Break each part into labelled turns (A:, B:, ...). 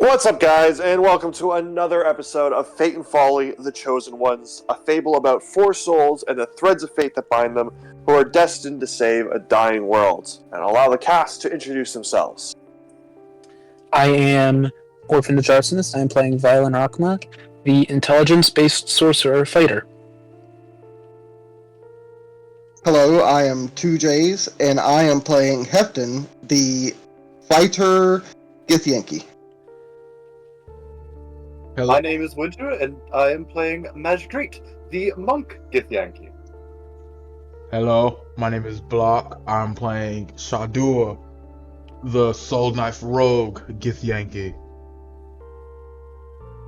A: What's up, guys, and welcome to another episode of Fate and Folly, The Chosen Ones, a fable about four souls and the threads of fate that bind them, who are destined to save a dying world, and allow the cast to introduce themselves.
B: I am Orphan Arsonist. I am playing Violent Akma, the intelligence-based sorcerer fighter.
C: Hello, I am 2Js, and I am playing Hefton, the fighter Githyanki.
D: Hello.
E: My name is Winter, and I am playing Magicrete, the monk Githyanki.
D: Hello, my name is Block. I'm playing Shadur, the Soul Knife Rogue Githyanki.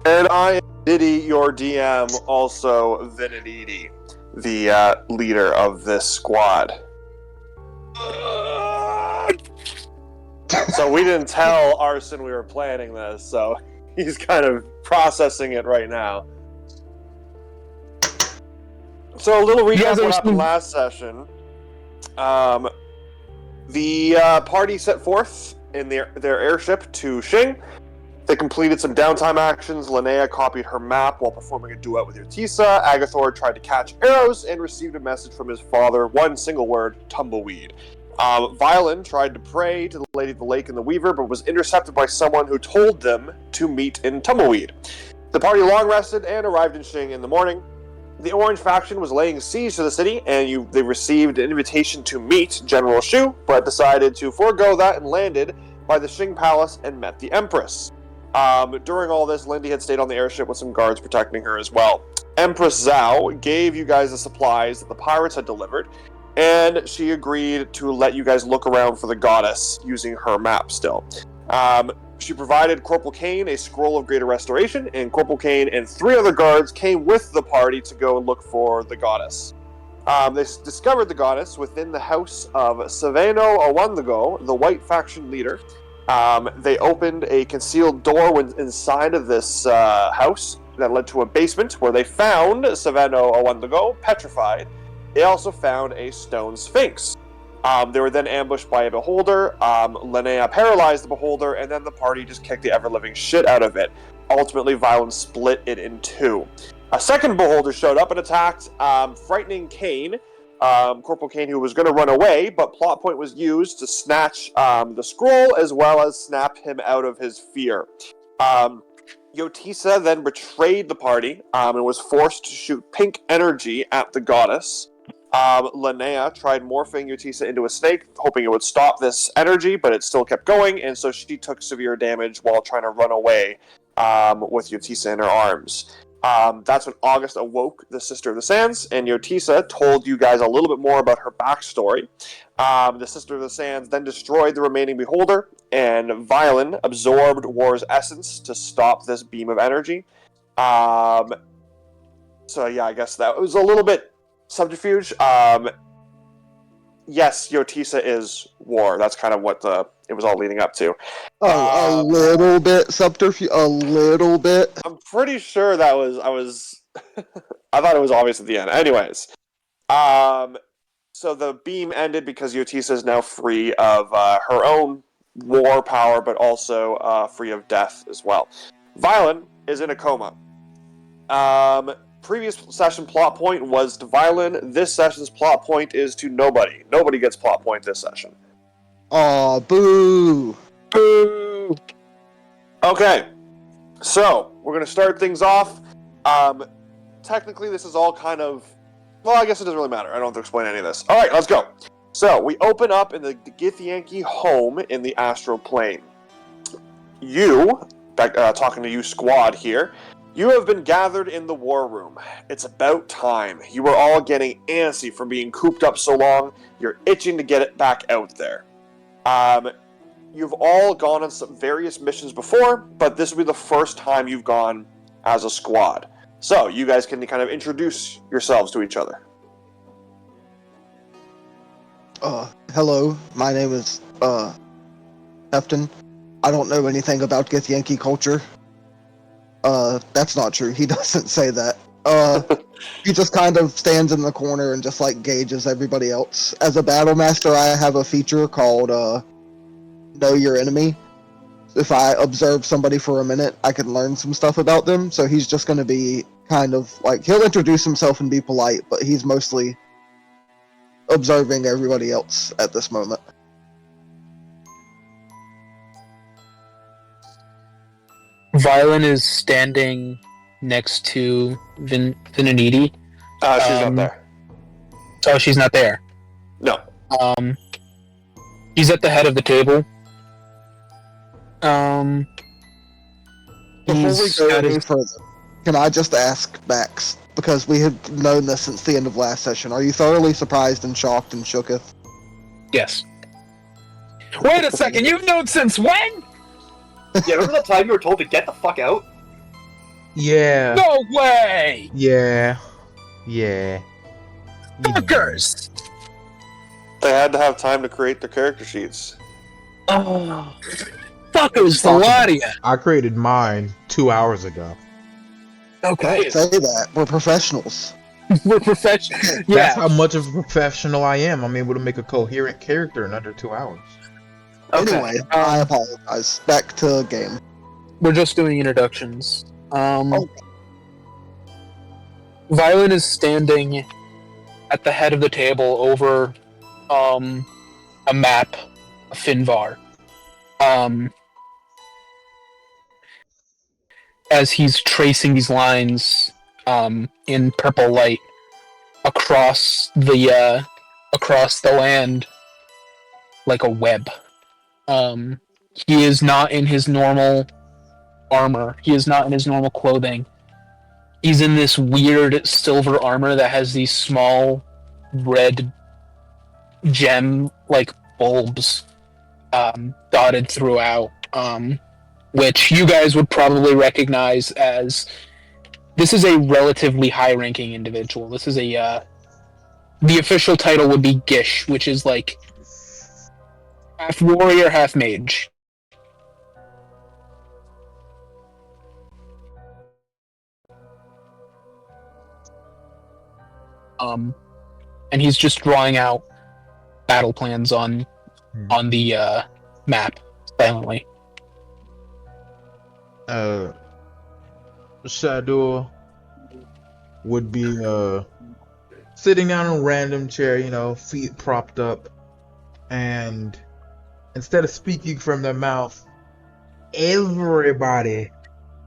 A: And I am Diddy, your DM, also Vinididi, the leader of this squad. So we didn't tell Arson we were planning this, so he's kind of processing it right now. So a little recap of what happened last session. The party set forth in their airship to Xing. They completed some downtime actions. Linnea copied her map while performing a duet with Yotisa. Agathor tried to catch arrows and received a message from his father, one single word, tumbleweed. Violin tried to pray to the Lady of the Lake and the Weaver, but was intercepted by someone who told them to meet in Tumbleweed. The party long rested and arrived in Xing in the morning. The Orange faction was laying siege to the city, and they received an invitation to meet General Shu, but decided to forego that and landed by the Xing Palace and met the Empress. During all this, Lindy had stayed on the airship with some guards protecting her as well. Empress Zhao gave you guys the supplies that the pirates had delivered, and she agreed to let you guys look around for the goddess using her map still. She provided Corporal Kane a scroll of greater restoration, and Corporal Kane and 3 other guards came with the party to go look for the goddess. They discovered the goddess within the house of Savano Awandago, the white faction leader. They opened a concealed door inside of this house that led to a basement where they found Savano Awandago petrified. They also found a stone sphinx. They were then ambushed by a beholder. Linnea paralyzed the beholder, and then the party just kicked the ever-living shit out of it. Ultimately, violence split it in 2. A second beholder showed up and attacked, frightening Kane, Corporal Kane, who was going to run away, but plot point was used to snatch the scroll as well as snap him out of his fear. Yotisa then betrayed the party and was forced to shoot pink energy at the goddess. Linnea tried morphing Yotisa into a snake, hoping it would stop this energy, but it still kept going, and so she took severe damage while trying to run away with Yotisa in her arms. That's when August awoke the Sister of the Sands, and Yotisa told you guys a little bit more about her backstory. The Sister of the Sands then destroyed the remaining beholder, and Violin absorbed War's essence to stop this beam of energy. So yeah, I guess that was a little bit subterfuge. Yes, Yotisa is War. That's kind of what it was all leading up to.
C: A little bit subterfuge, a little bit.
A: I'm pretty sure that was, I thought it was obvious at the end. Anyways, so the beam ended because Yotisa is now free of her own war power, but also free of death as well. Violin is in a coma. Previous session plot point was to Violin. This session's plot point is to nobody. Nobody gets plot point this session.
C: Aw, boo!
A: Boo! Okay, so we're going to start things off. Technically, this is all kind of... Well, I guess it doesn't really matter. I don't have to explain any of this. Alright, let's go. So, we open up in the Githyanki home in the astral plane. You, talking to you squad here, you have been gathered in the war room. It's about time. You are all getting antsy from being cooped up so long. You're itching to get it back out there. You've all gone on some various missions before, but this will be the first time you've gone as a squad. So, you guys can kind of introduce yourselves to each other.
C: Hello, my name is, Hefton. I don't know anything about Githyanki culture. That's not true. He doesn't say that. He just kind of stands in the corner and just, like, gauges everybody else. As a battle master, I have a feature called, Know Your Enemy. if I observe somebody for a minute, I can learn some stuff about them. So he's just going to be kind of like, he'll introduce himself and be polite, but he's mostly observing everybody else at this moment.
B: Violen is standing next to Vinaniti.
A: She's not there.
B: Oh, she's not there.
A: No.
B: He's at the head of the table.
C: Before we
B: He's
C: go
B: got
C: any
B: his-
C: further, can I just ask Max, because we have known this since the end of last session, are you thoroughly surprised and shocked and shooketh?
B: Yes. Wait a second, you've known since when?
E: Yeah, remember that time you were told to get the fuck out?
D: Yeah.
B: No way!
D: Yeah. Yeah.
B: Fuckers!
A: They had to have time to create their character sheets.
B: Oh. Fuckers, the lot of you.
D: I created mine 2 hours ago.
B: Okay.
C: Say that. We're professionals.
B: We're professional.
D: That's
B: Yeah.
D: how much of a professional I am. I'm able to make a coherent character in under 2 hours.
B: Okay.
C: Anyway, I apologize. Back to game.
B: We're just doing introductions.
C: Oh.
B: Violen is standing at the head of the table over a map of Finvar. As he's tracing these lines in purple light across the land like a web. He is not in his normal armor. He is not in his normal clothing. He's in this weird silver armor that has these small red gem-like bulbs dotted throughout, which you guys would probably recognize as this is a relatively high-ranking individual. This is a the official title would be Gish, which is like half warrior, half mage. And he's just drawing out battle plans on the map silently.
D: Shadow would be sitting down in a random chair, feet propped up, and instead of speaking from their mouth, everybody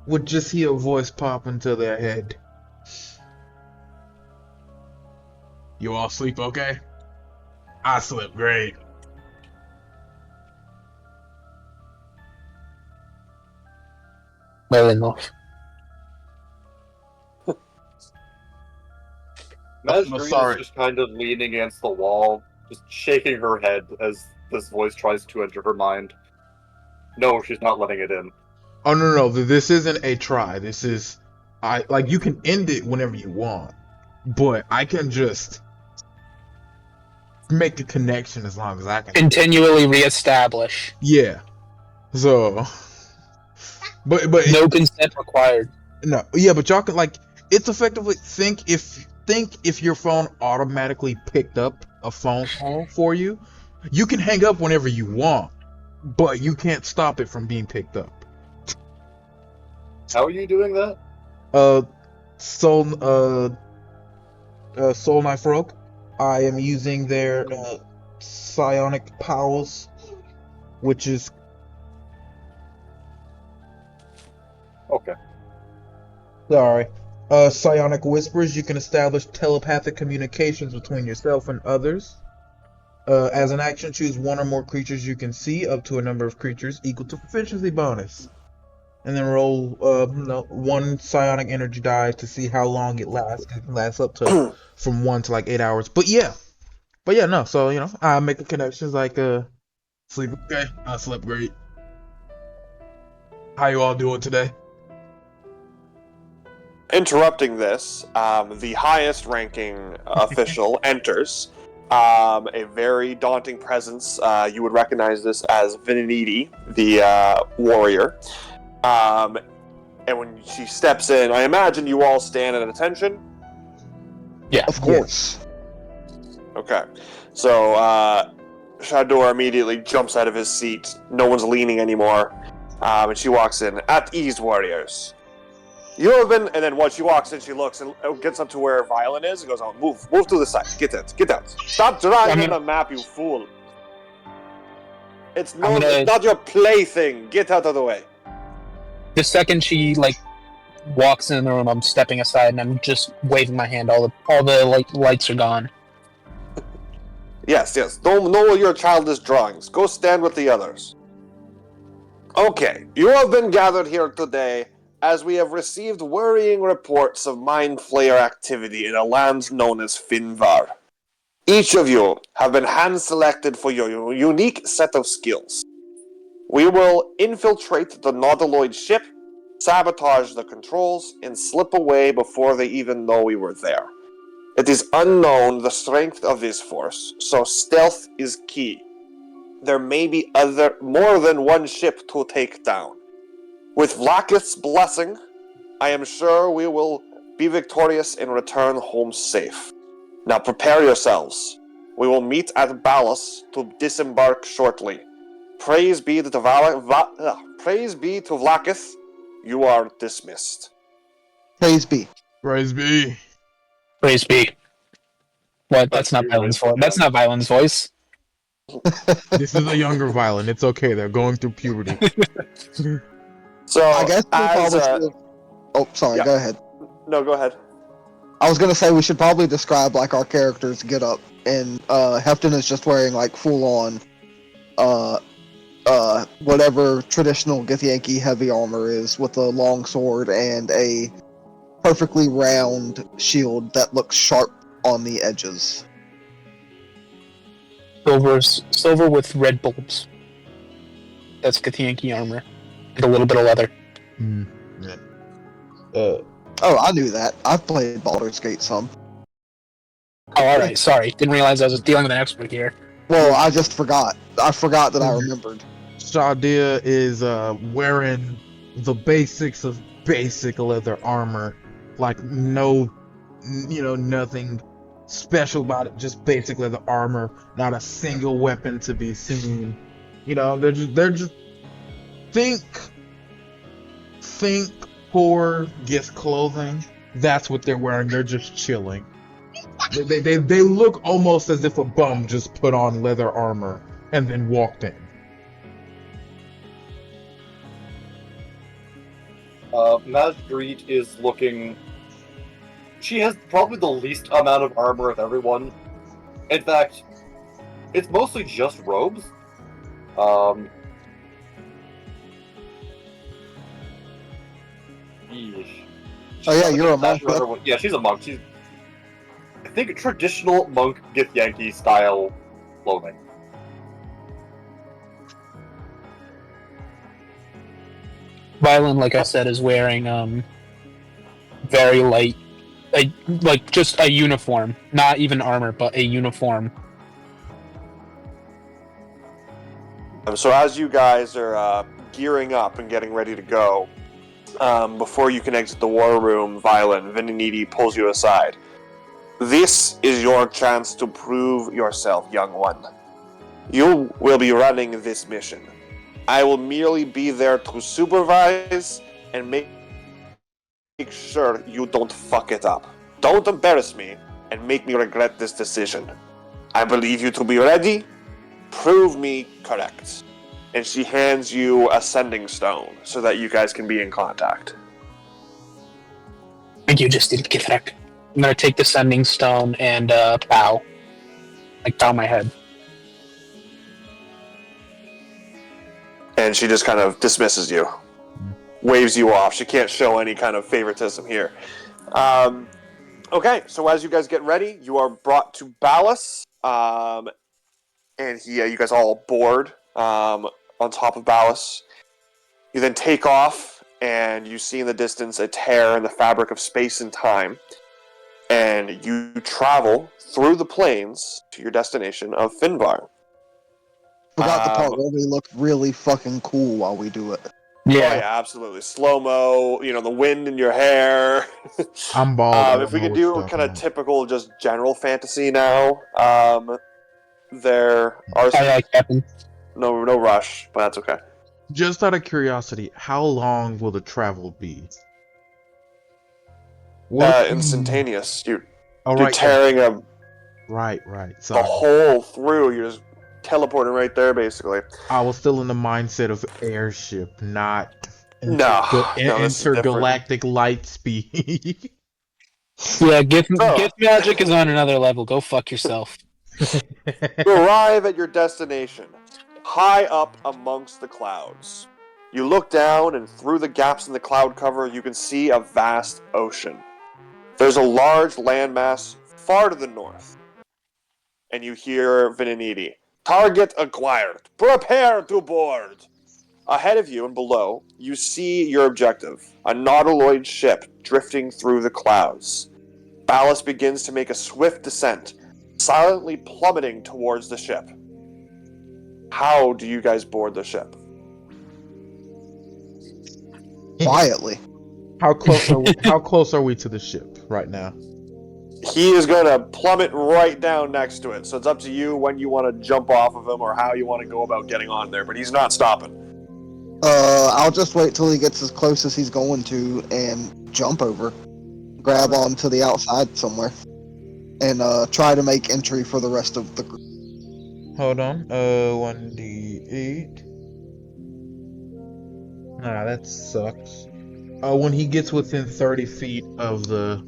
D: would just hear a voice pop into their head. You all sleep okay? I slept great.
B: Well enough.
E: Mazgreen
D: sorry.
E: is just kind of leaning against the wall, just shaking her head as this voice tries to enter her mind. No, she's not letting it in.
D: Oh no, this isn't a try. This is you can end it whenever you want, but I can just make a connection as long as I can.
B: Continually reestablish.
D: Yeah. So, but
B: No consent required.
D: no, yeah, but y'all can it's effectively think if your phone automatically picked up a phone call for you, you can hang up whenever you want, but you can't stop it from being picked up.
E: How are you doing that?
D: Soul Knife Rogue. I am using their psionic powers, which is
E: Okay.
D: sorry. Psionic whispers. You can establish telepathic communications between yourself and others. As an action, choose one or more creatures you can see, up to a number of creatures equal to proficiency bonus. And then roll one psionic energy die to see how long it lasts. It can last up to from 1 to 8 hours. But no. So I make the connections sleep okay. I slept great. How you all doing today?
A: Interrupting this, the highest ranking official enters. A very daunting presence. You would recognize this as Vinaniti, the warrior. And when she steps in, I imagine you all stand at attention.
B: Yeah.
C: Of course.
A: Okay. So, Shador immediately jumps out of his seat. No one's leaning anymore. And she walks in. At ease, warriors. You have been, and then once she walks in, she looks and gets up to where Violin is and goes, "Oh, move to the side. Get out. Stop drawing on the map, you fool. It's not your plaything. Get out of the way."
B: The second she walks in the room, I'm stepping aside and I'm just waving my hand. All the lights are gone.
A: Yes. No your childish drawings. Go stand with the others. Okay, you have been gathered here today as we have received worrying reports of Mind Flayer activity in a land known as Finvar. Each of you have been hand-selected for your unique set of skills. We will infiltrate the Nautiloid ship, sabotage the controls, and slip away before they even know we were there. It is unknown the strength of this force, so stealth is key. There may be more than one ship to take down. With Vlakith's blessing, I am sure we will be victorious and return home safe. Now prepare yourselves. We will meet at Ballas to disembark shortly. Praise be to Vlakith. You are dismissed.
C: Praise be.
D: Praise be.
B: Praise be. What? That's not Violent's voice. That's not Violent's voice.
D: This is a younger Violent. It's okay. They're going through puberty.
A: So
C: I guess we probably should... Oh, sorry.
A: yeah.
C: Go ahead.
A: No, go ahead.
C: I was gonna say we should probably describe our characters' get up, and Hefton is just wearing full on, whatever traditional Githyanki heavy armor is, with a long sword and a perfectly round shield that looks sharp on the edges.
B: Silver with red bulbs. That's Githyanki armor. And a little bit of leather.
D: Yeah.
C: Oh, I knew that. I've played Baldur's Gate some.
B: Oh, alright, sorry. Didn't realize I was dealing with an expert here.
C: Well, I just forgot. I forgot that I remembered.
D: Shadia is wearing the basics of basic leather armor. Nothing special about it. Just basic leather armor. Not a single weapon to be seen. They're just think poor gets clothing. That's what they're wearing. They're just chilling. They look almost as if a bum just put on leather armor and then walked in.
E: Marguerite is looking... She has probably the least amount of armor of everyone. In fact, it's mostly just robes.
C: Oh yeah, you're a monk.
E: Yeah, she's a monk. She's, I think, traditional monk Githyanki style clothing.
B: Violent, like I said, is wearing very light, just a uniform, not even armor, but a uniform.
A: So as you guys are gearing up and getting ready to go, before you can exit the war room, Violent, Veniniti pulls you aside. This is your chance to prove yourself, young one. You will be running this mission. I will merely be there to supervise and make sure you don't fuck it up. Don't embarrass me and make me regret this decision. I believe you to be ready. Prove me correct. And she hands you a sending stone so that you guys can be in contact.
B: Thank you, just did Githrak. I'm gonna take the sending stone and bow. Bow my head.
A: And she just kind of dismisses you. Waves you off. She can't show any kind of favoritism here. Okay, so as you guys get ready, you are brought to Ballas. And you guys all board on top of Ballas. You then take off, and you see in the distance a tear in the fabric of space and time. And you travel through the plains to your destination of Finvar.
C: Forgot the part where we look really fucking cool while we do it.
B: Yeah.
A: Oh yeah, absolutely. Slow-mo, the wind in your hair.
D: I'm bald.
A: If we could do kind of typical, just general fantasy now, there are some...
B: Captain.
A: No rush, but that's okay.
D: Just out of curiosity, how long will the travel be? What?
A: Instantaneous.
D: All
A: You're
D: right, yeah.
A: tearing a
D: Right.
A: the
D: Sorry.
A: hole through. You're just teleporting right there, basically.
D: I was still in the mindset of airship, not
A: No, no, this is different.
D: intergalactic light speed.
B: Yeah, gift
A: So,
B: gift magic is on another level. Go fuck yourself.
A: you arrive at your destination, high up amongst the clouds. You look down, and through the gaps in the cloud cover, you can see a vast ocean. There's a large landmass far to the north, and you hear Venenidi. Target acquired. Prepare to board. Ahead of you and below, you see your objective, a nautiloid ship drifting through the clouds. Ballast begins to make a swift descent, silently plummeting towards the ship. How do you guys board the ship?
C: Quietly.
D: How close are we to the ship right now?
A: He is going to plummet right down next to it, so it's up to you when you want to jump off of him or how you want to go about getting on there, but he's not stopping.
C: I'll just wait till he gets as close as he's going to and jump over. Grab onto the outside somewhere. And try to make entry for the rest of the group.
D: Hold on. 1d8. Nah, that sucks. When he gets within 30 feet of the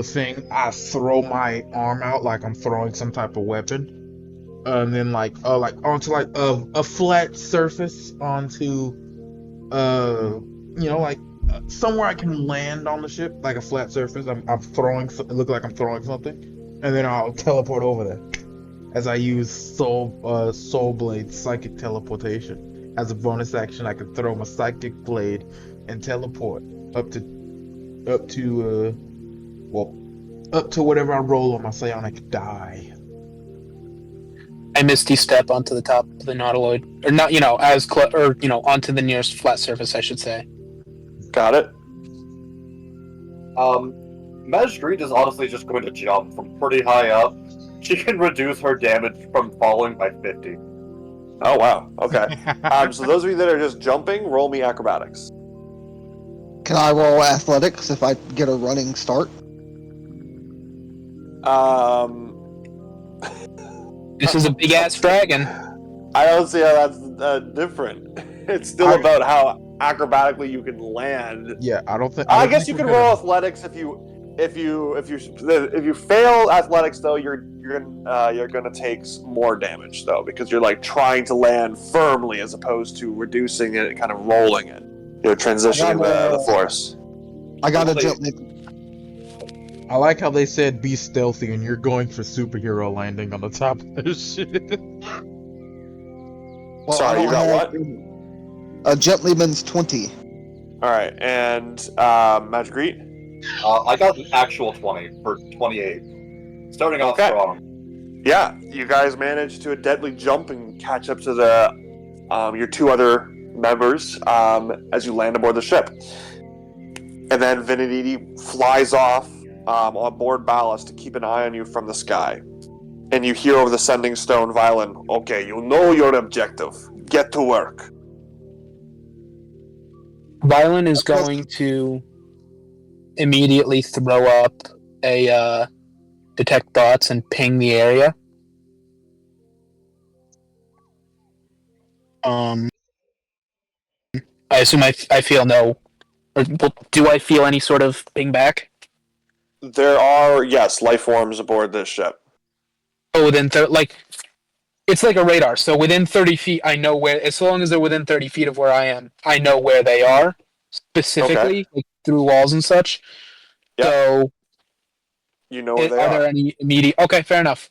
D: thing, I throw my arm out like I'm throwing some type of weapon. And then like onto like a flat surface onto somewhere I can land on the ship, like a flat surface. I'm throwing it look like I'm throwing something, and then I'll teleport over there as I use soul blade psychic teleportation. As a bonus action, I can throw my psychic blade and teleport up to whatever I roll on my psionic die.
B: I Misty Step onto the top of the nautiloid, or not, onto the nearest flat surface, I should say.
A: Got it?
E: Magistreet is honestly just going to jump from pretty high up. She can reduce her damage from falling by 50.
A: Oh, wow. Okay. So those of you that are just jumping, roll me acrobatics.
C: Can I roll athletics if I get a running start?
B: This is a big ass dragon.
A: I don't see how that's different. It's still about how acrobatically you can land.
D: Yeah, I don't think.
A: I guess you can roll athletics if you fail athletics though. You're gonna take more damage though, because you're like trying to land firmly as opposed to reducing it and kind of rolling it. You're transitioning the force.
C: I gotta jump.
D: I like how they said be stealthy and you're going for superhero landing on the top of the ship.
C: Well,
A: Sorry, you got what?
C: A gentleman's 20.
A: Alright, and Magicrete?
E: I got an actual 20 for 28. Starting off strong.
A: Yeah, you guys managed to deadly jump and catch up to the your two other members as you land aboard the ship. And then Venediti flies off on board ballast to keep an eye on you from the sky. And you hear over the sending stone violin, okay, you know your objective. Get to work.
B: Violin is going to immediately throw up a detect thoughts and ping the area. I assume I feel no, or do I feel any sort of ping back?
A: There are, yes, life forms aboard this ship.
B: Oh, within it's like a radar. So within 30 feet, I know where. As long as they're within 30 feet of where I am, I know where they are specifically, like through walls and such.
A: Yep.
B: So
A: you know where they
B: are there any immediate? Okay, fair enough.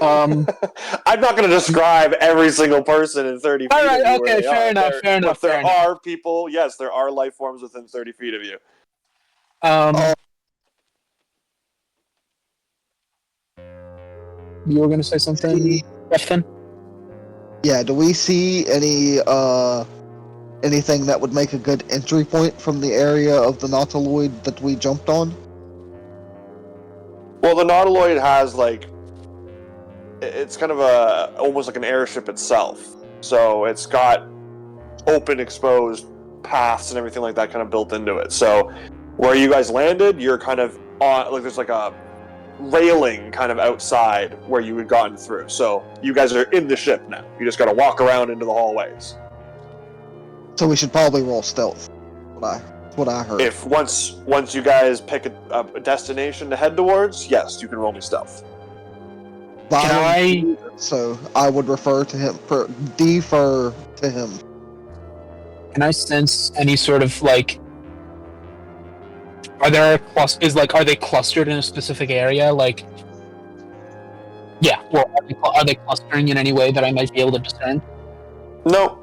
A: I'm not going to describe every single person in 30 feet.
B: All right,
A: of you
B: okay, fair enough.
A: But there are people. Yes, there are life forms within 30 feet of you.
B: You were going to say something, Justin?
C: Yeah, do we see any anything that would make a good entry point from the area of the nautiloid that we jumped on?
A: Well, the nautiloid has it's kind of almost like an airship itself. So it's got open, exposed paths and everything like that kind of built into it. So where you guys landed, you're kind of on, like, there's like a railing kind of outside where you had gotten through. So you guys are in the ship now. You just got to walk around into the hallways.
C: So we should probably roll stealth. What I heard.
A: If once you guys pick a destination to head towards, yes, you can roll me stealth.
C: So I would refer to him, defer to him.
B: Can I sense any sort of like? Are they clustered in a specific area? Like, yeah. Well, are they clustering in any way that I might be able to discern?
A: No.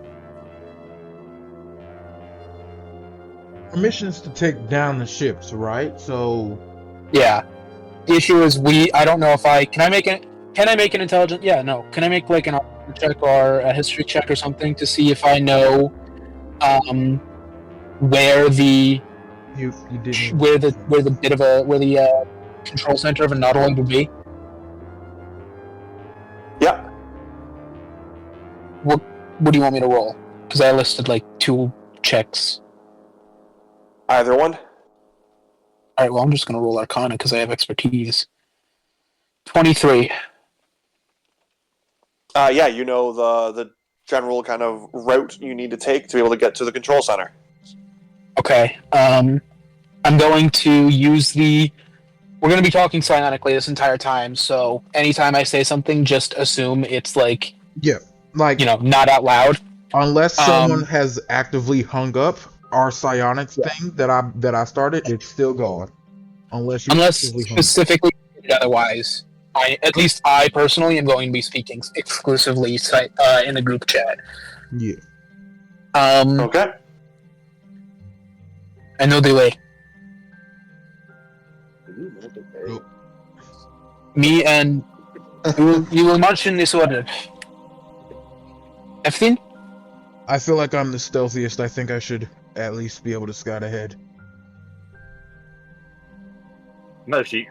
D: Our mission is to take down the ships, right? So
B: Yeah. The issue is I don't know if can I make an intelligence? Yeah, no. Can I make like an armor check or a history check or something to see if I know where the
D: you didn't
B: where the control center of a Nautilus would be?
A: Yeah.
B: What do you want me to roll? Because I listed like 2 checks.
A: Either one.
B: Alright, well I'm just gonna roll Arcana because I have expertise. 23.
A: Yeah, you know the general kind of route you need to take to be able to get to the control center.
B: Okay. I'm going to use we're going to be talking psionically this entire time, so anytime I say something, just assume it's like, not out loud.
D: Unless someone has actively hung up our psionics thing that I started, it's still gone. Unless
B: specifically otherwise. At least I personally am going to be speaking exclusively in the group chat.
D: Yeah.
A: Okay.
B: I know the way.
D: Nope.
B: Me and you will march in this order. Everything?
D: I feel like I'm the stealthiest. I think I should at least be able to scout ahead.
E: Magic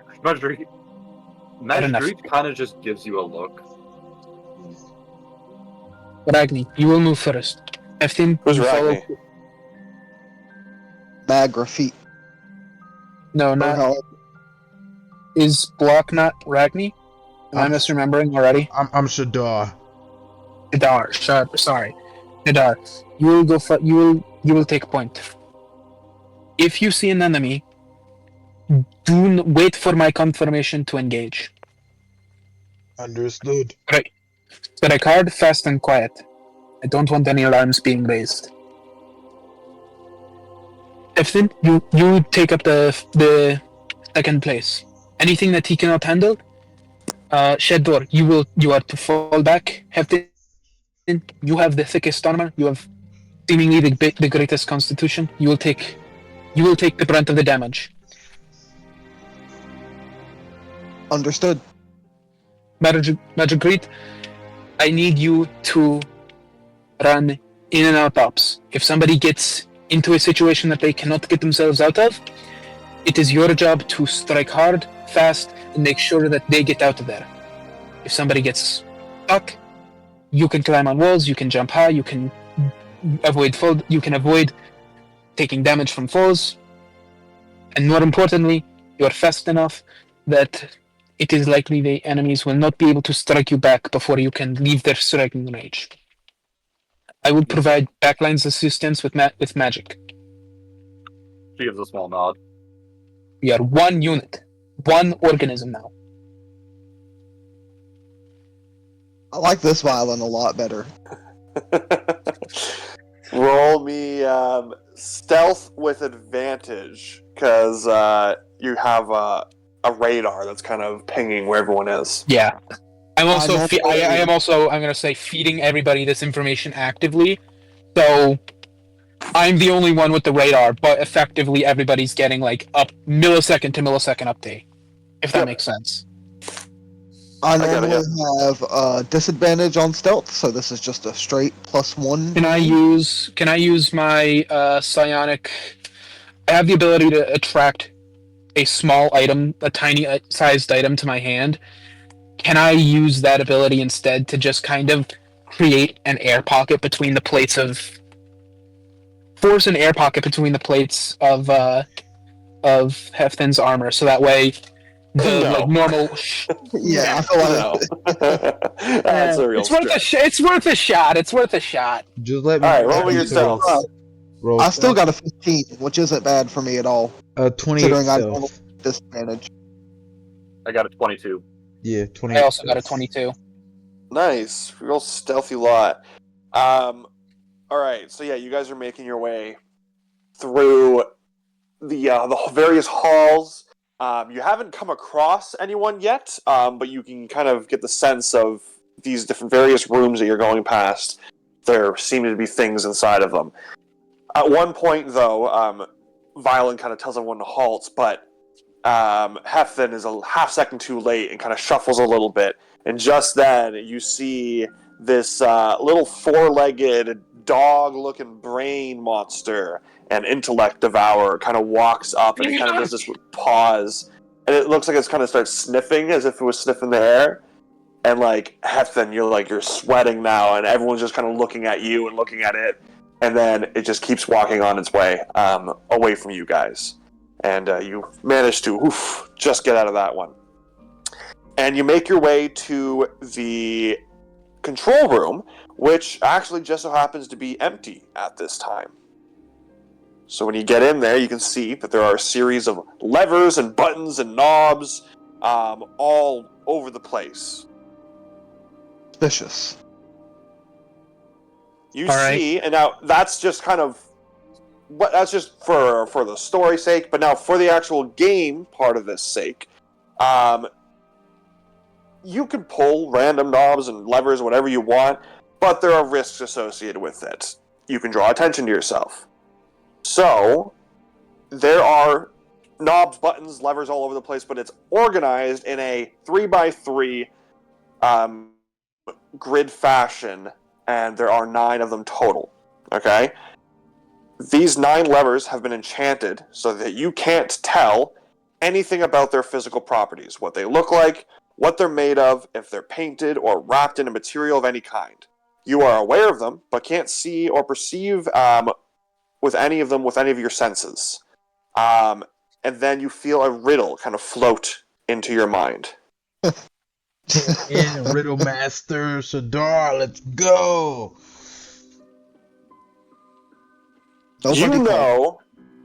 E: kind of just gives you a look.
B: Ragni, you will move first. Everything?
A: Who's Ragni?
C: Magraphite.
B: No, not. Is Block not Ragni? Am I misremembering already?
D: I'm Shadar.
B: Shadar, sorry. Shadar, you will go for you will take point. If you see an enemy, wait for my confirmation to engage.
D: Understood.
B: Right. Strike hard, fast, and quiet. I don't want any alarms being raised. Eftin, you take up the second place. Anything that he cannot handle, Shaddor, you are to fall back. Heftin, you have the thickest armor. You have seemingly the greatest constitution. You will take the brunt of the damage.
C: Understood.
B: Magic, I need you to run in and out ops. If somebody gets into a situation that they cannot get themselves out of, it is your job to strike hard, fast, and make sure that they get out of there. If somebody gets stuck, you can climb on walls, you can jump high, you can avoid taking damage from falls, and more importantly, you are fast enough that it is likely the enemies will not be able to strike you back before you can leave their striking range. I will provide backlines assistance with magic.
E: She gives a small nod.
B: We are one unit, one organism now.
C: I like this violin a lot better.
A: Roll me stealth with advantage, because you have a radar that's kind of pinging where everyone is.
B: Yeah. I'm also I'm going to say feeding everybody this information actively. So I'm the only one with the radar, but effectively everybody's getting like up millisecond to millisecond update, if that makes sense.
C: I normally have disadvantage on stealth, so this is just a straight +1.
B: Can I use my psionic? I have the ability to attract a small item, a tiny sized item to my hand. Can I use that ability instead to just kind of create an air pocket between the plates of force an air pocket between the plates of Hefton's armor, so that way the
A: No.
B: like normal.
C: Yeah, I feel like
A: No. That's a real
B: it's worth
A: stretch.
B: It's worth a shot. It's worth a shot.
D: Just let me
A: Alright,
D: know
A: roll
D: if
A: your
D: you fail.
A: stealth.
D: Roll
C: I still
D: stealth.
C: got a 15, which isn't bad for me at all,
D: 28
C: considering I normally
D: stealth.
C: disadvantage.
E: I got a 22.
D: Yeah, 28
B: I also got a
D: stealth.
B: 22.
A: Nice. Real stealthy lot. Alright, so yeah, you guys are making your way through the various halls. You haven't come across anyone yet, but you can kind of get the sense of these different various rooms that you're going past. There seem to be things inside of them. At one point, though, Violin kind of tells everyone to halt, but Hefton is a half second too late and kind of shuffles a little bit. And just then, you see this little four-legged, dog-looking brain monster and intellect devourer kind of walks up and it kind of does this pause. And it looks like it's kind of starts sniffing as if it was sniffing the air. And like Hefton, you're sweating now, and everyone's just kind of looking at you and looking at it. And then it just keeps walking on its way away from you guys. And you manage to just get out of that one. And you make your way to the control room, which actually just so happens to be empty at this time. So when you get in there, you can see that there are a series of levers and buttons and knobs all over the place.
C: Suspicious.
A: You
B: All right.
A: see, and now that's just kind of that's just for the story's sake, but now for the actual game part of this sake, you can pull random knobs and levers, whatever you want, but there are risks associated with it. You can draw attention to yourself. So, there are knobs, buttons, levers all over the place, but it's organized in a 3x3 grid fashion, and there are 9 of them total. Okay? These 9 levers have been enchanted so that you can't tell anything about their physical properties, what they look like, what they're made of, if they're painted or wrapped in a material of any kind. You are aware of them, but can't see or perceive with any of them with any of your senses. And then you feel a riddle kind of float into your mind.
D: Yeah, Riddle Master Shadar, let's go.
C: Those are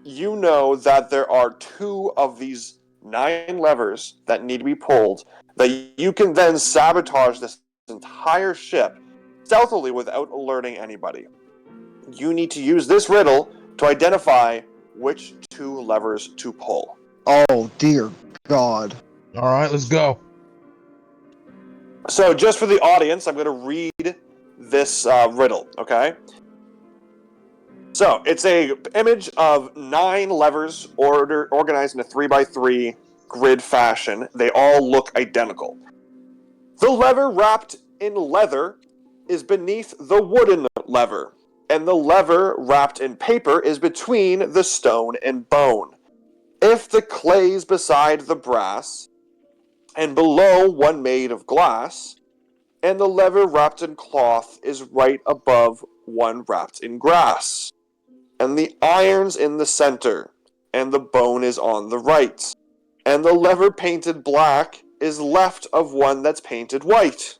A: You know that there are 2 of these 9 levers that need to be pulled, that you can then sabotage this entire ship stealthily without alerting anybody. You need to use this riddle to identify which 2 levers to pull.
C: Oh, dear God.
D: All right, let's go.
A: So, just for the audience, I'm going to read this riddle, okay? So, it's a image of 9 levers organized in a 3x3 grid fashion. They all look identical. The lever wrapped in leather is beneath the wooden lever, and the lever wrapped in paper is between the stone and bone. If the clay's beside the brass, and below one made of glass, and the lever wrapped in cloth is right above one wrapped in grass, and the iron's in the center, and the bone is on the right, and the lever painted black is left of one that's painted white.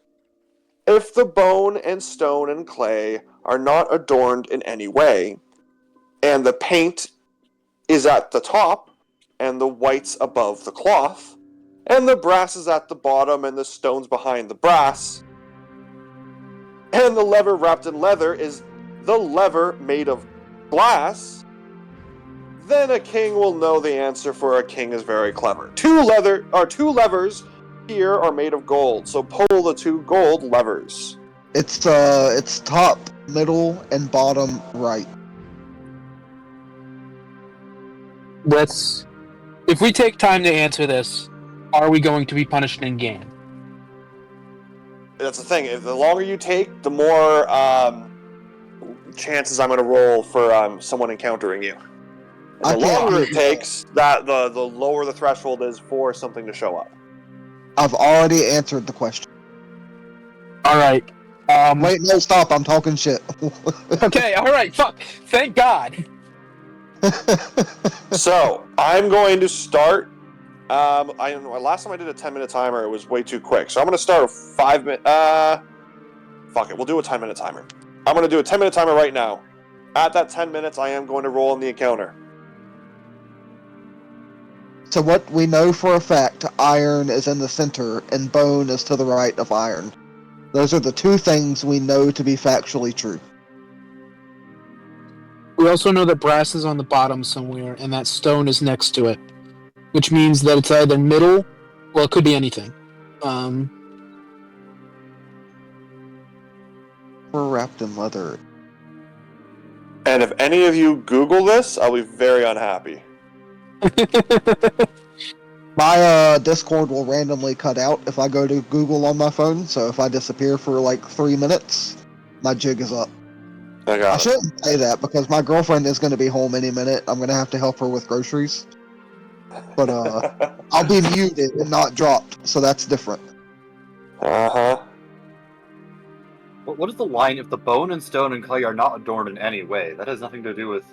A: If the bone and stone and clay are not adorned in any way, and the paint is at the top, and the white's above the cloth, and the brass is at the bottom, and the stone's behind the brass, and the lever wrapped in leather is the lever made of glass, then a king will know the answer, for a king is very clever. 2 levers here are made of gold, so pull the 2 gold levers.
C: It's top, middle, and bottom right.
B: If we take time to answer this, are we going to be punished in game?
A: That's the thing. If the longer you take, the more chances I'm going to roll for someone encountering you.
C: I
A: And the
C: can't
A: longer
C: do
A: it takes, the lower the threshold is for something to show up.
C: I've already answered the question.
B: All right.
C: Wait, no, stop! I'm talking shit.
B: Okay, alright, fuck. Thank God.
A: So I'm going to start. I don't know. Last time I did a 10-minute timer, it was way too quick. So I'm going to start a 5-minute. Fuck it. We'll do a 10-minute timer. I'm going to do a 10-minute timer right now. At that 10 minutes, I am going to roll in the encounter.
C: So what we know for a fact, iron is in the center and bone is to the right of iron. Those are the two things we know to be factually true.
B: We also know that brass is on the bottom somewhere, and that stone is next to it. Which means that it's either middle, well, it could be anything.
C: We're wrapped in leather.
A: And if any of you Google this, I'll be very unhappy.
C: My Discord will randomly cut out if I go to Google on my phone, so if I disappear for like 3 minutes, my jig is up.
A: I got
C: I
A: it.
C: shouldn't say that because my girlfriend is going to be home any minute. I'm going to have to help her with groceries. But I'll be muted and not dropped, so that's different.
A: Uh-huh.
E: What is the line? If the bone and stone and clay are not adorned in any way, that has nothing to do with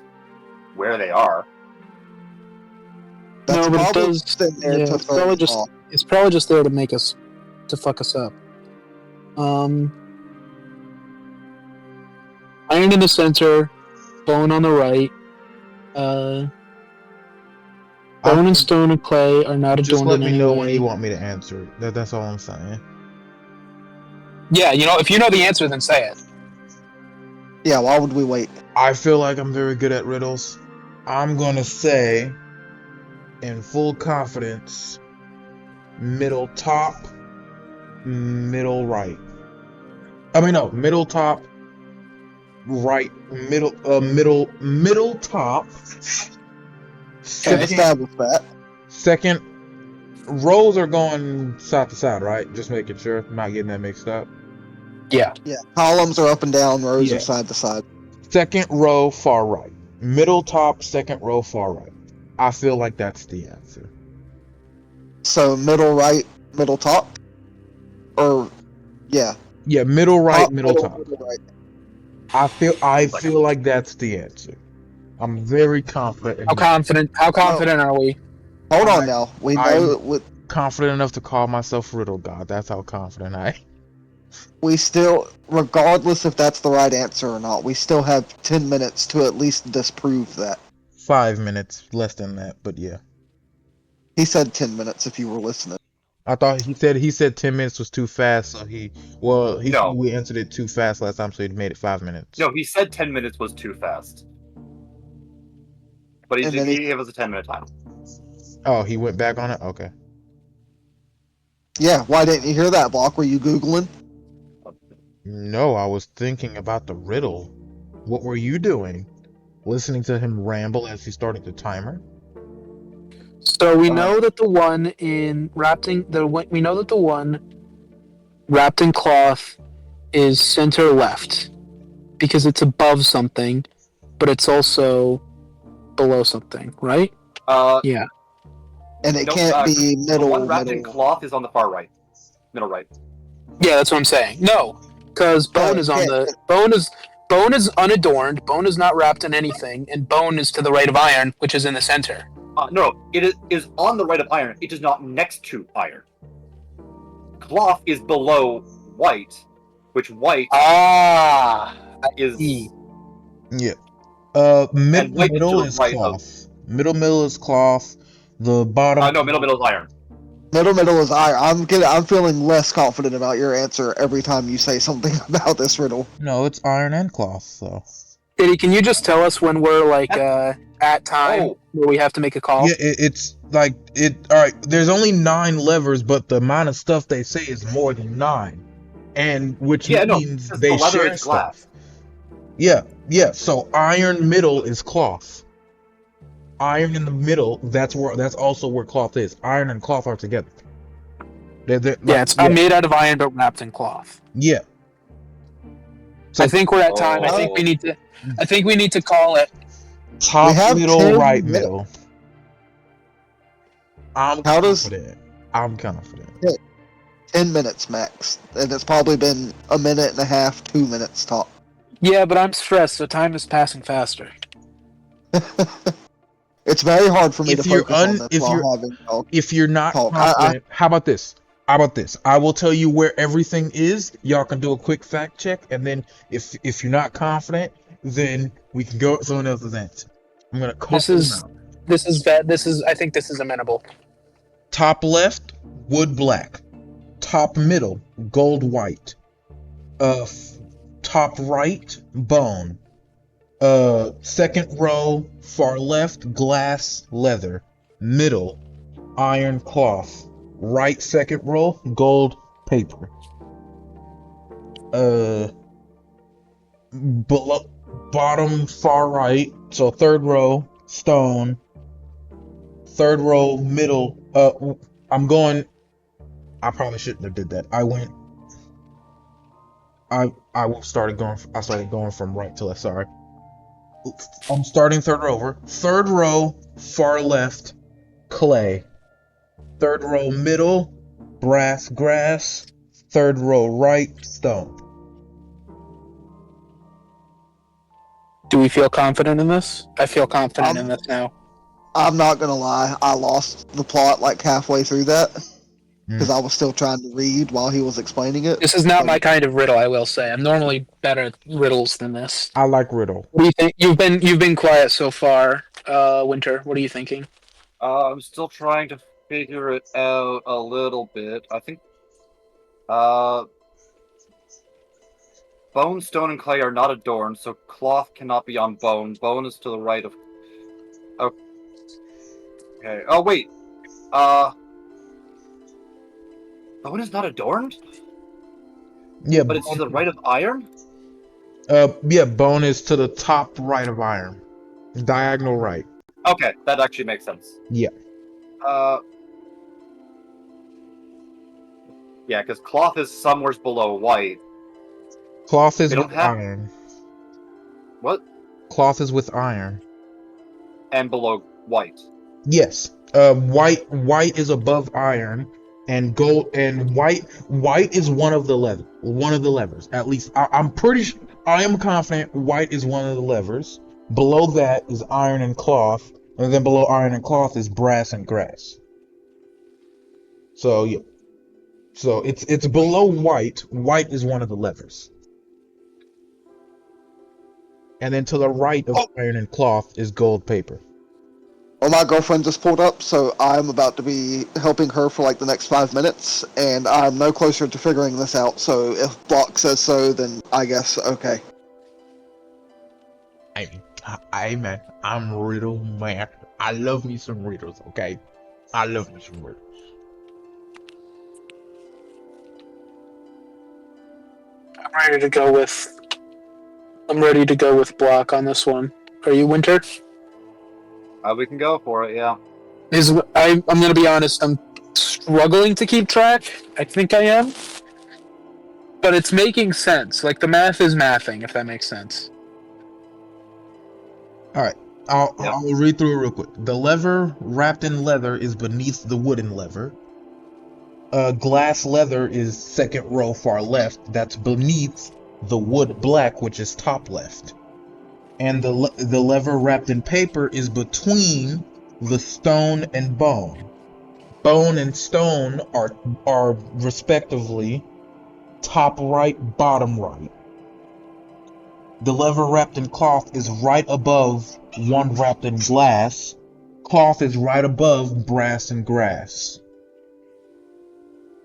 E: where they are.
C: That's
B: No, but it
C: probably
B: does.
C: just in there
B: Yeah,
C: to
B: it's
C: throw
B: probably
C: me
B: just
C: off.
B: it's probably just there to fuck us up. Iron in the center, bone on the right. Bone and stone and clay are not
D: Just
B: adorned
D: let
B: in
D: me
B: any
D: know
B: way.
D: when you want me to answer. That's all I'm saying.
B: Yeah, if you know the answer, then say it.
C: Yeah, why would we wait?
D: I feel like I'm very good at riddles. I'm gonna say, in full confidence, middle top, middle right. I mean, no, middle top, right, middle top.
C: Can establish that.
D: Second, rows are going side to side, right? Just making sure I'm not getting that mixed up.
B: Yeah.
C: Yeah, columns are up and down, rows
D: Yeah.
C: are side to side.
D: Second row, far right. Middle top, second row, far right. I feel like that's the answer.
C: So middle right, middle top? Or, yeah.
D: Yeah, middle right,
C: Top,
D: middle top.
C: middle right.
D: I feel like that's the answer. I'm very confident. In
B: How confident are we?
C: Hold on now. We know
D: confident enough to call myself Riddle God. That's how confident I am.
C: we still, regardless if that's the right answer or not, we still have 10 minutes to at least disprove that.
D: 5 minutes, less than that, but yeah.
C: He said 10 minutes if you were listening.
D: I thought he said 10 minutes was too fast, so
E: No.
D: we answered it too fast last time, so he made it 5 minutes.
E: No, he said 10 minutes was too fast. But he gave us a 10-minute time.
D: Oh, he went back on it? Okay.
C: Yeah, why didn't you hear that, Block? Were you Googling?
D: No, I was thinking about the riddle. What were you doing? Listening to him ramble as he started the timer?
B: So we know that the one wrapped in cloth is center left because it's above something, but it's also below something, right? Yeah.
C: And it can't be middle.
E: The one wrapped in cloth is on the far right, middle right.
B: Yeah, that's what I'm saying. No, because bone is on the bone is unadorned. Bone is not wrapped in anything, and bone is to the right of iron, which is in the center.
E: No, it is on the right of iron. It is not next to iron. Cloth is below white, which white is.
D: Yeah. Middle is cloth. Middle is cloth. The bottom.
E: No, middle is iron.
C: Middle is iron. I'm feeling less confident about your answer every time you say something about this riddle.
D: No, it's iron and cloth. So.
B: Diddy, can you just tell us when we're at time where we have to make a call?
D: Yeah, it's like it. All right, there's only 9 levers, but the amount of stuff they say is more than 9, and which means they share stuff. Yeah. So iron middle is cloth. Iron in the middle. That's also where cloth is. Iron and cloth are together.
B: It's made out of iron but wrapped in cloth.
D: Yeah.
B: So I think we're at time. I think we need to call it.
D: Top, middle, right, middle. I'm confident.
C: Okay. 10 minutes max, and it's probably been a minute and a half, 2 minutes top.
B: Yeah, but I'm stressed, so time is passing faster.
C: It's very hard for me to
D: If you're
C: focus on this while having talk.
D: if you're not
C: Talk.
D: confident, how about this? How about this? I will tell you where everything is. Y'all can do a quick fact check, and then if you're not confident, then we can go with someone else's answer. I'm gonna call
B: This
D: them
B: is
D: out.
B: I think this is amenable.
D: Top left, wood black. Top middle, gold white. Top right, bone. Second row, far left, glass, leather. Middle, iron cloth. Right second row, gold paper. Below, bottom far right, so third row, stone. Third row, middle. I probably shouldn't have did that. I started going from right to left. Sorry. I'm starting third row over. Third row, far left, clay. Third row, middle, brass, grass. Third row, right, stone.
B: Do we feel confident in this? I feel confident in this now.
C: I'm not gonna lie, I lost the plot like halfway through that because I was still trying to read while he was explaining it.
B: This is not my kind of riddle, I will say. I'm normally better at riddles than this.
D: I like riddle.
B: What do you think? You've been quiet so far, Winter. What are you thinking?
E: I'm still trying to figure it out a little bit. I think, bone, stone, and clay are not adorned, so cloth cannot be on bone. Bone is to the right of... Okay. Oh, wait. Bone is not adorned?
D: Yeah,
E: But it's to the right of iron?
D: Yeah, bone is to the top right of iron. Diagonal right.
E: Okay, that actually makes sense.
D: Yeah.
E: Yeah, because cloth is somewhere below white.
D: Cloth is
E: They don't
D: with
E: have-
D: iron.
E: What?
D: Cloth is with iron.
E: And below white.
D: Yes. White is above iron, and gold and white is one of the levers. At least I'm pretty sure, I am confident white is one of the levers. Below that is iron and cloth, and then below iron and cloth is brass and grass. So yeah. So it's below white. White is one of the levers. And then to the right of iron and cloth is gold paper.
C: Well, my girlfriend just pulled up, so I'm about to be helping her for like the next 5 minutes, and I'm no closer to figuring this out, so if Block says so, then I guess okay.
D: Hey man, I'm riddle man. I love me some riddles, okay? I love me some riddles.
B: I'm ready to go with Block on this one. Are you, Winter?
E: We can go for it, yeah.
B: I'm going to be honest. I'm struggling to keep track. I think I am, but it's making sense. Like the math is mathing, if that makes sense.
D: All right, I'll read through it real quick. The lever wrapped in leather is beneath the wooden lever. Glass leather is second row far left. That's beneath the wood black, which is top left. And the lever wrapped in paper is between the stone and bone. Bone and stone are respectively top right, bottom right. The lever wrapped in cloth is right above one wrapped in glass. Cloth is right above brass and grass.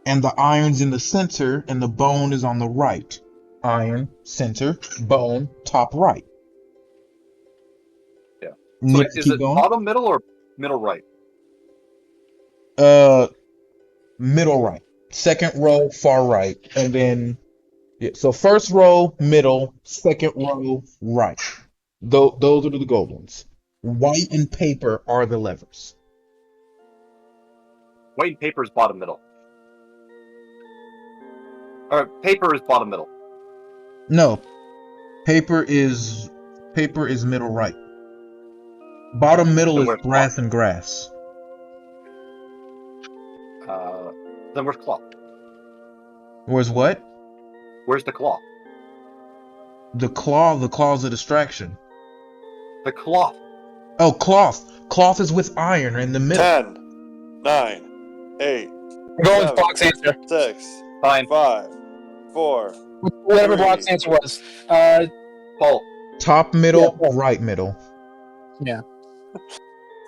D: And the iron's in the center, and the bone is on the right. Iron, center, bone, top right.
E: Yeah. So is it
D: going?
E: bottom middle or middle right?
D: Middle right. Second row, far right. And then, yeah, so first row, middle, second row, right. Those are the gold ones. White and paper are the levers.
E: White and paper is bottom middle. Or paper is bottom middle.
D: No. Paper is middle right. Bottom middle
E: Then
D: is
E: where's
D: brass and grass.
E: Then where's cloth?
D: Where's what?
E: Where's the claw?
D: The claw's a distraction.
E: The cloth.
D: Oh, cloth. Cloth is with iron in the middle.
A: 10, 9, 8,
B: We're going with Block's answer.
A: 6,
E: Fine.
A: 5, 4.
B: Whatever
A: 3.
B: Block's answer was.
E: Paul.
D: Top middle,
B: Yeah.
D: right middle.
B: Yeah.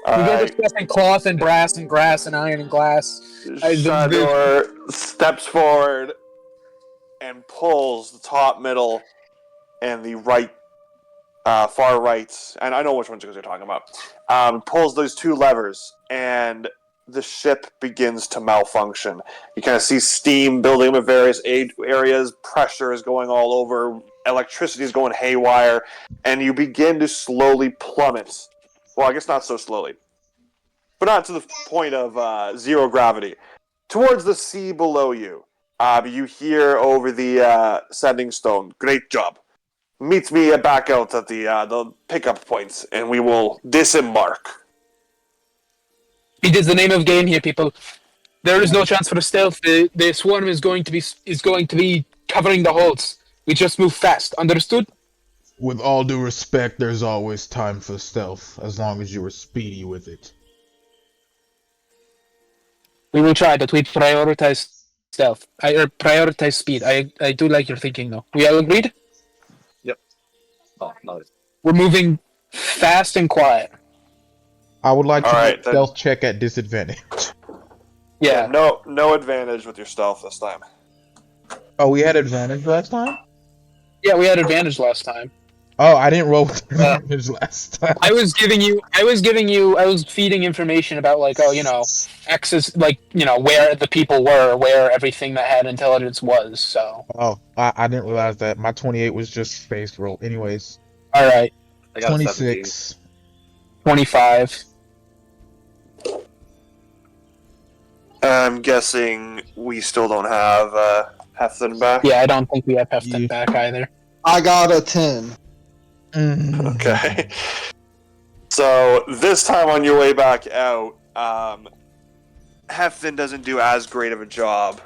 A: All
B: We were
A: right.
B: discussing cloth and brass and grass and iron and glass.
A: Shador steps forward and pulls the top, middle, and the right, far right, and I know which ones you're talking about. Pulls those two levers, and the ship begins to malfunction. You kind of see steam building in various areas, pressure is going all over, electricity is going haywire, and you begin to slowly plummet. Well, I guess not so slowly, but not to the point of zero gravity. Towards the sea below you, you hear over the sending stone, "Great job. Meet me back out at the pickup points, and we will disembark."
B: It is the name of game here, people. There is no chance for stealth. The swarm is going to be covering the holds. We just move fast. Understood?
D: With all due respect, there's always time for stealth, as long as you were speedy with it.
B: We will try, but we prioritize stealth. Prioritize speed. I do like your thinking, though. We all agreed?
E: Oh, no.
B: We're moving fast and quiet.
D: I would like to
A: All
D: make
A: right,
D: a
A: then.
D: stealth check at disadvantage.
B: Yeah.
A: No advantage with your stealth this time.
D: Oh, we had advantage last time?
B: Yeah, we had advantage last time.
D: Oh, I didn't roll with advantage last time.
B: I was feeding information about, like, oh, X is, like, where the people were, where everything that had intelligence was, so.
D: Oh, I didn't realize that. My 28 was just space roll. Anyways,
B: Alright,
E: I got a
D: 26.
B: 25.
A: I'm guessing we still don't have Hefton back.
B: Yeah, I don't think we have Hefton
D: Yeah.
B: back either.
C: I got a 10.
A: Okay. So this time on your way back out, Hefton doesn't do as great of a job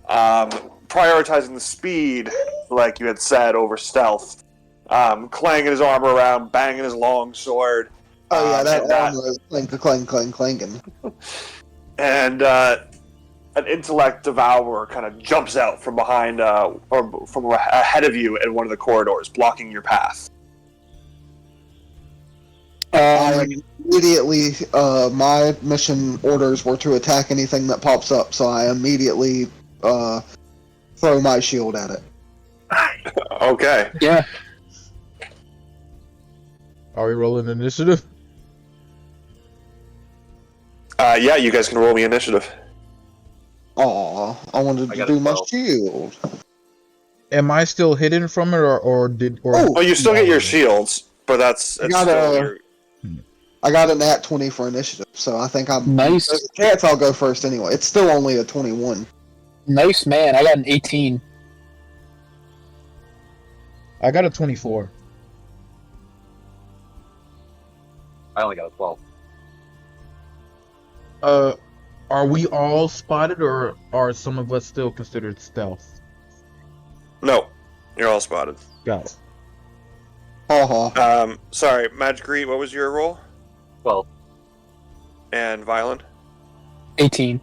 A: prioritizing the speed, like you had said, over stealth. Clanging his armor around, banging his long sword.
C: Oh yeah, that
A: and
C: armor is clanking.
A: And an intellect devourer kind of jumps out from behind, or from ahead of you in one of the corridors, blocking your path.
C: I immediately, my mission orders were to attack anything that pops up, so I immediately throw my shield at it.
A: Okay.
B: Yeah.
D: Are we rolling initiative?
A: Yeah, you guys can roll me initiative.
C: Aw, I wanted
E: I
C: to
E: got a
C: do my
E: 12.
C: shield.
D: Am I still hidden from it, or did? Or
C: Oh,
A: Well, you still get your shields, but it's
C: I got
A: still
C: a-
A: your...
C: I got a nat 20 for initiative, so I think I'm...
B: Nice.
C: There's a chance I'll go first anyway. It's still only a 21.
B: Nice man. I got an 18.
D: I got a 24.
E: I only got a 12.
D: Are we all spotted, or are some of us still considered stealth?
A: No, you're all spotted.
D: Got it.
C: Haha.
A: Sorry, Magic Reed, what was your roll?
E: 12.
A: And Violent?
B: 18.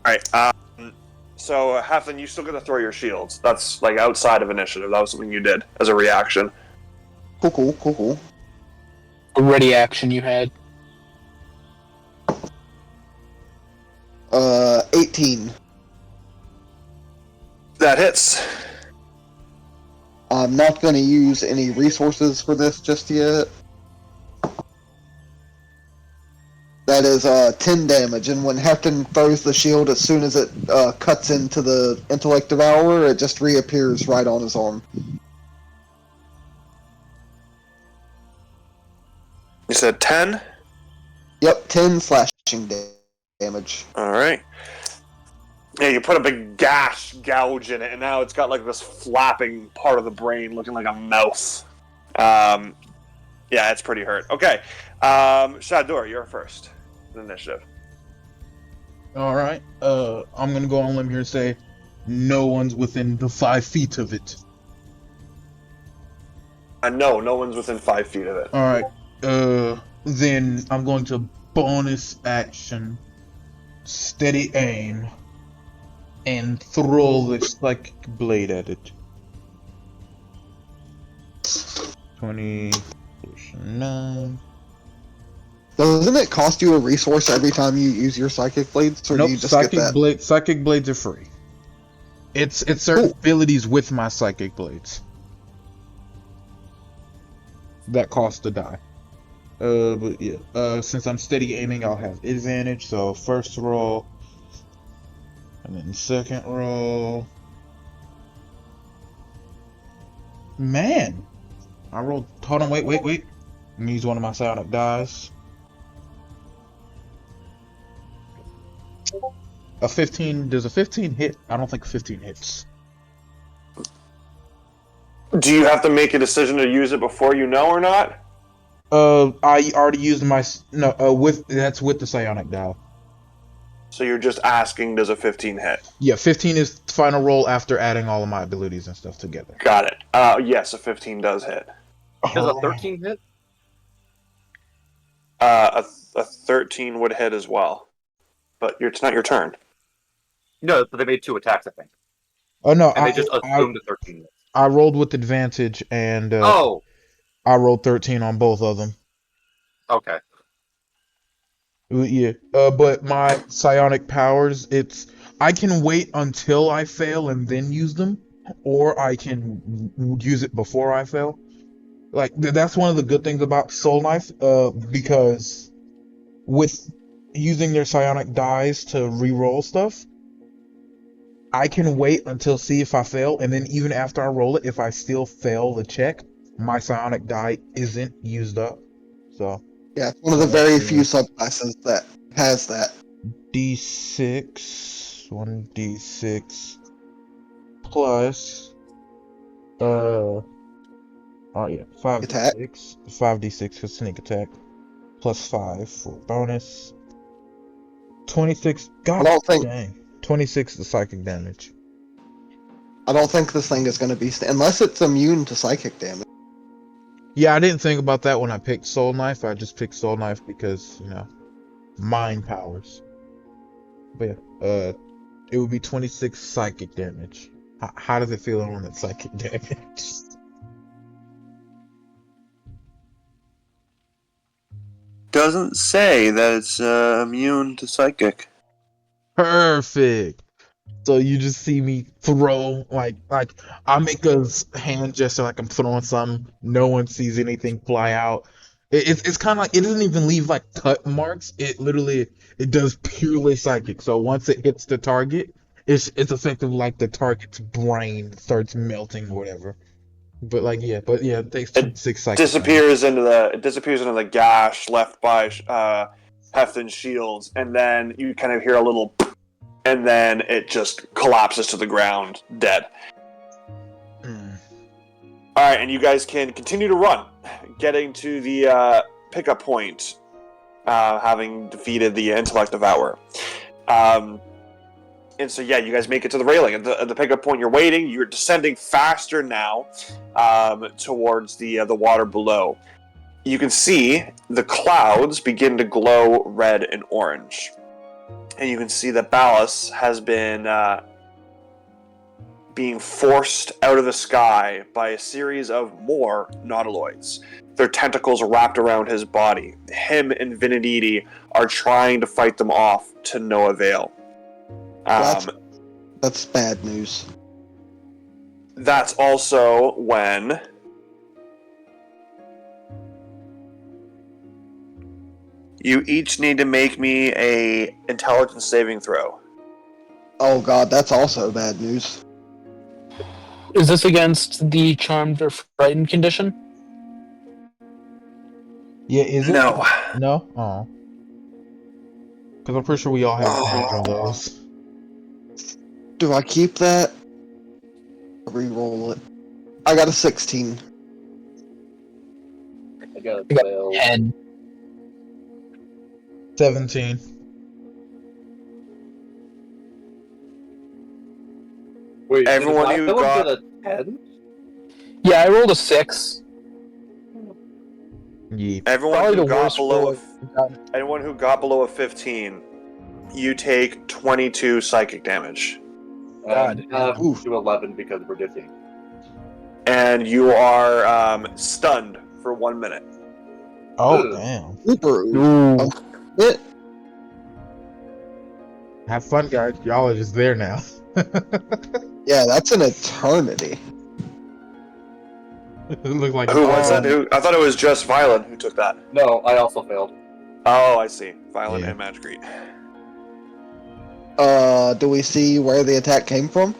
A: Alright, so Heflin, you still get to throw your shields. That's like outside of initiative. That was something you did as a reaction.
C: Cool.
B: A ready action you had.
C: 18.
A: That hits.
C: I'm not going to use any resources for this just yet. That is 10 damage, and when Hefton throws the shield, as soon as it cuts into the intellect devourer, it just reappears right on his arm.
A: You said 10?
C: Yep, 10 slashing damage.
A: Alright. Yeah, you put a big gouge in it, and now it's got like this flapping part of the brain looking like a mouth. Yeah, it's pretty hurt. Okay, Shadur, you're first. Initiative.
D: All right. I'm gonna go on a limb here and say no one's within the 5 feet of it.
A: No, no one's within 5 feet of it.
D: All right. Then I'm going to bonus action, steady aim, and throw the psychic blade at it. 20, 9.
C: Doesn't it cost you a resource every time you use your psychic blades, or
D: Nope,
C: do you just get that?
D: psychic blades are free. It's certain abilities with my psychic blades that cost a die. But yeah, since I'm steady aiming, I'll have advantage. So first roll, and then second roll. Man, I rolled. Hold on, wait. Let me use one of my psionic dice. A 15. Does a 15 hit? I don't think 15 hits.
A: Do you have to make a decision to use it before you know or not?
D: I already used my that's with the psionic die.
A: So you're just asking, does a 15 hit?
D: Yeah, 15 is final roll after adding all of my abilities and stuff together.
A: Got it. Yes, a 15 does hit.
E: Does a 13 hit?
A: A 13 would hit as well. But it's not your turn.
E: No, but they made 2 attacks, I think.
D: Oh no,
E: And they just assumed a 13 hit.
D: I rolled with advantage and
E: Oh!
D: I rolled 13 on both of them.
E: Okay.
D: Yeah, but my psionic powers, I can wait until I fail and then use them, or I can use it before I fail. Like that's one of the good things about Soul Knife, because with using their psionic dies to re-roll stuff, I can wait until see if I fail, and then even after I roll it, if I still fail the check, my psionic die isn't used up. So
C: Yeah, it's one of the very few subclasses that has that.
D: D6, 1d6 plus oh yeah, 5d6 for sneak attack plus 5 for bonus. 26. God dang. 26 the psychic damage.
C: I don't think this thing is going to be unless it's immune to psychic damage.
D: Yeah, I didn't think about that when I picked Soul Knife. I just picked Soul Knife because, mind powers. But yeah, it would be 26 psychic damage. How does it feel on that psychic damage?
A: Doesn't say that it's immune to psychic.
D: Perfect. So you just see me throw like I make a hand gesture like I'm throwing something. No one sees anything fly out. It's kind of like it doesn't even leave like cut marks. It does purely psychic. So once it hits the target, it's effective like the target's brain starts melting or whatever. But it takes 26 psychic.
A: Disappears into the gash left by Hefton's shields, and then you kind of hear a little, and then it just collapses to the ground, dead. All right, and you guys can continue to run, getting to the pickup point, having defeated the intellect devourer. And so, yeah, you guys make it to the railing. At the pickup point, you're waiting. You're descending faster now towards the water below. You can see the clouds begin to glow red and orange. And you can see that Ballas has been being forced out of the sky by a series of more nautiloids. Their tentacles are wrapped around his body. Him and Venediti are trying to fight them off to no avail.
C: That's bad news.
A: That's also when you each need to make me a intelligence saving throw.
C: Oh god, that's also bad news.
B: Is this against the charmed or frightened condition?
D: Yeah, is it?
A: No.
D: No? Oh. Because I'm pretty sure we all have advantage on those.
C: Do I keep that? Reroll it. I got a 16.
E: got
B: I got
E: failed.
B: 10.
D: 17.
E: Wait,
A: Everyone
E: did
A: who
E: Violet
A: got-
E: get a 10?
B: Yeah, I rolled a 6.
D: Yeah.
A: Everyone
B: Probably
A: who
B: the
A: got
B: worst
A: below
B: roll
A: a,
B: I've gotten.
A: anyone who got below a 15, you take 22 psychic damage,
B: God,
E: And have
C: oof.
E: to 11 because we're diffing.
A: and you are stunned for 1 minute.
D: Oh,
E: Ugh.
D: damn.
C: Super.
B: Ooh.
C: It,
D: Have fun, guys. Y'all are just there now.
C: yeah, that's an eternity.
D: It looks like
A: Who was
C: Um,
A: that? Who? I thought it was just Violent who took that.
E: No, I also failed.
A: Oh, I see. Violent
D: Yeah.
A: and Magic Read.
C: Do we see where the attack came from?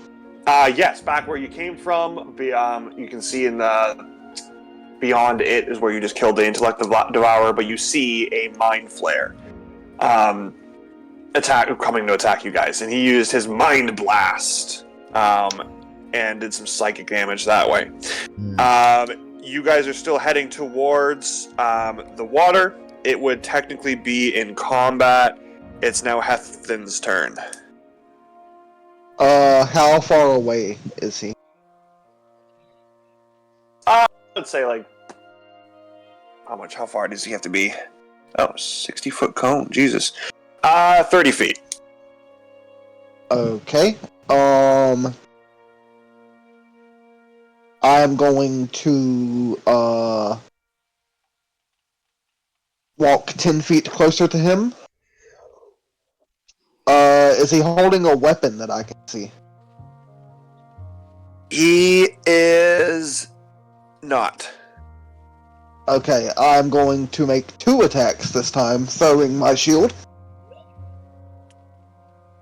A: Yes, back where you came from. You can see in the beyond it is where you just killed the Intellect Devourer, but you see a Mind Flare coming to attack you guys, and he used his Mind Blast and did some psychic damage that way. You guys are still heading towards the water. It would technically be in combat. It's now Hefton's turn.
C: How far away is he?
A: Let's say like how far does he have to be? Oh, 60-foot cone. Jesus. 30 feet.
C: Okay. I'm going to walk 10 feet closer to him. Is he holding a weapon that I can see?
A: He is not.
C: Okay, I'm going to make 2 attacks this time, throwing my shield.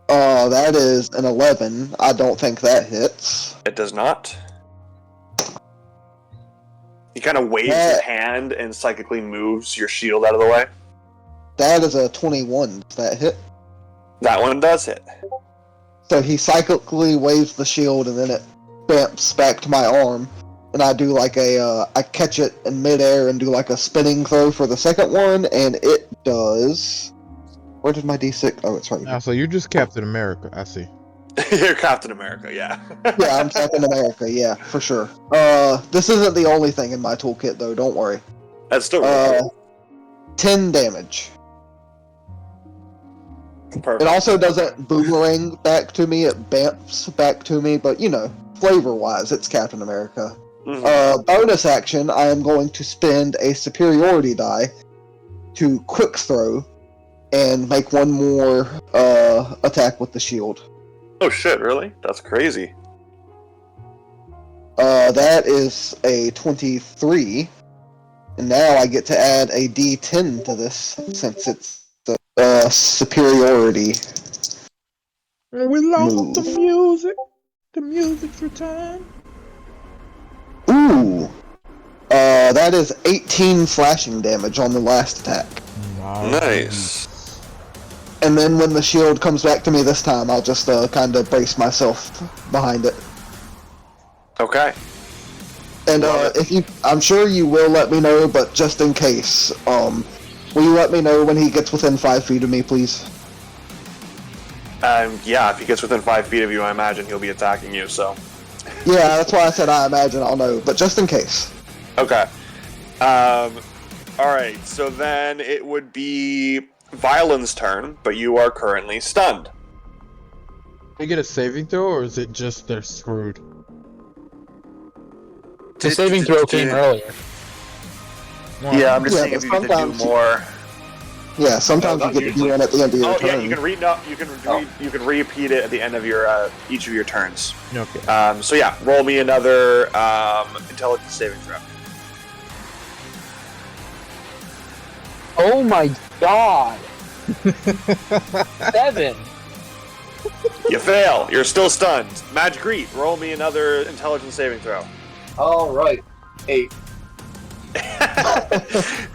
C: That is an 11. I don't think that hits.
A: It does not. He kind of waves his hand and psychically moves your shield out of the way.
C: That is a 21. Does that hit?
A: That one does hit.
C: So he cyclically waves the shield and then it bumps back to my arm. And I do like I catch it in midair and do like a spinning throw for the second one, and it does... Where did my D6... Oh, it's right here.
D: So you're just Captain America. I see.
A: You're Captain America, yeah.
C: Yeah, I'm Captain America, yeah, for sure. This isn't the only thing in my toolkit, though, don't worry.
A: That's still really
C: 10 damage.
A: perfect.
C: It also doesn't boomerang back to me, it bamps back to me, but, you know, flavor-wise, it's Captain America. Bonus action, I am going to spend a superiority die to quick throw and make one more attack with the shield.
A: Oh shit, really? That's crazy.
C: That is a 23, and now I get to add a D10 to this since it's the superiority.
D: We lost
C: Move.
D: the music. The music's returned.
C: Ooh! That is 18 slashing damage on the last attack.
A: Nice.
C: And then when the shield comes back to me this time, I'll just kind of brace myself behind it.
A: Okay.
C: And
A: Love it.
C: if you, I'm sure you will let me know, but just in case, will you let me know when he gets within 5 feet of me, please?
A: Yeah, if he gets within 5 feet of you, I imagine he'll be attacking you, so.
C: Yeah, that's why I said I imagine I'll know, but just in case.
A: Okay. Alright, so then it would be Violin's turn, but you are currently stunned.
D: They get a saving throw, or is it just they're screwed?
B: The saving throw came earlier.
A: Yeah, I'm just
C: Yeah,
A: seeing if
C: but
A: you can do
C: sometimes-
A: more.
C: Yeah, sometimes
E: No,
C: you
E: not
C: get to do
E: usually.
C: one at the end of your
A: Oh
C: turn.
A: yeah, you can read. No, you can repeat it at the end of your each of your turns.
D: Okay.
A: So yeah, roll me another intelligence saving throw.
B: Oh my god! 7!
A: You fail. You're still stunned. Magic Read. Roll me another intelligence saving throw.
E: Alright. 8.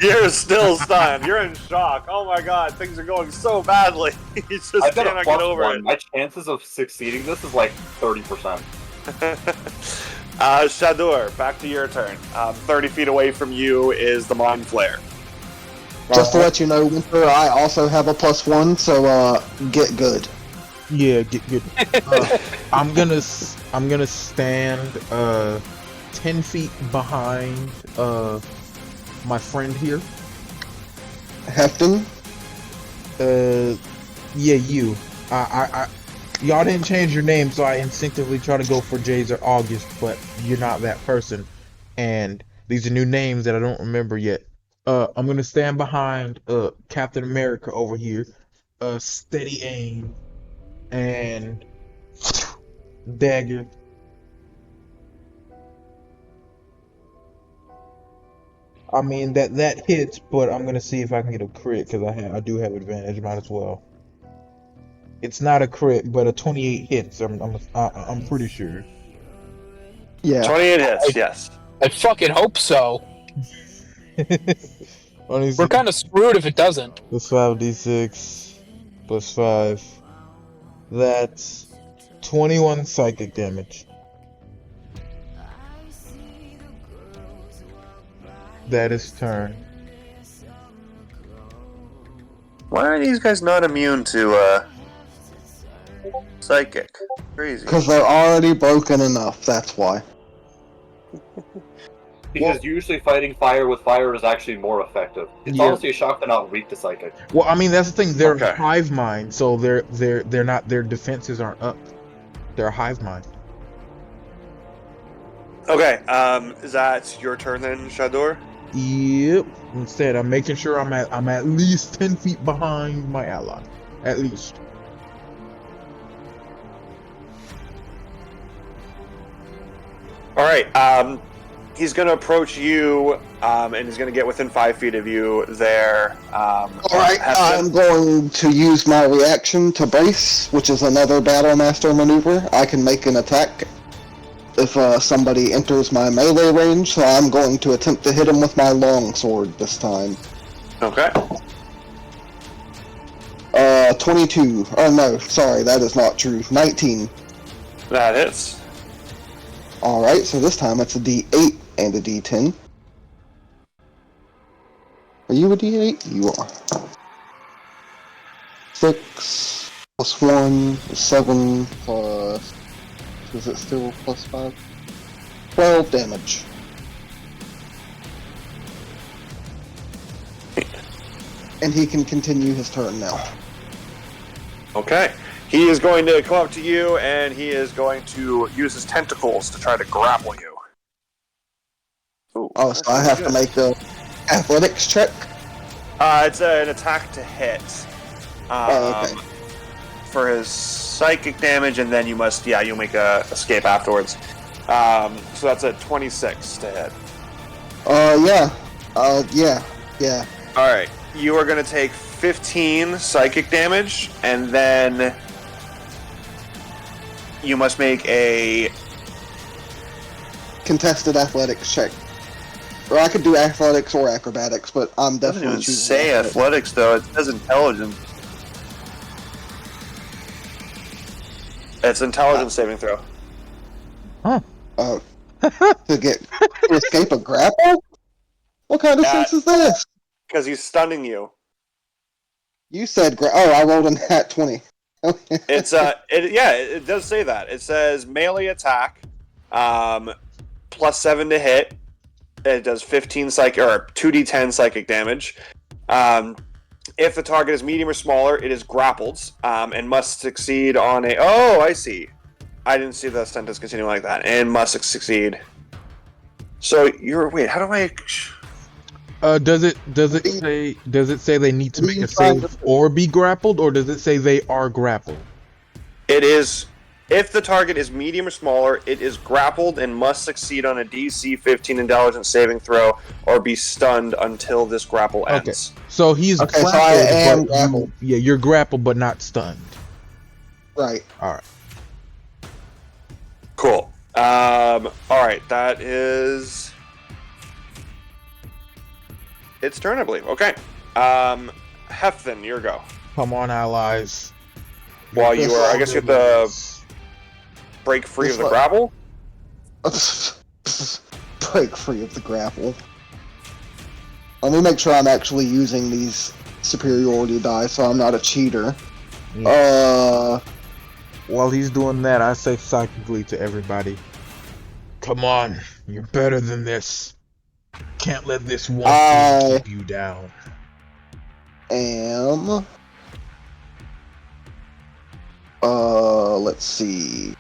A: You're still stunned. You're in shock. Oh my god, things are going so badly. You just
E: I've got a
A: cannot get over
E: +1.
A: it.
E: My chances of succeeding this is like 30%.
A: Shadur, back to your turn. 30 feet away from you is the Mind Flare.
C: Just to let you know, Winter, I also have a +1, so get good.
D: Yeah, get good. I'm gonna stand 10 feet behind my friend here.
C: Hefton?
D: Yeah, you. Y'all didn't change your name, so I instinctively try to go for Jays or August, but you're not that person. And these are new names that I don't remember yet. I'm gonna stand behind Captain America over here. Steady aim and dagger. I mean that hits, but I'm gonna see if I can get a crit because I do have advantage. Might as well. It's not a crit, but a 28 hits. I'm pretty sure.
C: Yeah.
A: 28 hits, yes.
B: I fucking hope so.
D: Only
B: We're kind of screwed if it doesn't.
D: plus 5d6 plus 5. That's 21 psychic damage. That is turn.
A: Why are these guys not immune to psychic? Crazy.
C: Because they're already broken enough, that's why.
E: Because usually fighting fire with fire is actually more effective. It's
D: Yeah.
E: honestly a shock they're not weak to psychic.
D: Well, I mean that's the thing. They're
A: Okay.
D: hive mind, so they're not, their defenses aren't up. They're hive mind.
A: Okay, is that your turn then, Shadur?
D: Yep. Instead, I'm making sure I'm at least 10 feet behind my ally. At least.
A: Alright, he's gonna approach you, and he's gonna get within 5 feet of you there.
C: Alright,
A: Hefton.
C: I'm going to use my reaction to brace, which is another Battle Master maneuver. I can make an attack if somebody enters my melee range, so I'm going to attempt to hit him with my longsword this time.
A: Okay.
C: 22. Oh no, sorry, that is not true. 19.
A: That hits.
C: Alright, so this time it's a D8 and a D10. Are you a D8? You are. 6 plus 1 is 7 plus... Is it still plus 5? 12 damage. And he can continue his turn now.
A: Okay. He is going to come up to you, and he is going to use his tentacles to try to grapple you. Ooh,
C: Oh, so I have to make a athletics check?
A: It's an attack to hit.
C: Okay.
A: For his psychic damage, and then you must, you'll make a escape afterwards. So that's a 26 to hit.
C: Yeah.
A: Alright, you are going to take 15 psychic damage, and then you must make a...
C: Contested athletics check. Or I could do athletics or acrobatics, but I'm
A: It doesn't
C: definitely
A: even
C: choosing
A: say athletics, though. It says intelligence. It's intelligence saving throw.
D: Huh.
C: Oh. To escape a grapple? What kind of sense is this?
A: Because he's stunning you.
C: You said I rolled a nat 20.
A: It's it does say that. It says melee attack, plus 7 to hit. It does 15 psychic or 2d10 psychic damage. If the target is medium or smaller, it is grappled, and must succeed on a. Oh, I see. I didn't see the sentence continuing like that. And must succeed. So wait. How do I?
D: Does it say they need to make a save or be grappled, or does it say they are grappled?
A: It is. If the target is medium or smaller, it is grappled and must succeed on a DC 15 intelligence saving throw or be stunned until this grapple ends.
D: Okay, so he's
C: Okay,
D: grappled,
C: so I am
D: but
C: grappled.
D: you're grappled but not stunned.
C: Right.
D: All right.
A: Cool. All right, that is its turn, I believe. Okay. Hefton, your go.
D: Come on, allies.
A: While you are, I guess you have to break free of the grapple.
C: Let's break free of the grapple. Let me make sure I'm actually using these superiority die so I'm not a cheater.
D: While he's doing that, I say psychically to everybody, come on, you're better than this. Can't let this one thing keep you down.
C: Let's see.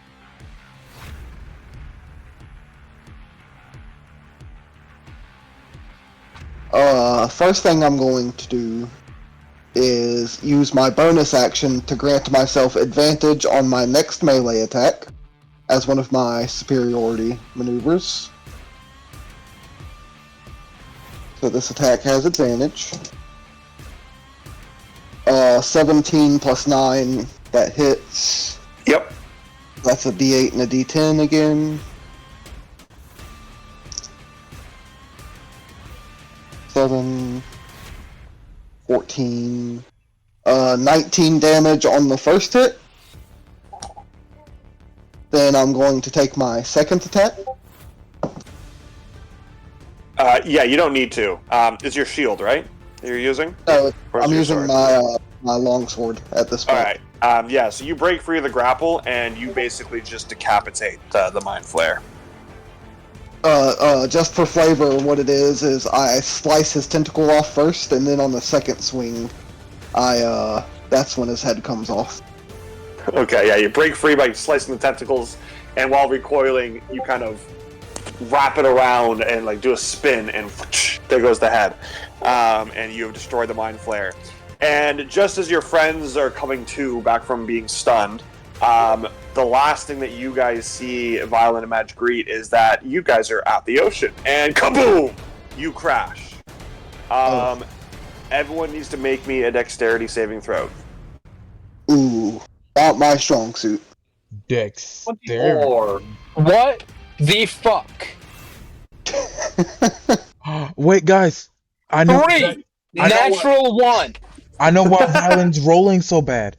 C: First thing I'm going to do is use my bonus action to grant myself advantage on my next melee attack as one of my superiority maneuvers. So this attack has advantage. 17 plus 9, that hits.
A: Yep.
C: That's a D8 and a D10 again. 7, 14, 19 damage on the first hit. Then I'm going to take my second attack.
A: Yeah, you don't need to. It's your shield, right? That you're using?
C: No,
A: Or is
C: I'm
A: it your
C: using
A: sword?
C: my longsword at this point.
A: Alright. Yeah, so you break free of the grapple, and you basically just decapitate the Mind Flare.
C: Just for flavor, what it is I slice his tentacle off first, and then on the second swing, that's when his head comes off.
A: Okay, yeah, you break free by slicing the tentacles, and while recoiling, you kind of wrap it around and like do a spin, and there goes the head. And you have destroyed the Mind Flare. And just as your friends are coming to back from being stunned, the last thing that you guys see, Violent and Magic Greet, is that you guys are at the ocean, and kaboom! You crash. Everyone needs to make me a dexterity saving throw.
C: Ooh, not my strong suit.
D: Dexterity.
E: 24.
B: What the fuck?
D: Wait, guys. I know.
B: 3! Natural 1!
D: I know why Violent's rolling so bad.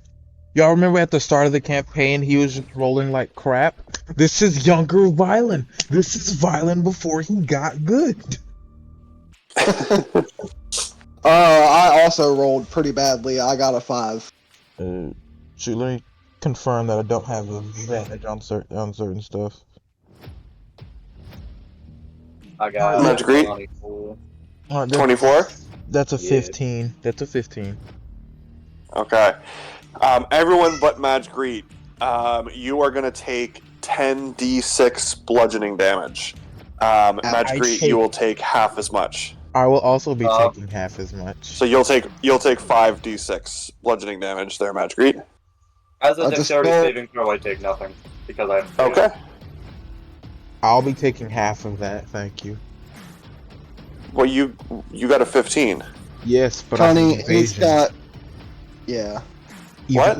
D: Y'all remember at the start of the campaign, he was just rolling like crap? This is younger Violent. This is Violent before he got good.
C: I also rolled pretty badly. I got a 5.
D: Shoot, let me confirm that I don't have advantage on certain stuff.
E: I got
A: Magic Greet?
E: 24.
A: 24?
D: That's a
E: Yeah.
D: 15. That's a 15.
A: Okay. Everyone but Magic Greet, you are going to take 10d6 bludgeoning damage. Magic Greet, you will take half as much.
D: I will also be taking half as much.
A: So you'll take 5d6 bludgeoning damage there, Magic Greet.
E: As a
C: I just
E: dexterity
C: rolled-
E: saving throw, I take nothing because I have
A: Okay.
D: I'll be taking half of that, thank you.
A: Well, you got a 15.
D: Yes, but I
C: Connie,
D: have
C: he's
D: evasion.
C: got... Yeah.
A: What?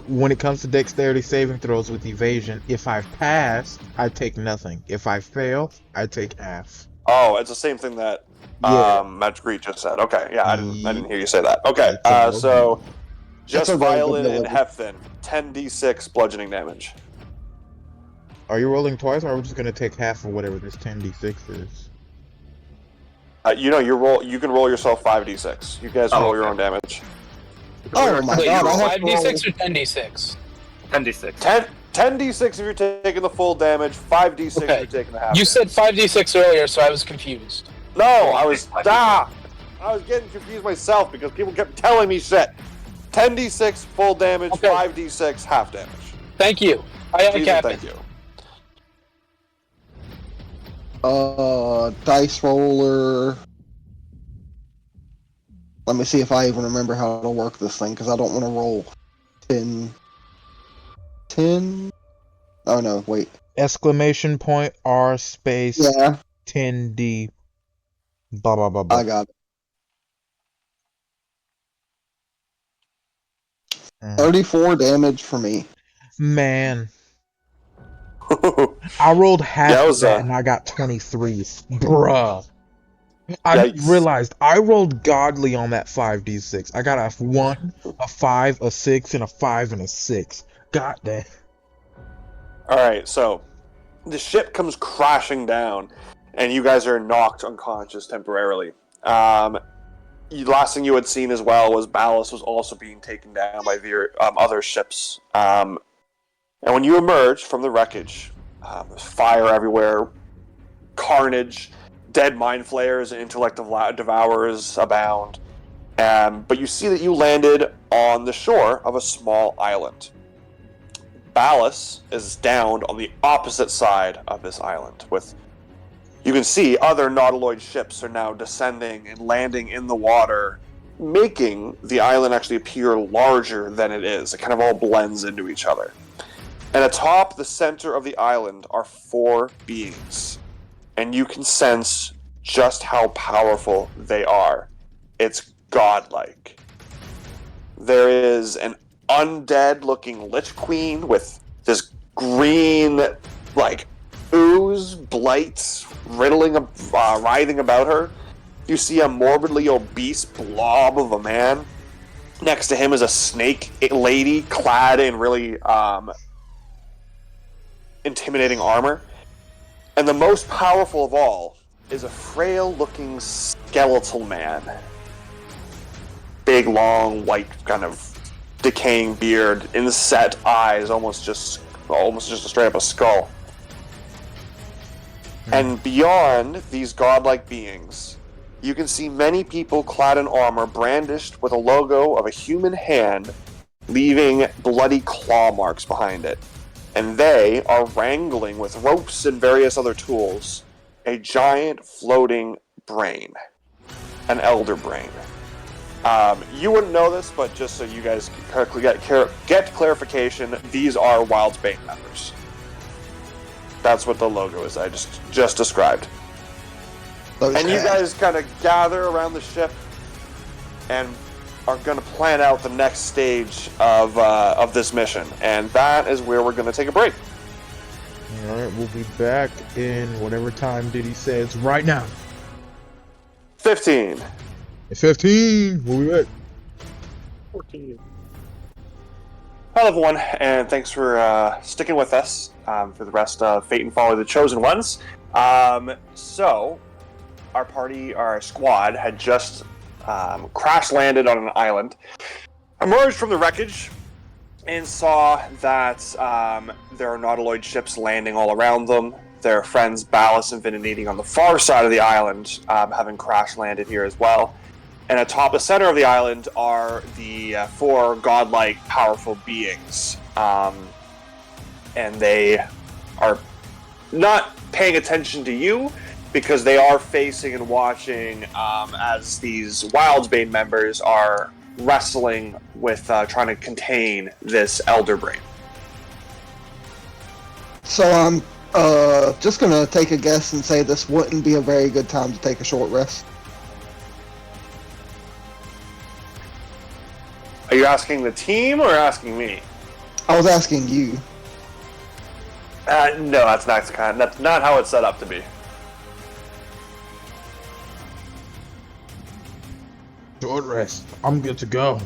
D: When it comes to dexterity saving throws with evasion, if I pass, I take nothing. If I fail, I take half.
A: Oh, it's the same thing that
D: Yeah.
A: Magic Greet just said. Okay, yeah, I didn't hear you say that.
D: It's
A: Okay,
D: a
A: so just
C: a very good
A: Violin and
C: ability.
A: Hefton, 10d6 bludgeoning damage.
D: Are you rolling twice, or are we just gonna take half of whatever this 10d6 is?
A: You can roll yourself 5d6. You guys roll your own damage.
C: Oh my
B: Wait,
C: god, I have to
B: 5d6 or 10d6?
E: 10d6.
A: 10d6 if you're taking the full damage, 5d6
B: Okay.
A: if you're taking the half.
B: You said 5d6 earlier, so I was confused.
A: No, I was getting confused myself because people kept telling me shit. 10d6 full damage,
B: Okay.
A: 5d6 half damage.
B: Thank you. I am a
A: Please and
B: captain.
A: thank you.
C: dice roller. Let me see if I even remember how to work this thing, because I don't want to roll 10. 10? Oh no, wait.
D: Exclamation point R space
C: Yeah,
D: 10d. Blah blah blah blah.
C: I got it.
D: Mm.
C: 34 damage for me.
D: Man, I rolled half
A: Yeah, it
D: of
A: was,
D: that and I got 23. Bruh. I
A: Yikes.
D: realized I rolled godly on that 5d6. I got a 1, a 5, a 6, and a 5 and a 6. God damn.
A: Alright, so the ship comes crashing down, and you guys are knocked unconscious temporarily. Last thing you had seen as well was Ballast was also being taken down by the other ships. And when you emerge from the wreckage, there's fire everywhere, carnage, dead mind flayers, and intellect devourers abound. But you see that you landed on the shore of a small island. Ballast is downed on the opposite side of this island. You can see other nautiloid ships are now descending and landing in the water, making the island actually appear larger than it is. It kind of all blends into each other. And atop the center of the island are 4 beings. And you can sense just how powerful they are. It's godlike. There is an undead-looking Lich Queen with this green, ooze, blight, writhing about her. You see a morbidly obese blob of a man. Next to him is a snake lady clad in really intimidating armor. And the most powerful of all is a frail-looking skeletal man. Big, long, white, kind of decaying beard, inset eyes, almost just a straight up a skull. And beyond these godlike beings, you can see many people clad in armor brandished with a logo of a human hand, leaving bloody claw marks behind it. And they are wrangling with ropes and various other tools a giant floating brain, an elder brain. You wouldn't know this, but just so you guys correctly get clarification, these are Wildsbane members. That's what the logo is I just described. And you guys kind of gather around the ship and are going to plan out the next stage of this mission. And that is where we're going to take a break.
D: Alright, we'll be back in whatever time Diddy says right now.
A: 15.
D: 15! We'll be back.
E: 14.
A: Hello everyone, and thanks for sticking with us for the rest of Fate and Folly the Chosen Ones. So, our squad had just crash landed on an island, emerged from the wreckage, and saw that there are nautiloid ships landing all around them. Their friends Ballast and Vininating on the far side of the island, having crash landed here as well. And atop the center of the island are the 4 godlike, powerful beings. And they are not paying attention to you, because they are facing and watching as these Wildsbane members are wrestling with trying to contain this Elder Brain.
C: So I'm just gonna take a guess and say this wouldn't be a very good time to take a short rest.
A: Are you asking the team or asking me?
C: I was asking you.
A: No, that's not how it's set up to be.
D: Short rest. I'm good to go.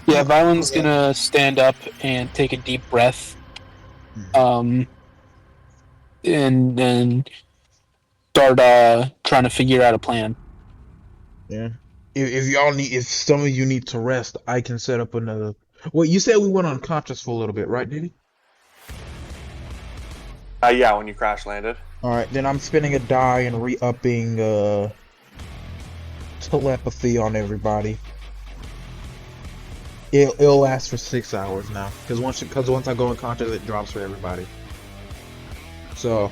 B: Yeah, Violin's gonna stand up and take a deep breath. And then start trying to figure out a plan.
D: Yeah. If some of you need to rest, I can set up another. Well, you said we went unconscious for a little bit, right, Diddy?
A: Yeah, when you crash landed.
D: Alright, then I'm spinning a die and re-upping telepathy on everybody. It'll last for 6 hours now, because once I go unconscious, it drops for everybody. So,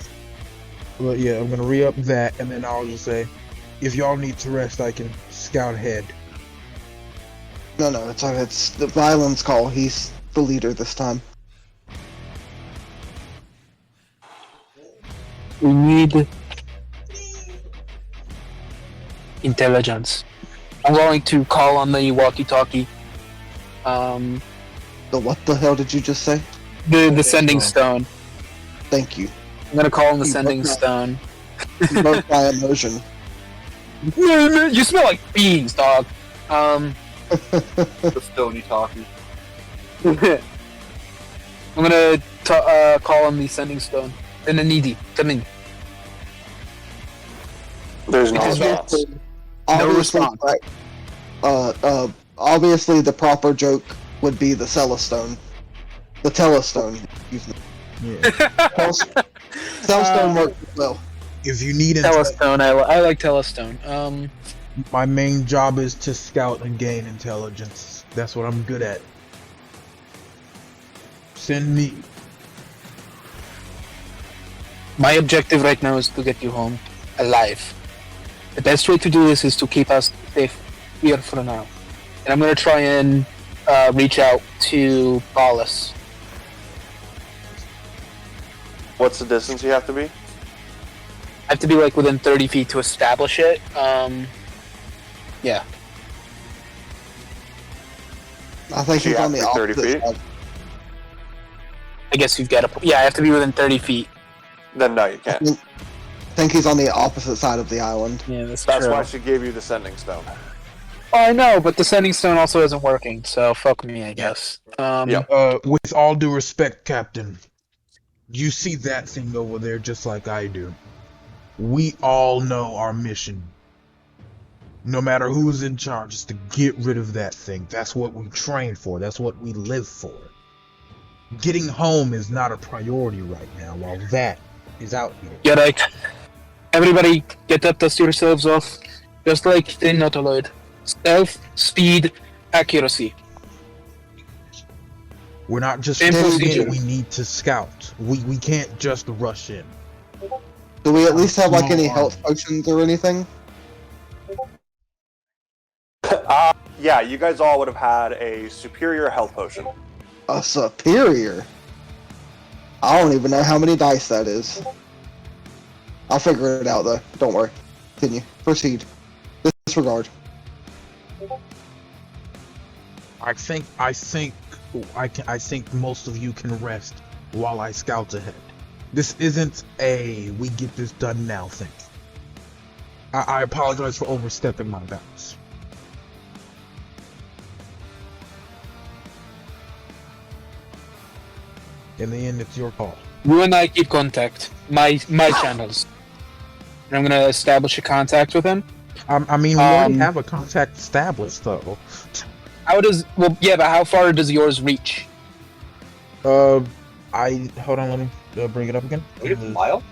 D: but yeah, I'm gonna re-up that, and then I'll just say, if y'all need to rest, I can scout ahead.
C: No, it's the Violence call. He's the leader this time.
B: We need intelligence. I'm going to call on the walkie-talkie.
C: The what the hell did you just say?
B: The sending stone.
C: Thank you.
B: I'm gonna call on the sending stone.
C: You broke my emotion.
B: You smell like beans, dog.
E: The stony talkie.
B: I'm gonna call on the sending stone. And a needy. Come in.
A: There's no
B: It is
A: response.
C: Obviously,
B: response.
C: obviously the proper joke would be the Celestone. The Telestone, excuse me.
D: Yeah.
C: Telestone works well.
D: If you need intel,
B: Telestone. I like Telestone.
D: my main job is to scout and gain intelligence. That's what I'm good at. Send me.
B: My objective right now is to get you home alive. The best way to do this is to keep us safe here for now. And I'm gonna try and reach out to Paulus.
A: What's the distance you have to be?
B: I have to be like within 30 feet to establish it. Yeah.
C: I think
A: So you
C: he's
A: have
C: on
A: to
C: the
A: be 30
C: opposite
A: feet?
C: side.
B: I guess you've got to. Yeah, I have to be within 30 feet.
A: Then no, you
C: I
A: can't.
C: think he's on the opposite side of the island.
B: Yeah, that's
A: That's
B: true.
A: why she gave you the sending stone.
B: Oh, I know, but the sending stone also isn't working, so fuck me, I guess.
A: Yep.
D: With all due respect, Captain, you see that thing over there just like I do. We all know our mission. No matter who's in charge, is to get rid of that thing. That's what we train for. That's what we live for. Getting home is not a priority right now, while that is out here.
B: Yeah, right. Everybody, get up, dust yourselves off. Just like the Nautiloid. Stealth, speed, accuracy.
D: We're not just
B: Same
D: moving
B: procedure.
D: in, we need to scout. We can't just rush in.
C: Do we at least have like any
D: Small
C: health
D: army.
C: potions or anything?
A: Yeah, you guys all would have had a superior health potion.
C: A superior? I don't even know how many dice that is. I'll figure it out though. Don't worry. Continue. Proceed. Disregard.
D: I think most of you can rest while I scout ahead. This isn't a we get this done now thing. I apologize for overstepping my bounds. In the end, it's your call.
B: You and I keep contact. My channels. And I'm gonna establish a contact with him.
D: I mean, we already have a contact established, though.
B: How does... Well, yeah, but how far does yours reach?
D: Hold on, let me bring it up again.
E: Wait a mile?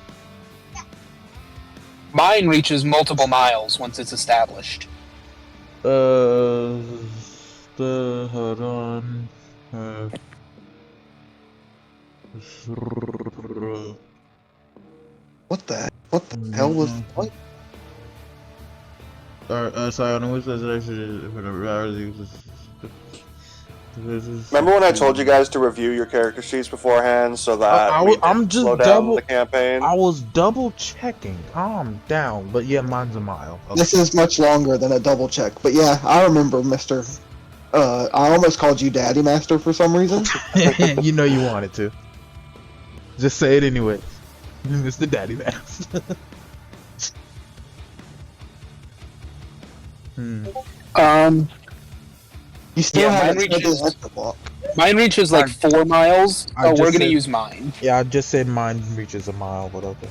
B: Mine reaches multiple miles once it's established.
D: Hold on.
C: What the hell was what?
D: Sorry,
A: Remember when I told you guys to review your character sheets beforehand so that
D: I'm just
A: slow down
D: double-
A: the campaign?
D: I was double checking. Calm down. But yeah, mine's a mile. Okay.
C: This is much longer than a double check. But yeah, I remember Mr. I almost called you Daddy Master for some reason.
D: You know you wanted to. Just say it anyway. It's the daddy mask.
C: You still
B: Yeah,
C: haven't
B: mine
C: said the
B: reaches-
C: extra block.
B: Mine reaches like 4 miles,
D: I
B: so
D: just
B: we're gonna
D: said-
B: use mine.
D: Yeah, I just said mine reaches a mile, but okay.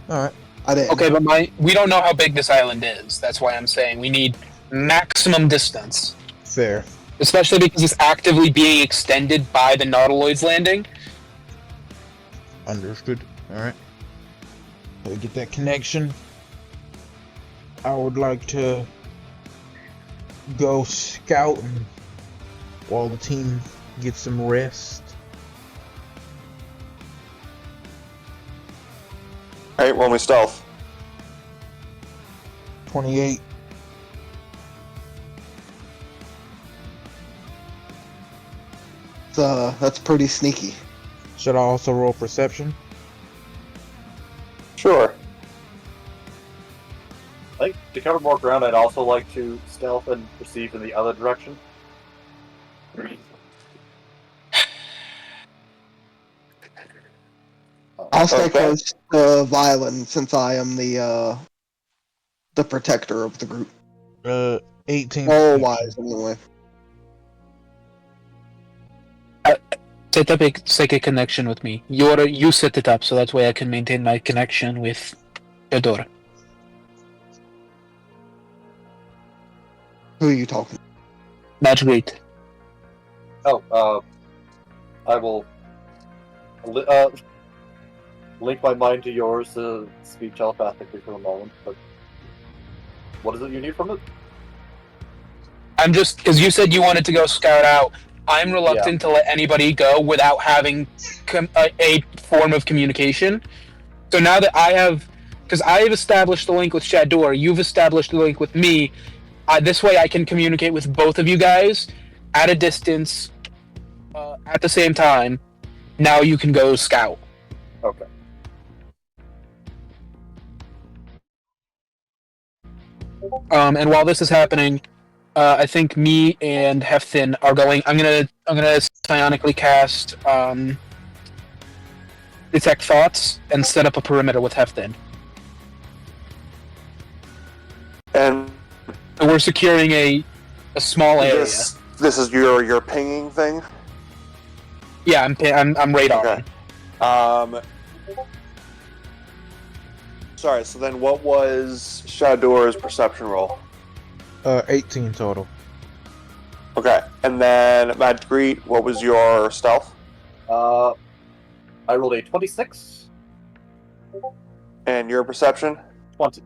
D: Alright.
C: I didn't.
B: Okay, but we don't know how big this island is. That's why I'm saying we need maximum distance.
D: Fair.
B: Especially because it's actively being extended by the Nautiloid's landing.
D: Understood. Alright. So we get that connection. I would like to go scouting while the team gets some rest.
A: Alright, when we stealth.
D: 28.
C: That's pretty sneaky.
D: Should I also roll perception?
A: Sure.
E: I think to cover more ground, I'd also like to stealth and perceive in the other direction.
C: I'll stay
A: Okay.
C: close to Violin since I am the protector of the group.
D: 18.
C: All wise anyway.
B: set up a psychic connection with me. You set it up, so that way I can maintain my connection with Eudora.
C: Who are you talking to?
B: That's great.
E: Oh, I will link my mind to yours to speak telepathically for a moment, but what is it you need from it?
B: I'm just, because you said you wanted to go scout out, I'm reluctant to let anybody go without having a form of communication. So now that I have, because I have established the link with Shador, you've established the link with me, this way I can communicate with both of you guys at a distance at the same time. Now you can go scout.
E: Okay.
B: And while this is happening, I think me and Heftin are going. I'm gonna psionically cast detect thoughts and set up a perimeter with Heftin.
A: And
B: We're securing a small area.
A: This is your pinging thing.
B: Yeah, I'm radar.
A: Okay. Sorry. So then, what was Shador's perception roll?
D: 18 total.
A: Okay, and then Madgreet, what was your stealth?
E: I rolled a 26.
A: And your perception?
E: 20.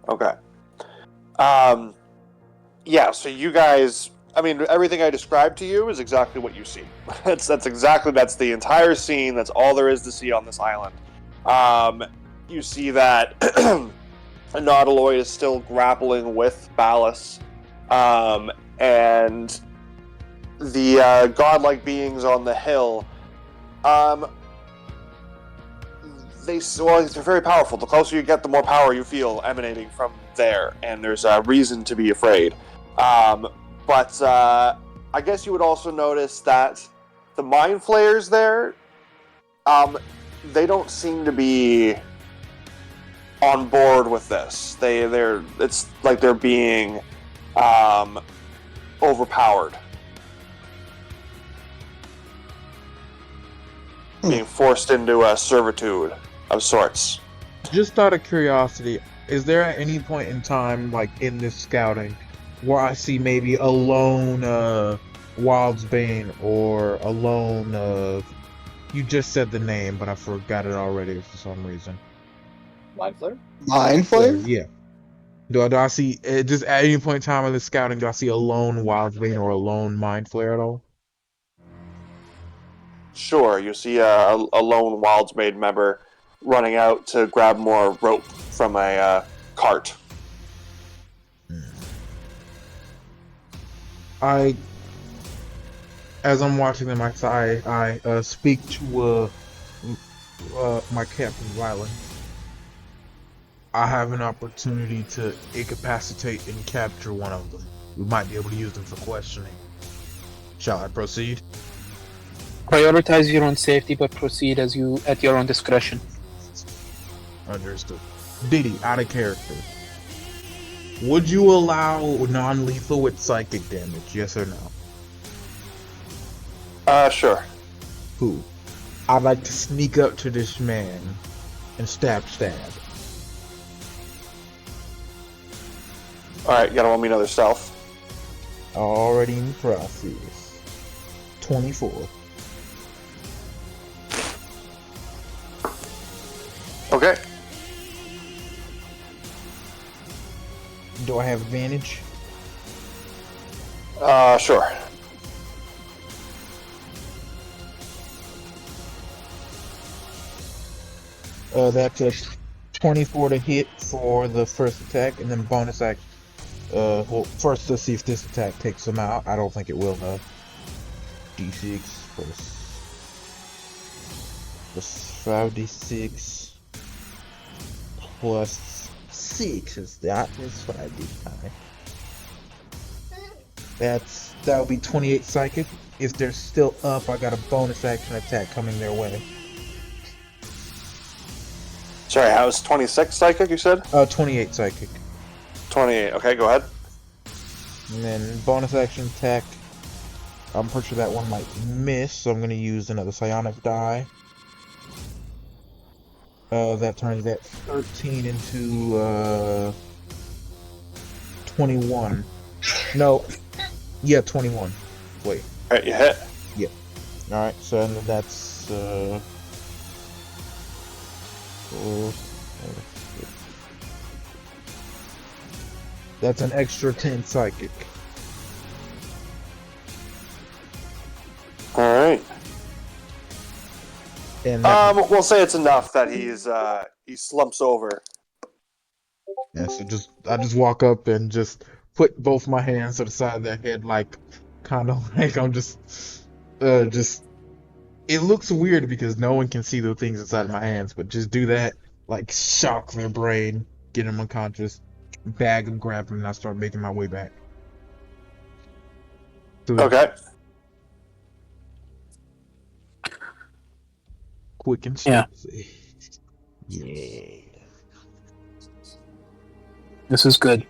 A: Okay. Yeah, so you guys, I mean, everything I described to you is exactly what you see. That's the entire scene. That's all there is to see on this island. You see that Nautiloid is still grappling with Ballas, and the godlike beings on the hill. They're very powerful. The closer you get, the more power you feel emanating from there, and there's a reason to be afraid. But I guess you would also notice that the mind flayers there, they don't seem to be on board with this. It's like they're being overpowered, being forced into a servitude of sorts.
D: Just out of curiosity, is there at any point in time, like in this scouting, where I see maybe a lone Wildsbane or a lone you just said the name, but I forgot it already for some reason.
E: Mind Flayer?
C: Mind Flayer?
D: Yeah. Do I see just at any point in time in the scouting? Do I see a lone Wildsbane or a lone Mind Flayer at all?
A: Sure, you see a lone Wildsbane member running out to grab more rope from a cart.
D: As I'm watching them, I speak to my captain, Rylan. I have an opportunity to incapacitate and capture one of them. We might be able to use them for questioning. Shall I proceed?
B: Prioritize your own safety, but proceed at your own discretion.
D: Understood. Diddy, out of character. Would you allow non-lethal with psychic damage? Yes or no?
A: Sure.
D: Cool. I'd like to sneak up to this man and stab.
A: Alright, you gotta roll me another stealth.
D: Already in process. 24.
A: Okay.
D: Do I have advantage?
A: Sure.
D: That's a 24 to hit for the first attack, and then bonus action. Well, first let's see if this attack takes him out. I don't think it will though. D6 plus 5d6 plus 6 is that? Is 5d5. That'll be 28 psychic. If they're still up, I got a bonus action attack coming their way.
A: Sorry, how was 26 psychic, you said?
D: 28 psychic.
A: 28, okay, go ahead.
D: And then bonus action attack I'm pretty sure that one might miss, so I'm going to use another psionic die. That turns that 13 into 21. No, yeah, 21. Wait.
A: Alright, you hit.
D: Alright, so that's 4, 6. That's an extra 10 psychic.
A: Alright.
D: And that,
A: We'll say it's enough that he slumps over.
D: yeah, so I just walk up and just put both my hands to the side of their head, like kind of like I'm just it looks weird because no one can see the things inside of my hands, but just do that, like shock their brain, get them unconscious, bag them, grab them, and I start making my way back. So
A: Okay.
D: quick and
B: Yeah.
D: stealthy. Yeah.
B: This is good.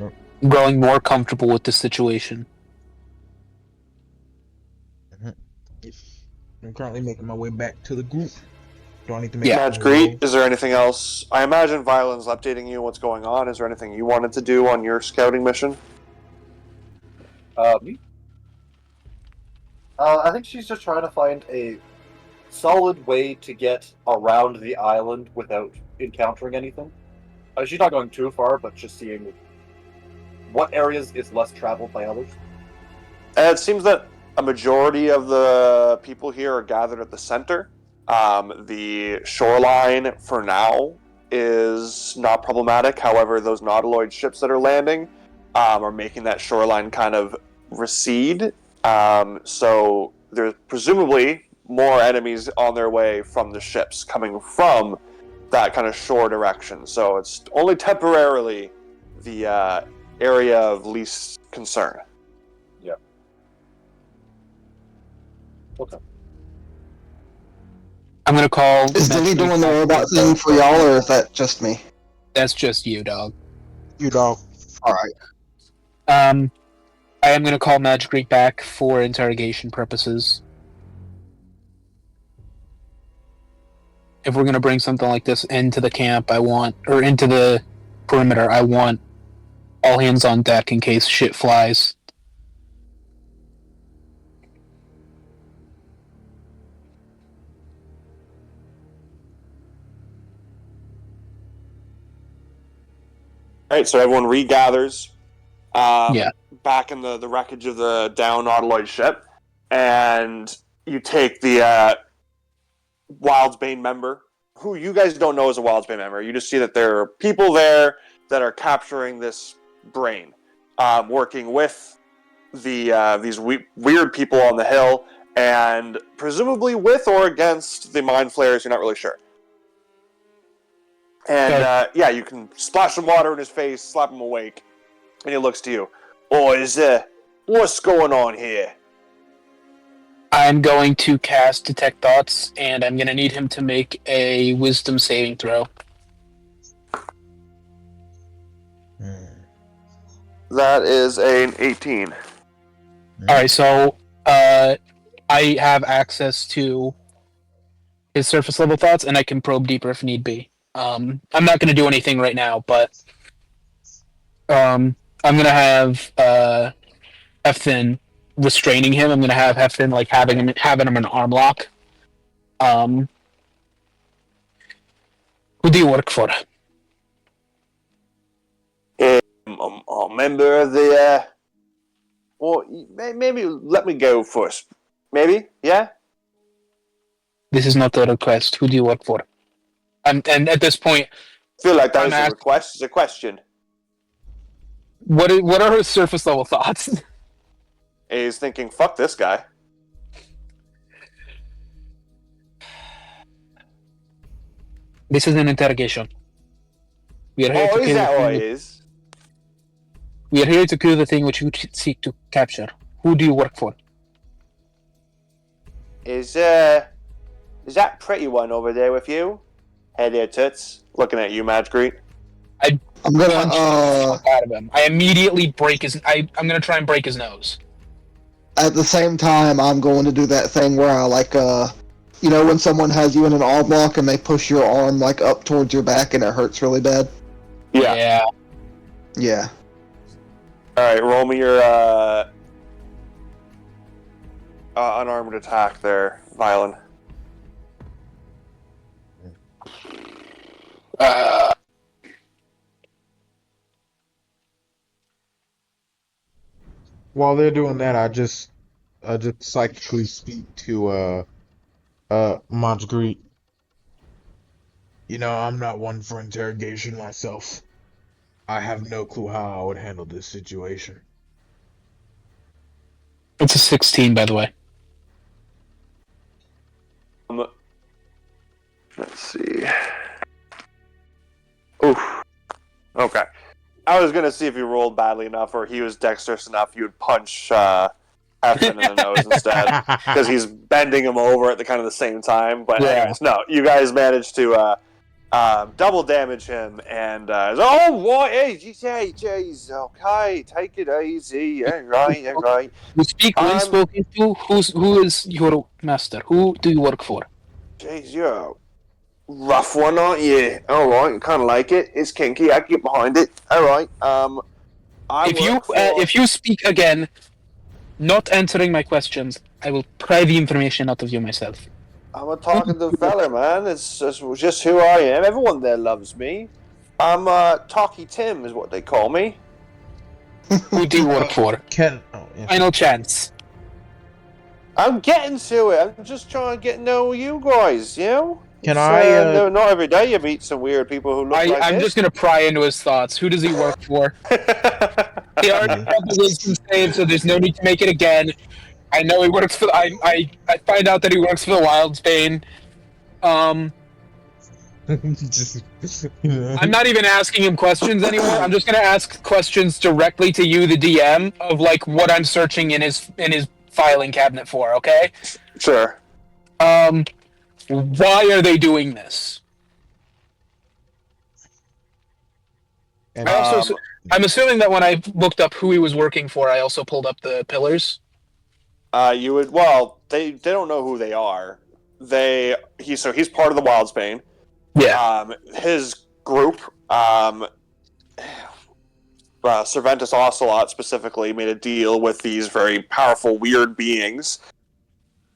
D: Yep.
B: I'm growing more comfortable with the situation.
D: I'm currently making my way back to the group. Do I need to make
B: Yeah.
A: Madge Greet, is there anything else? I imagine Violin's updating you what's going on. Is there anything you wanted to do on your scouting mission?
E: Me? I think she's just trying to find a solid way to get around the island without encountering anything. She's not going too far, but just seeing what areas is less traveled by others.
A: It seems that a majority of the people here are gathered at the center. The shoreline, for now, is not problematic. However, those nautiloid ships that are landing are making that shoreline kind of recede. So there's presumably more enemies on their way from the ships coming from that kind of shore direction. So it's only temporarily the area of least concern.
E: Yeah. Okay.
B: I'm gonna call.
C: Is Denny doing the robot thing for y'all, or is that just me?
B: That's just you, dog.
D: You dog.
C: Alright.
B: I am gonna call Madge Greek back for interrogation purposes. If we're gonna bring something like this into the camp, or into the perimeter, I want all hands on deck in case shit flies.
A: All right, so everyone regathers.
B: Yeah.
A: Back in the wreckage of the down nautiloid ship, and you take the Wildsbane member, who you guys don't know is a Wildsbane member. You just see that there are people there that are capturing this brain, working with these weird people on the hill, and presumably with or against the mind flayers. You're not really sure. And yeah, you can splash some water in his face, slap him awake, and he looks to you. Oh, what's going on here?
B: I'm going to cast Detect Thoughts, and I'm gonna need him to make a Wisdom saving throw.
A: That is an 18.
B: Alright, so I have access to his surface level thoughts, and I can probe deeper if need be. I'm not going to do anything right now, but I'm going to have Heftin restraining him. I'm going to have Heftin like having him in an arm lock. Who do you work for?
A: A member of the. Well, maybe let me go first. Maybe, yeah.
B: This is not a request. Who do you work for? And at this point,
A: I feel like that
B: I'm
A: is a request. It's a question.
B: what are his surface level thoughts?
A: He's thinking, "Fuck this guy."
B: This is an interrogation. We are here
A: Oh,
B: to
A: is
B: kill
A: that
B: the
A: what
B: thing.
A: it is?
B: We are here to kill the thing which you seek to capture. Who do you work for?
A: Is that pretty one over there with you? Hey there, toots. Looking at you, Madge Greet.
C: I'm
B: Punch
C: gonna,
B: the fuck out of him. I immediately break his. I'm gonna try and break his nose.
C: at the same time, I'm going to do that thing where I when someone has you in an arm lock and they push your arm like up towards your back and it hurts really bad.
A: Yeah.
C: Yeah.
A: All right, roll me your unarmed attack there, Violin.
D: While they're doing that, I just psychically speak to Marguerite. You know, I'm not one for interrogation myself. I have no clue how I would handle this situation.
B: It's a 16, by the way.
A: Let's see. Oof. Okay. I was gonna see if he rolled badly enough, or he was dexterous enough, you would punch Efton in the nose instead, because he's bending him over at the kind of the same time. But anyways, no, you guys managed to double damage him, and jeez, okay, take it easy, all right.
B: You speak when spoken to. Who is your master? Who do you work for?
A: Jeez, you're a rough one, aren't you? All right, kind of like it. It's kinky. I can get behind it. All right.
B: If you speak again, not answering my questions, I will pry the information out of you myself.
A: I'm a talkative fella, man. It's just who I am. Everyone there loves me. I'm Talky Tim, is what they call me.
B: Who do you work for? Final chance.
A: I'm getting to it. I'm just trying to get to know you guys. You know.
D: No,
A: not every day you meet some weird people who look like this.
B: I'm just gonna pry into his thoughts. Who does he work for? He already had the wisdom save, so there's no need to make it again. I know he works for. I find out that he works for the Wildsbane. I'm not even asking him questions anymore. I'm just gonna ask questions directly to you, the DM, of like what I'm searching in his filing cabinet for. Okay.
A: Sure.
B: Why are they doing this?
D: And,
B: I'm assuming that when I looked up who he was working for, I also pulled up the pillars.
A: You would. Well, they don't know who they are. He's part of the Wildsbane.
B: Yeah.
A: His group, Serventus Ocelot specifically, made a deal with these very powerful, weird beings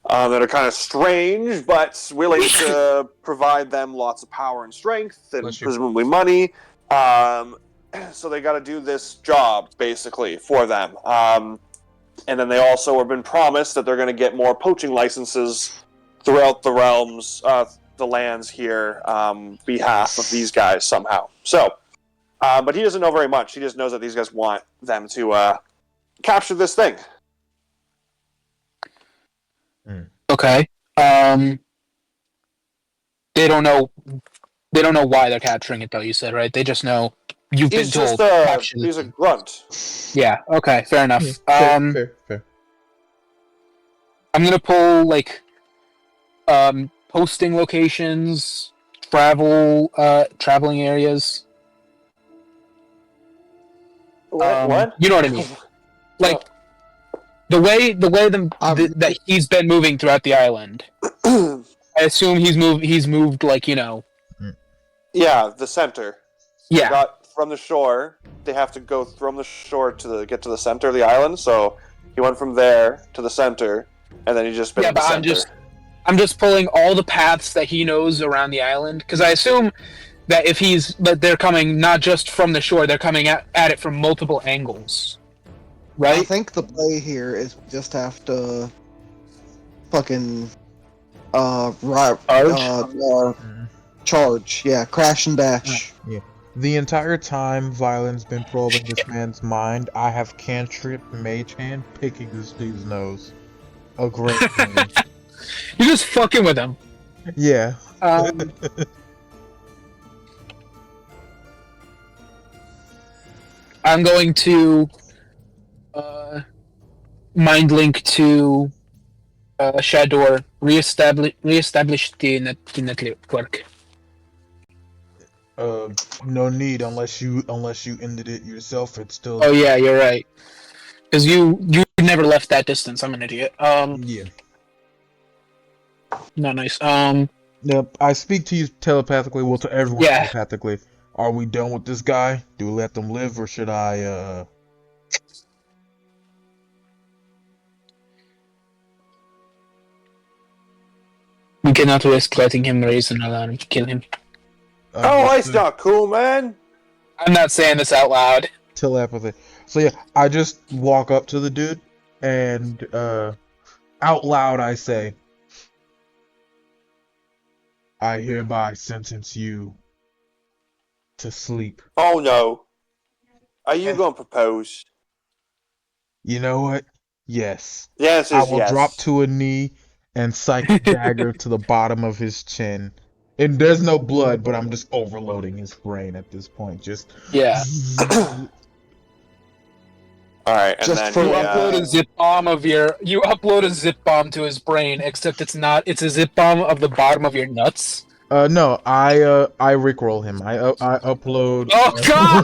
A: that are kind of strange, but willing to provide them lots of power and strength, and presumably money. So they got to do this job, basically, for them. And then they also have been promised that they're going to get more poaching licenses throughout the realms, the lands here, behalf of these guys somehow. So, but he doesn't know very much. He just knows that these guys want them to capture this thing.
B: Okay. They don't know. They don't know why they're capturing it, though. You said, right? They just know you've been told.
A: He's a grunt.
B: Yeah. Okay. Fair enough.
D: Fair.
B: I'm gonna pull posting locations, traveling areas.
A: What?
B: You know what I mean? Like the way that he's been moving throughout the island. I assume he's moved like, you know.
A: Yeah, the center.
B: Yeah.
A: They got from the shore. They have to go from the shore to get to the center of the island. So he went from there to the center, and then he just been. Yeah, but
B: I'm just pulling all the paths that he knows around the island, because I assume that they're coming not just from the shore, they're coming at it from multiple angles, right?
C: I think the play here is just have to fucking charge. Yeah, crash and dash.
D: Yeah. The entire time Violin's been probing this man's mind, I have cantrip Mage Hand picking this dude's nose. A great thing.
B: You're just fucking with him.
D: Yeah.
B: I'm going to mind link to Shador, reestablish the network.
D: No need unless you ended it yourself. It's still.
B: Oh yeah, you're right. Because you never left that distance. I'm an idiot.
D: Yeah.
B: Not nice.
D: Yep. I speak to you telepathically. Well, to everyone
B: Yeah.
D: telepathically. Are we done with this guy? Do we let them live, or should I?
B: We cannot risk letting him raise an alarm to kill him.
A: Oh, it's not cool, man.
B: I'm not saying this out loud.
D: Telepathy. So yeah, I just walk up to the dude and out loud I say, I hereby sentence you to sleep.
A: Oh no. Are you going to propose?
D: You know what? Yes.
A: Yes
D: I
A: is
D: will
A: yes.
D: drop to a knee and psychic dagger to the bottom of his chin. And there's no blood, but I'm just overloading his brain at this point. Just
B: Yeah.
A: All right, and
C: Just
A: then
C: for-
B: You
A: he,
B: upload a zip bomb of your. You upload a zip bomb to his brain, except it's not. It's a zip bomb of the bottom of your nuts.
D: No, I rickroll him. I upload.
B: Oh, God!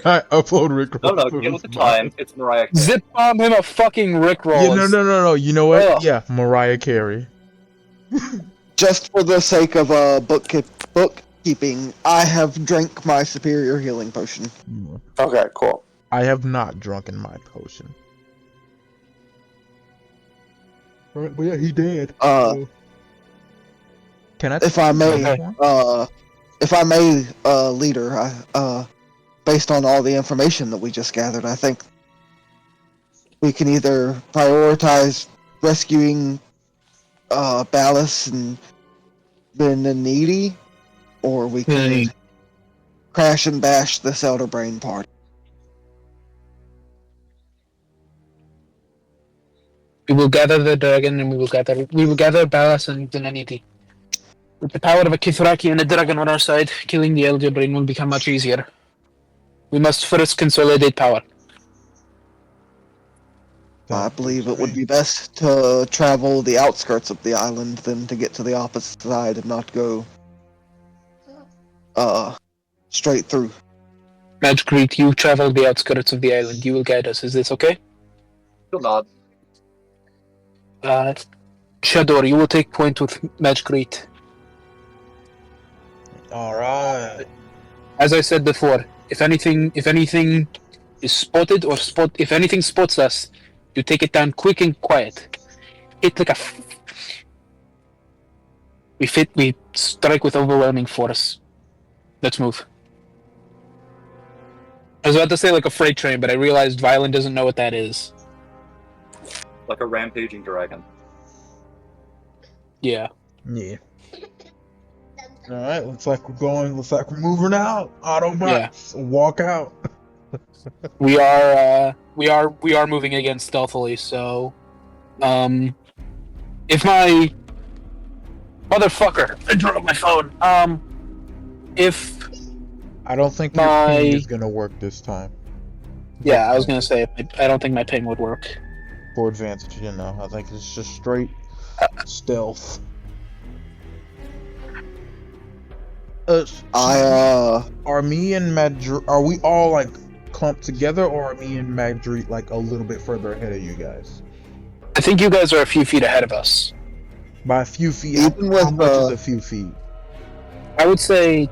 D: I upload rickroll.
E: No,
D: to
E: get
D: his
E: with the
D: body.
E: time. It's Mariah Carey.
B: Zip bomb him a fucking rickroll.
D: Yeah, no. You know what?
B: Ugh.
D: Yeah, Mariah Carey.
C: Just for the sake of bookkeeping, I have drank my superior healing potion.
A: okay, cool.
D: I have not drunken my potion. Right, but yeah, he did. Can I?
C: If I may, leader, based on all the information that we just gathered, I think we can either prioritize rescuing Ballas and the needy, or we could crash and bash this Elder Brain party.
B: We will gather the dragon, and we will gather Ballas and Denaniti. With the power of a Kithraki and a dragon on our side, killing the Elder Brain will become much easier. We must first consolidate power.
C: I believe it would be best to travel the outskirts of the island than to get to the opposite side and not go straight through.
B: Magicreet, you travel the outskirts of the island. You will guide us. Is this okay?
E: He'll nod.
B: Shador, you will take point with Magicreet.
D: All right.
B: As I said before, if anything is spotted or if anything spots us, you take it down quick and quiet. Hit like we strike with overwhelming force. Let's move. I was about to say like a freight train, but I realized Violin doesn't know what that is.
E: Like a rampaging dragon.
B: Yeah.
D: Yeah. All right. Looks like we're moving out. Autobots, walk out.
B: We are moving again stealthily, so if my motherfucker, I dropped my phone. If
D: I don't think your ping is gonna work this time.
B: yeah, I was gonna say I don't think my ping would work.
D: For advantage, you know. I think it's just straight stealth. Are me and Madrid? Are we all like clumped together, or are me and Madrid like a little bit further ahead of you guys?
B: I think you guys are a few feet ahead of us.
D: By a few feet.
C: Even
D: How
C: with,
D: much is a few feet?
B: I would say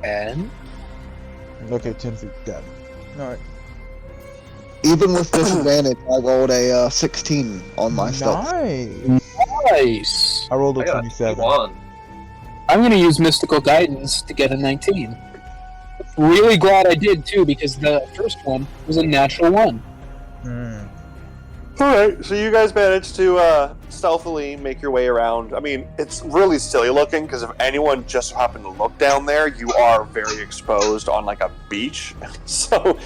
B: 10.
D: Okay, 10 feet. Got it. All right.
C: Even with disadvantage, I rolled a 16 on my stealth.
B: Nice.
D: I rolled a
E: I got a
D: 27.
E: 21.
B: I'm gonna use mystical guidance to get a 19. Really glad I did too, because the first one was a natural one.
A: Alright, so you guys managed to stealthily make your way around. I mean, it's really silly looking, because if anyone just happened to look down there, you are very exposed on like a beach. So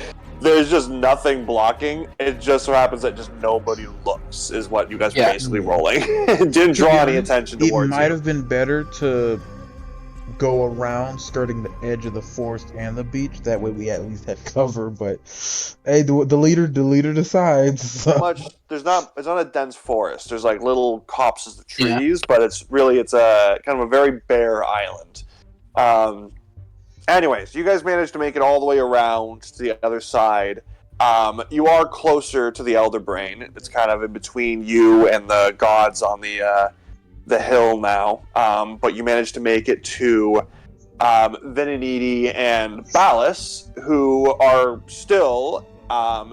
A: there's just nothing blocking. It just so happens that just nobody looks, is what you guys were basically rolling. It didn't draw any attention towards
D: It might
A: you.
D: have been better to go around skirting the edge of the forest and the beach. That way we at least had cover, but hey, the leader decides. So.
A: It's not a dense forest. There's like little copses of trees, but it's a kind of a very bare island. Anyways, you guys managed to make it all the way around to the other side. You are closer to the Elder Brain. It's kind of in between you and the gods on the hill now. But you managed to make it to Venonidi and Ballas, who are still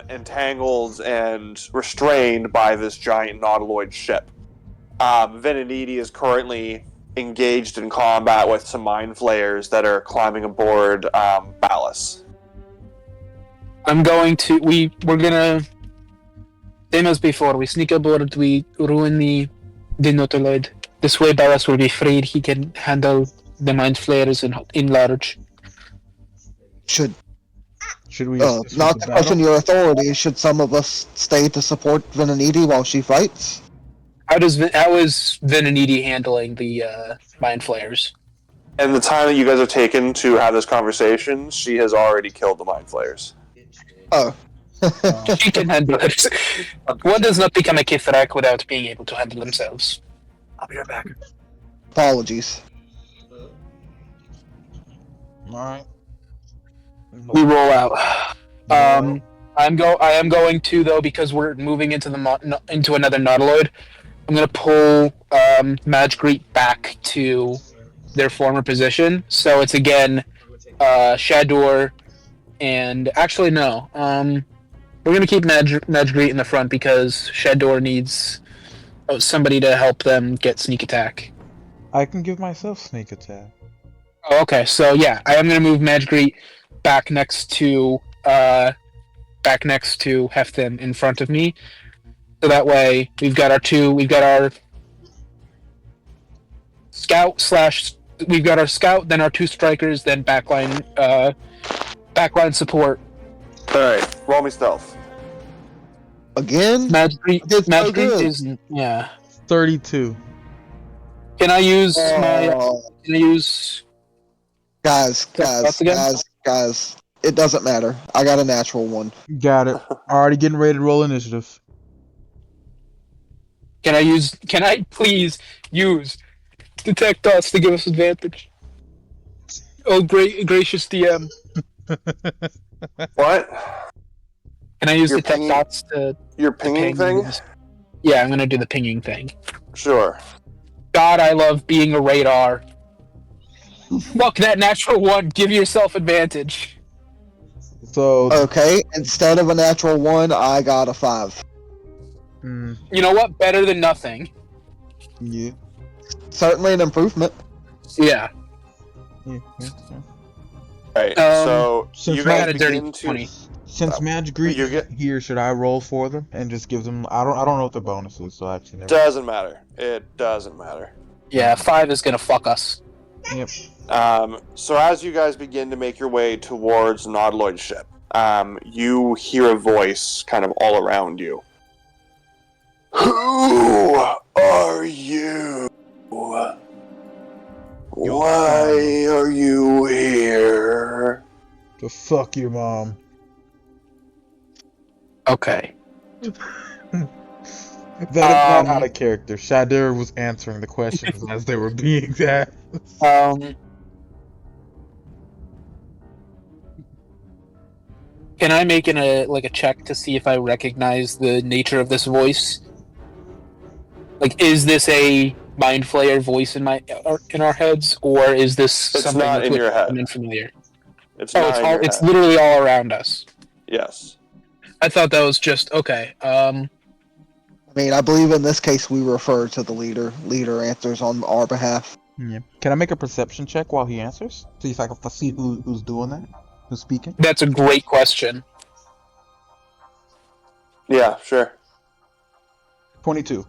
A: entangled and restrained by this giant nautiloid ship. Venonidi is currently engaged in combat with some mind flayers that are climbing aboard Ballas.
B: I'm going to. We're gonna. Same as before. We sneak aboard. We ruin the nautiloid. This way, Ballas will be freed. He can handle the mind flayers in large.
C: Should
D: we
C: not to question your authority, should some of us stay to support Venonidi while she fights?
B: How is Venonidi handling the mind flayers?
A: And the time that you guys have taken to have this conversation, she has already killed the mind flayers.
C: Oh.
B: She can handle it. One does not become a Kithrak without being able to handle themselves.
E: I'll be right back.
C: Apologies.
D: Alright.
B: We roll out. I am going to, though, because we're moving into another nautiloid. I'm going to pull Magritte back to their former position. So it's again Shador, and actually no. We're going to keep Magritte in the front because Shador needs somebody to help them get sneak attack.
D: I can give myself sneak attack.
B: Oh, okay. So yeah, I am going to move Magritte back next to Hefton in front of me. So that way we've got our scout we've got our scout, then our two strikers, then backline support.
A: Alright, roll me stealth.
C: Again?
B: Magritte is
D: 32.
B: Can I use
C: Guys, it doesn't matter. I got a natural one.
D: Got it. Already getting ready to roll initiative.
B: Can I please use detect us to give us advantage? Oh, gracious DM.
A: What?
B: Can I use
A: You're
B: detect
A: pinging-
B: dots to
A: Your pinging thing?
B: Yeah, I'm gonna do the pinging thing.
A: Sure.
B: God, I love being a radar. Fuck that natural one. Give yourself advantage.
D: So
C: Okay, instead of a natural 1, I got a 5.
D: You
B: know what? Better than nothing.
D: Yeah.
C: Certainly an improvement.
B: Yeah.
A: Alright, so
D: since
A: you
B: I had
A: guys
B: a dirty
A: begin to...
B: 20.
D: Since Magritte
A: You get-
D: here, should I roll for them and just give them? I don't know what the bonus is, so I actually never.
A: Doesn't matter. It doesn't matter.
B: Yeah, 5 is gonna fuck us.
D: Yep.
A: So as you guys begin to make your way towards Nautiloid's ship, you hear a voice kind of all around you. Who are you? Why are you here?
D: To fuck your mom.
B: Okay.
D: That is not out of character. Shadir was answering the questions as they were being asked.
B: Can I make a check to see if I recognize the nature of this voice? Like, is this a mind flayer voice in our heads, or is this
A: It's
B: something
A: not in your head.
B: I'm unfamiliar?
A: It's not in your
B: It's
A: head.
B: literally all around us.
A: Yes.
B: I thought that was just okay.
C: I mean, I believe in this case we refer to the leader. Leader answers on our behalf.
D: Yeah. Can I make a perception check while he answers? See if I can see who's doing that, who's speaking.
B: That's a great question.
A: Yeah, sure.
D: 22.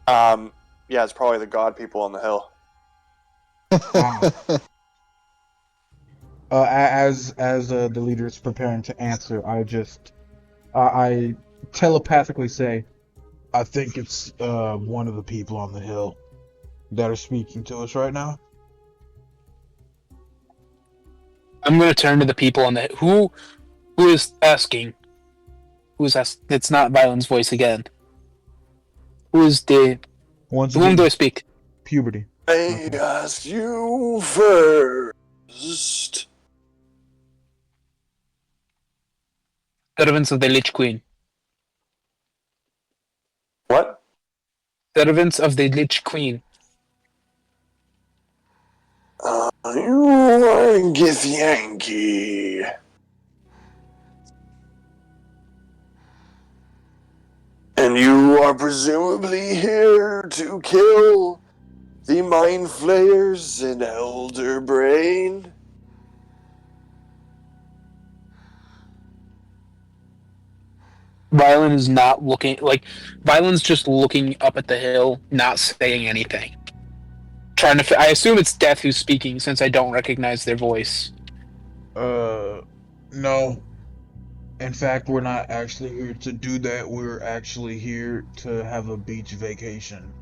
A: Yeah, it's probably the god people on the hill.
D: As the leader is preparing to answer, I telepathically say, I think it's one of the people on the hill that are speaking to us right now.
B: I'm gonna turn to the people on the who is asking. Who's asking? It's not Violin's voice again. Who is the?
D: Once
B: To whom
D: again,
B: do I speak?
D: puberty.
A: I asked you first.
B: Servants of the Lich Queen.
A: What?
B: Servants of the Lich Queen.
A: You are Githyanki. And you are presumably here to kill the Mind Flayers in Elder Brain?
B: Violen is not looking like Violen's just looking up at the hill, not saying anything. I assume it's Death who's speaking since I don't recognize their voice.
D: No. In fact, we're not actually here to do that. We're actually here to have a beach vacation.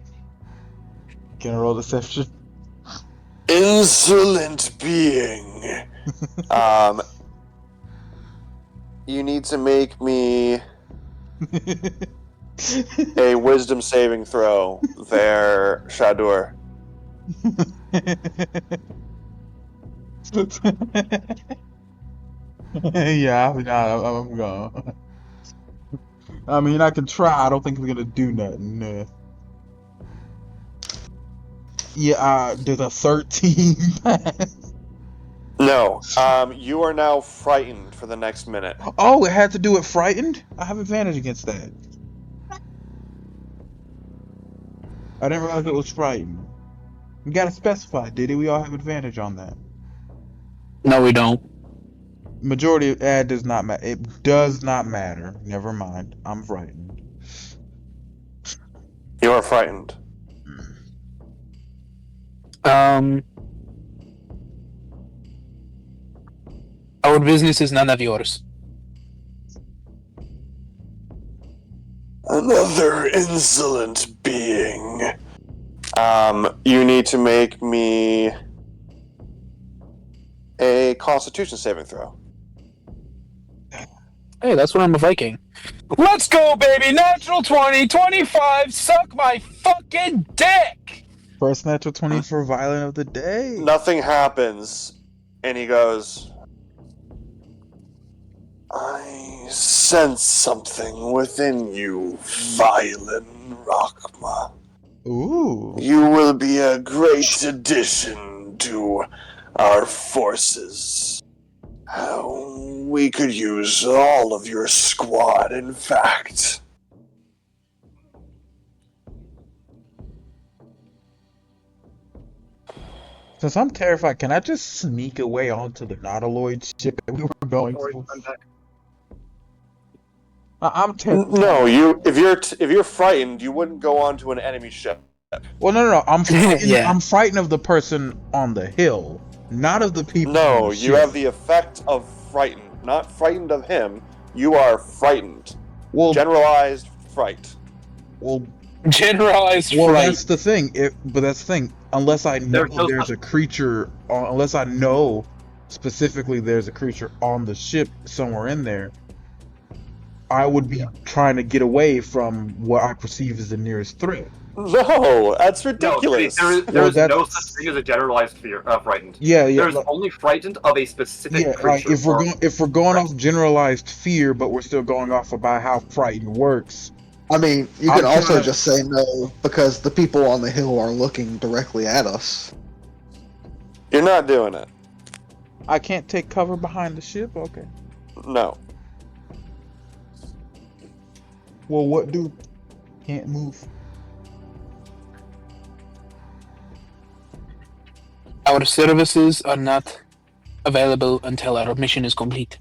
D: Can I roll deception?
A: Insolent being. You need to make me a wisdom saving throw there, Shadur.
D: Yeah, I'm gone. I mean, I can try. I don't think we're gonna do nothing. No. Yeah, did a 13 pass?
A: No. You are now frightened for the next minute.
D: Oh, it had to do with frightened? I have advantage against that. I didn't realize it was frightened. You gotta specify, did it? We all have advantage on that.
B: No, we don't.
D: Majority does not matter. It does not matter. Never mind. I'm frightened.
A: You are frightened.
B: Our business is none of yours.
A: Another insolent being. You need to make me a Constitution saving throw.
B: Hey, that's what I'm a Viking. Let's go, baby! Natural 20, 25, suck my fucking dick!
D: First natural 20 for Violent of the Day.
A: Nothing happens, and he goes, I sense something within you, Violent Rockma.
D: Ooh.
A: You will be a great addition to our forces. We could use all of your squad, in fact.
D: Since I'm terrified, can I just sneak away onto the Nautiloid ship that we were going to? I'm terrified.
A: No, if you're frightened, you wouldn't go onto an enemy ship.
D: Well, no. I'm frightened.
B: Yeah.
D: I'm frightened of the person on the hill, not of the people.
A: No,
D: on the
A: you
D: ship.
A: have the effect of frightened. Not frightened of him. You are frightened.
D: Well,
A: Generalized fright.
D: well,
B: Generalized
D: well.
B: fright.
D: That's the thing. But that's the thing. Unless I know
E: There's no
D: there's a creature, unless I know specifically there's a creature on the ship somewhere in there, I would be trying to get away from what I perceive as the nearest threat.
A: No, that's ridiculous.
E: No, there is no such thing as a generalized fear, frightened.
D: Yeah.
E: There's
D: like-
E: only frightened of a specific
D: Yeah,
E: creature.
D: like if we're going off generalized fear, but we're still going off about how frightened works.
C: I mean, you can
D: I'm
C: also
D: trying-
C: just say no because the people on the hill are looking directly at us.
A: You're not doing it.
D: I can't take cover behind the ship. Okay.
A: No.
D: Well, what do? Can't move.
B: Our services are not available until our mission is complete.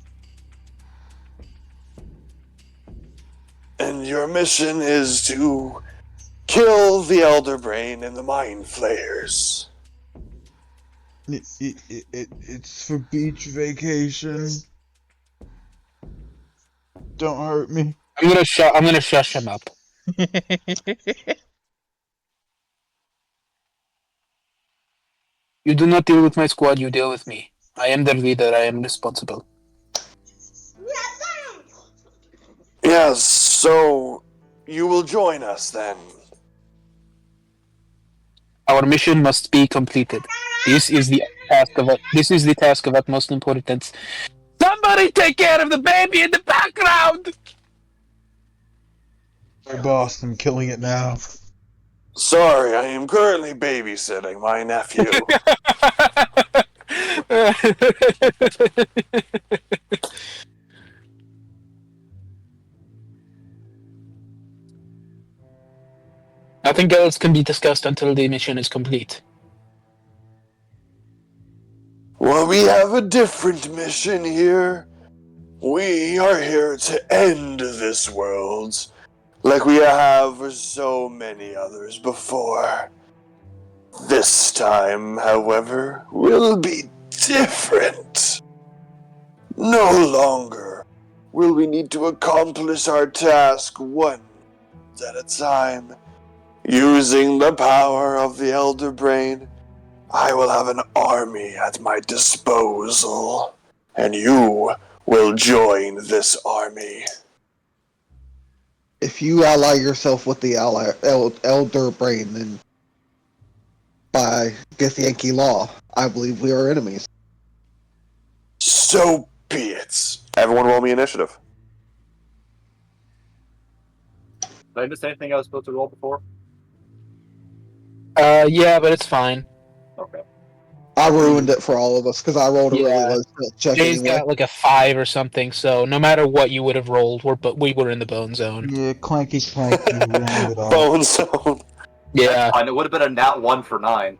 A: And your mission is to kill the Elder Brain and the Mind Flayers.
D: It's for beach vacation. Don't hurt me.
B: I'm gonna shush him up. You do not deal with my squad, you deal with me. I am their leader, I am responsible.
A: Yes, so you will join us then.
B: Our mission must be completed. This is the task of utmost importance. Somebody take care of the baby in the background!
D: Sorry, boss. I'm killing it now.
A: Sorry, I am currently babysitting my nephew.
B: Nothing else can be discussed until the mission is complete.
A: Well, we have a different mission here. We are here to end this world, like we have for so many others before. This time, however, will be different. No longer will we need to accomplish our task one at a time. Using the power of the Elder Brain, I will have an army at my disposal, and you will join this army.
C: If you ally yourself with the Elder Brain, then by Githyanki law, I believe we are enemies.
A: So be it. Everyone roll me initiative.
E: Did I miss anything I was supposed to roll before?
B: Yeah, but it's fine.
E: Okay.
C: I ruined it for all of us because I rolled a really
B: Yeah.
C: low skill check
B: Jay's
C: anyway.
B: got like a 5 or something, so no matter what you would have rolled, we were in the bone zone.
D: Yeah, clanky, ruined it all.
A: Bone zone.
B: Yeah.
E: And it would have been a nat 1 for 9.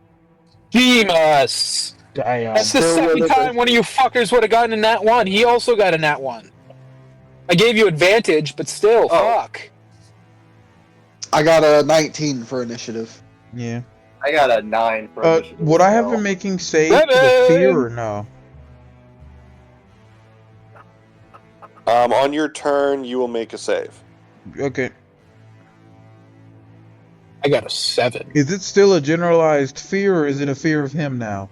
B: Demas!
D: Damn.
B: That's the second time one of you fuckers would have gotten a nat 1. He also got a nat 1. I gave you advantage, but still, fuck.
C: I got a 19 for initiative.
D: Yeah.
E: I got a 9 for initiative.
D: Would I have
E: as well.
D: been making save for the fear
B: Seven!
D: or no?
A: On your turn, you will make a save.
D: Okay.
B: I got a 7.
D: Is it still a generalized fear or is it a fear of him now?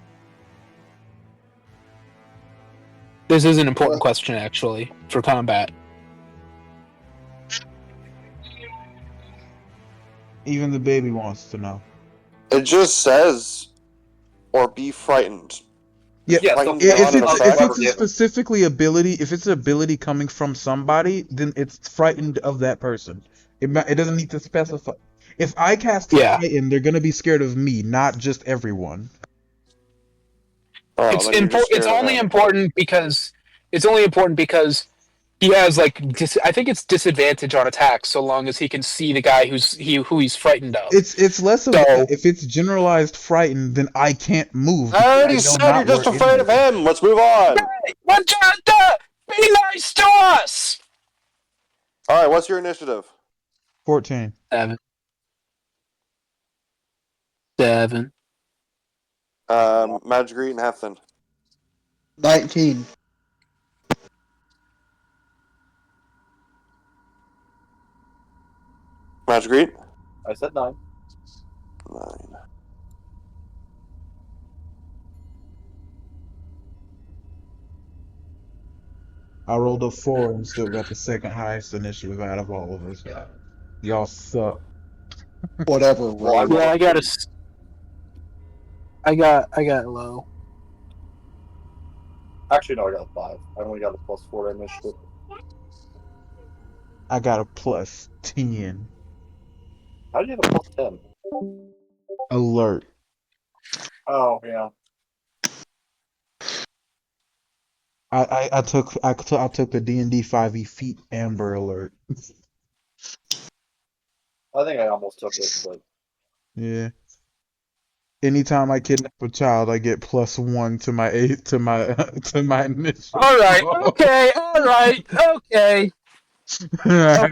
B: This is an important question, actually, for combat.
D: Even the baby wants to know.
A: It just says, or be frightened.
D: Yeah,
E: Yeah, so
A: Frightened
D: If
A: beyond
D: it's,
A: an
D: if
A: effect.
D: it's a specifically ability, if it's an ability coming from somebody, then it's frightened of that person. It doesn't need to specify. If I cast frighten, they're gonna be scared of me, not just everyone.
A: Oh,
B: It's
A: then you're just
B: it's
A: scared of
B: only
A: him.
B: important because he has like I think it's disadvantage on attacks so long as he can see the guy who he's frightened of.
D: It's less of
B: So-
D: that. If it's generalized frightened, then I can't move.
A: I already
D: because
A: said
D: know
A: you're
D: not
A: just
D: where it
A: afraid of
D: is.
A: him. Let's move on.
B: Magenta, be nice to us.
A: All right, what's your initiative?
D: 14.
B: 7.
A: Magic Greet and Hefton.
C: 19.
A: Magic Greet?
E: I said 9.
A: 9.
D: I rolled a 4 and still got the second highest initiative out of all of us. Y'all suck.
C: Whatever.
E: Well, I
C: Rogue.
E: rolled
B: Yeah,
E: a
B: I got low.
E: Actually, no, I got a 5. I only got a +4 initiative.
D: I got a plus 10.
E: How did you have a +10?
D: Alert.
E: Oh, yeah.
D: I took the D&D 5e feat Amber Alert.
E: I think I almost took it, but
D: Yeah. Anytime I kidnap a child, I get +1 to my to my initiative.
B: All right. Okay. All right. Okay.
D: I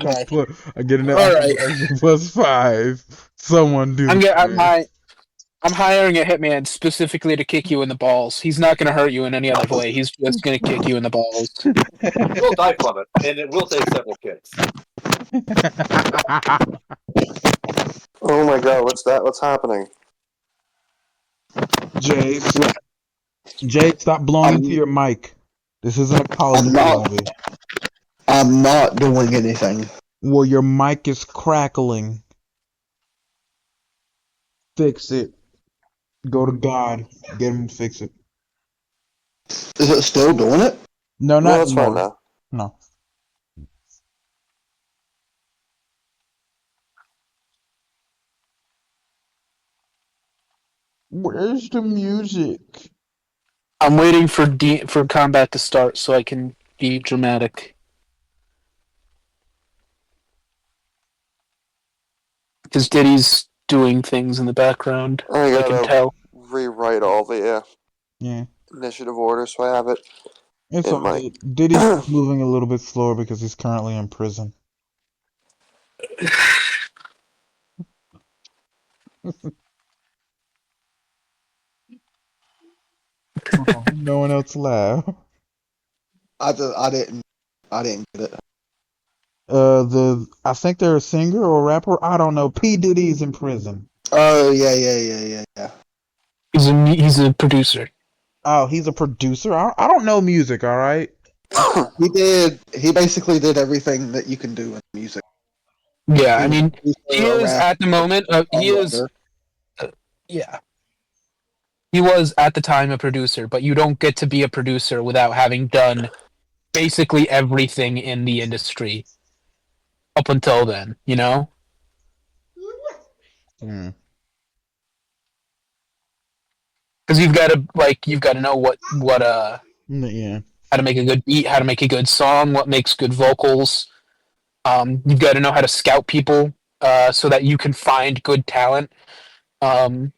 D: get an
B: All right.
D: extra +5. Someone do.
B: I'm hiring a hitman specifically to kick you in the balls. He's not going to hurt you in any other way. He's just going to kick you in the balls.
E: you will die from it, and it will take several kicks.
A: Oh my god, what's that? What's happening?
D: Jay, stop blowing into your mic. This isn't a Call of Duty lobby.
C: I'm not doing anything.
D: Well, your mic is crackling. Fix it. Go to God. Get him to fix it.
C: Is it still doing it?
D: No,
A: No,
D: not
A: that's fine
D: anymore.
A: now.
D: No. Where's the music?
B: I'm waiting for combat to start so I can be dramatic. Because Diddy's doing things in the background.
A: I
B: I can
A: gotta
B: tell.
A: rewrite all the
D: Yeah,
A: initiative order so I have it
D: it's
A: in
D: all
A: my.
D: good. Diddy's just moving a little bit slower because he's currently in prison. Oh, no one else laughed.
C: I didn't get it.
D: I think they're a singer or rapper. I don't know. P Diddy's in prison.
C: Oh yeah.
B: He's a producer.
D: Oh, he's a producer. I don't know music. All right.
C: He basically did everything that you can do in music.
B: Yeah,
C: He
B: I
C: was
B: mean,
C: a
B: he
C: producer, a
B: is
C: rapper,
B: at the moment. He is.
C: songwriter.
B: Yeah, he was at the time a producer, but you don't get to be a producer without having done basically everything in the industry up until then. You know,
D: Hmm.
B: because you've got to know what
D: Yeah.
B: how to make a good beat, how to make a good song, what makes good vocals. You've got to know how to scout people so that you can find good talent. Um,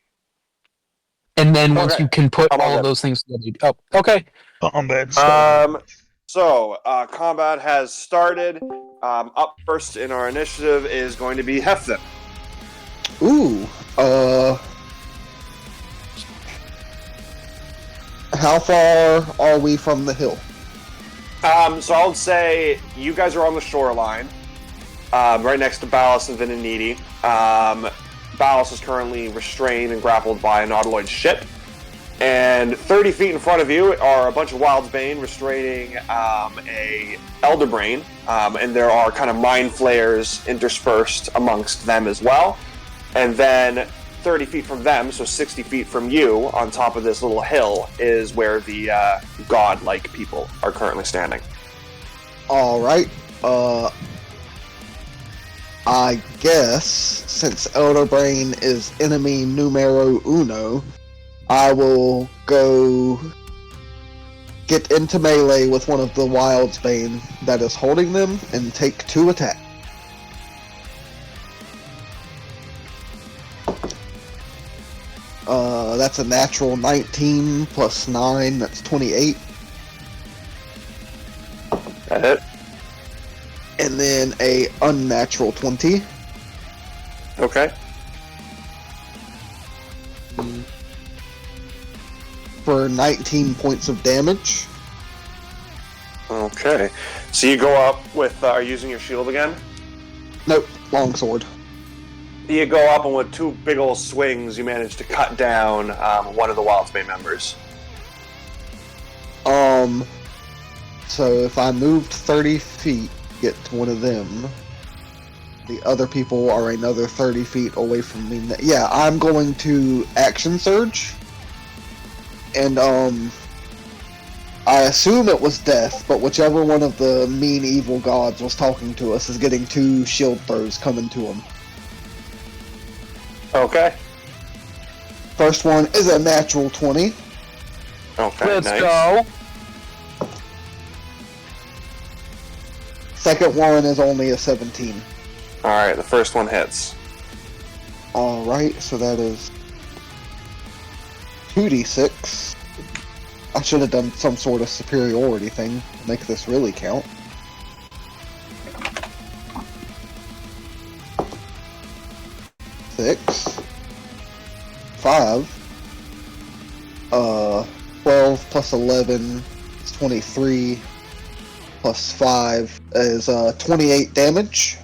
B: and then once
A: Okay,
B: you can put
A: I'm all
B: all of
A: good.
B: those things together, oh, okay.
D: Combat started.
A: So combat has started. Up first in our initiative is going to be Hefton.
C: Ooh. How far are we from the hill?
A: So I would say you guys are on the shoreline, right next to Ballas and Venoniti. Ballas is currently restrained and grappled by an Nautiloid ship. And 30 feet in front of you are a bunch of Wildsbane restraining a Elderbrain, and there are kind of mind flayers interspersed amongst them as well. And then 30 feet from them, so 60 feet from you, on top of this little hill, is where the god-like people are currently standing.
C: All right. I guess since Elderbrain is enemy numero uno, I will go get into melee with one of the Wildsbane that is holding them and take 2 attacks. That's a natural 19 plus 9, that's 28.
A: That hit?
C: And then a unnatural 20.
A: Okay.
C: For 19 points of damage.
A: Okay. So you go up with, are you using your shield again?
C: Nope, longsword.
A: You go up, and with 2 big old swings, you manage to cut down one of the Wildsbane members.
C: So if I moved 30 feet, get to one of them, the other people are another 30 feet away from me. Yeah, I'm going to action surge. And, I assume it was death, but whichever one of the mean evil gods was talking to us is getting 2 shield throws coming to him.
A: Okay.
C: First one is a natural 20.
A: Okay,
B: Let's
A: nice.
B: go.
C: Second one is only a 17.
A: Alright, the first one hits.
C: Alright, so that is 2d6. I should have done some sort of superiority thing to make this really count. Six. 5. 12 plus 11 is 23. Plus 5 is 28 damage.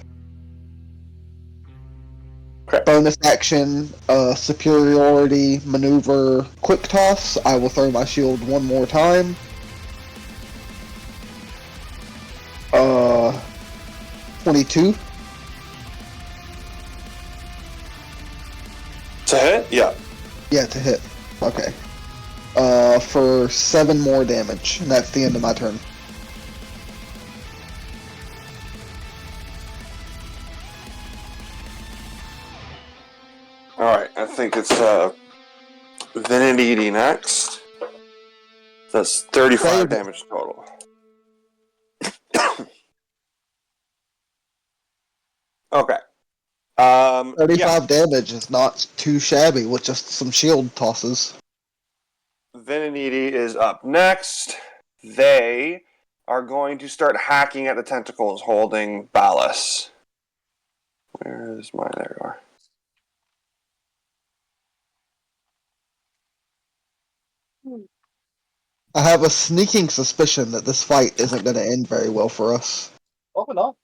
A: Okay.
C: Bonus action, superiority, maneuver, quick toss. I will throw my shield one more time. 22.
A: To hit? Yeah.
C: Yeah, to hit. Okay. For 7 more damage, and that's the end of my turn.
A: Alright, I think it's Venenity next. That's 35 damage total. Okay.
C: 35 damage is not too shabby with just some shield tosses.
A: Venenity is up next. They are going to start hacking at the tentacles holding Ballas. Where is my... There you are.
C: I have a sneaking suspicion that this fight isn't going to end very well for us.
E: Probably not.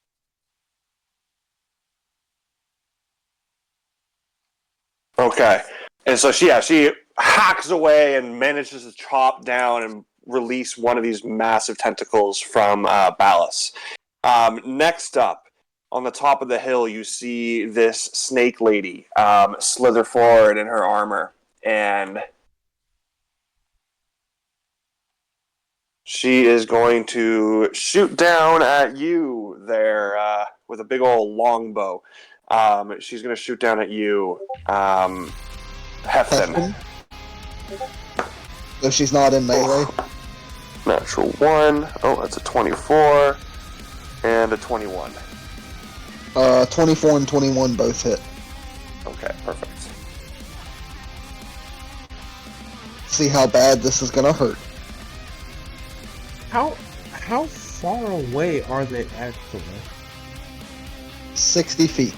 A: Okay. And so she hacks away and manages to chop down and release one of these massive tentacles from Ballas. Next up, on the top of the hill, you see this snake lady slither forward in her armor. And she is going to shoot down at you there with a big old longbow. She's going to shoot down at you, Hefton.
C: So she's not in melee?
A: Natural 1. Oh, that's a 24. And a 21.
C: 24 and 21 both hit.
A: Okay, perfect.
C: See how bad this is going to hurt.
D: How far away are they actually?
C: 60 feet.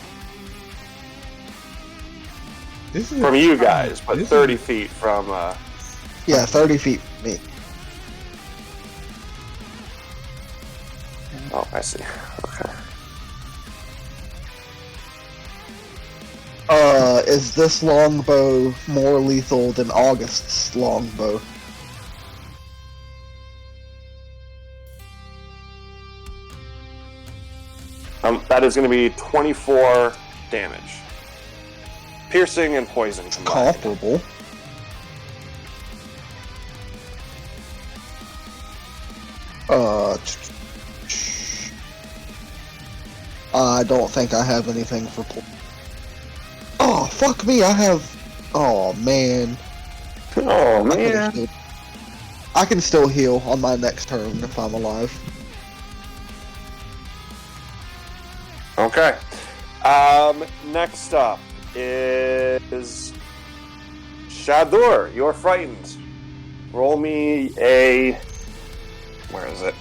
D: This is
A: From you guys, but 30 feet from...
C: Yeah, 30 feet from me.
A: Oh, I see. Okay.
C: Is this longbow more lethal than August's longbow?
A: That is going to be 24 damage. Piercing and poison combined.
C: Comparable. I don't think I have anything for Oh, fuck me, I have... Oh, man.
A: Oh, man.
C: I can still heal on my next turn if I'm alive.
A: Okay. Next up is... Shadur, you're frightened. Roll me a... Where is it?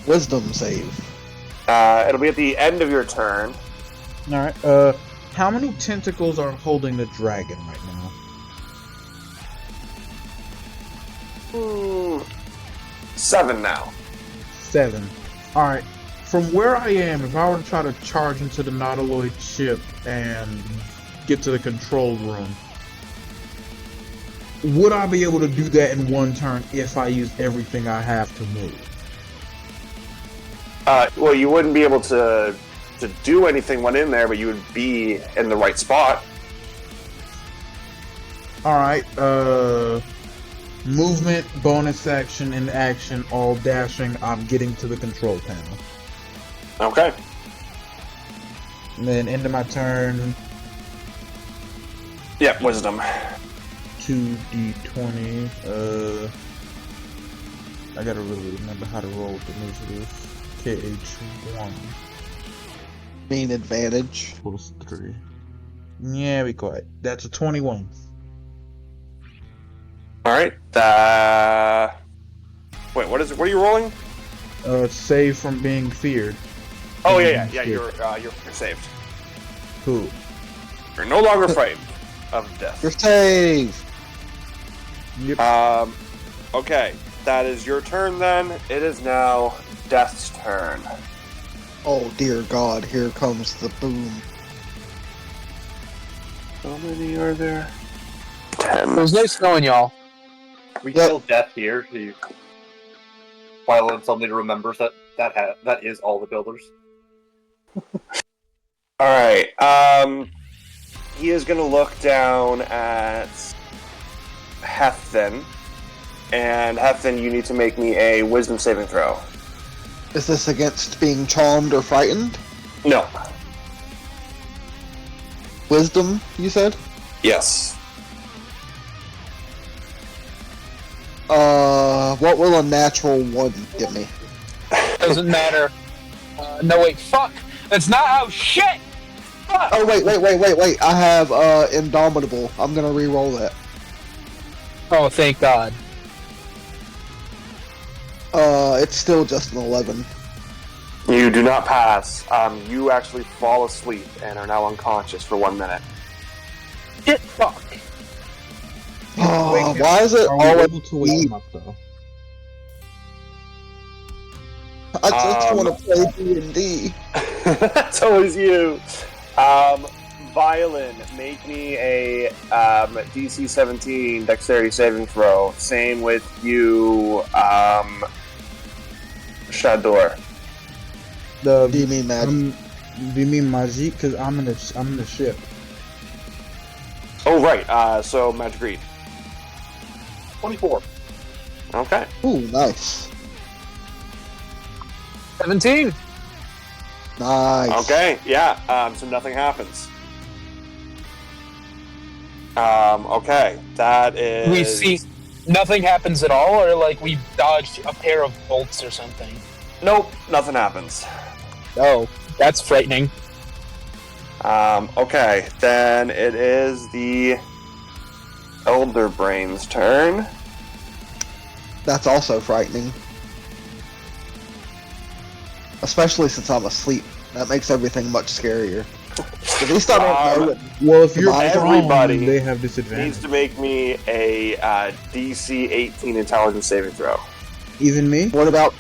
C: Wisdom save.
A: It'll be at the end of your turn.
D: Alright, how many tentacles are holding the dragon right now?
A: 7 now.
D: 7. Alright, from where I am, if I were to try to charge into the Nautiloid ship and get to the control room, would I be able to do that in one turn if I use everything I have to move?
A: Well, you wouldn't be able to do anything when in there, but you would be in the right spot.
D: Alright, movement, bonus action, and action, all dashing, I'm getting to the control panel.
A: Okay.
D: And then end of my turn,
A: Yep, wisdom.
D: 2d20, I gotta really remember how to roll with initiative. KH1
C: Mean advantage.
D: plus 3. Yeah, be quiet. That's a 21.
A: Alright. Wait, what is it? What are you rolling?
D: Save from being feared.
A: Oh, yeah. You're saved.
D: Cool.
A: You're no longer frightened of death.
C: You're saved!
D: Yep.
A: Okay. That is your turn then. It is now Death's turn.
C: Oh dear God, here comes the boom.
A: How many are there? 10.
B: It was nice knowing y'all.
E: We
C: Yep.
E: kill Death here. Violet suddenly remembers that is all the builders.
A: Alright. He is going to look down at Hefton. And Hefton, you need to make me a wisdom saving throw.
C: Is this against being charmed or frightened?
A: No.
C: Wisdom, you said?
A: Yes.
C: What will a natural 1 get me?
B: Doesn't matter. No, wait, fuck! That's not how shit! Fuck!
C: Oh, wait. I have, Indomitable. I'm gonna re-roll that.
B: Oh, thank God.
C: It's still just an 11.
A: You do not pass. You actually fall asleep and are now unconscious for 1 minute.
B: Shit, fuck.
C: Oh, why is it
D: Are we
C: always
D: able to wake him up though?
C: I just want to play D&D.
A: That's always you. Violin, make me a DC 17 dexterity saving throw. Same with you, Shador.
D: Do
C: you mean magic?
D: Do you mean magic? Because I'm in the ship.
A: Oh, right. So Magic Read.
E: 24.
A: Okay.
C: Ooh, nice.
B: 17.
C: Nice.
A: Okay, yeah. So nothing happens. Okay. That is...
B: We see nothing happens at all, or like we dodged a pair of bolts or something?
A: Nope, nothing happens.
B: Oh, that's frightening.
A: Okay, then it is the Elder Brain's turn.
C: That's also frightening. Especially since I'm asleep. That makes everything much scarier. At least I don't know.
D: Well, if you're
A: Everybody
D: prone, they have disadvantage.
A: Needs to make me a DC 18 intelligence saving throw.
D: Even me?
C: What about...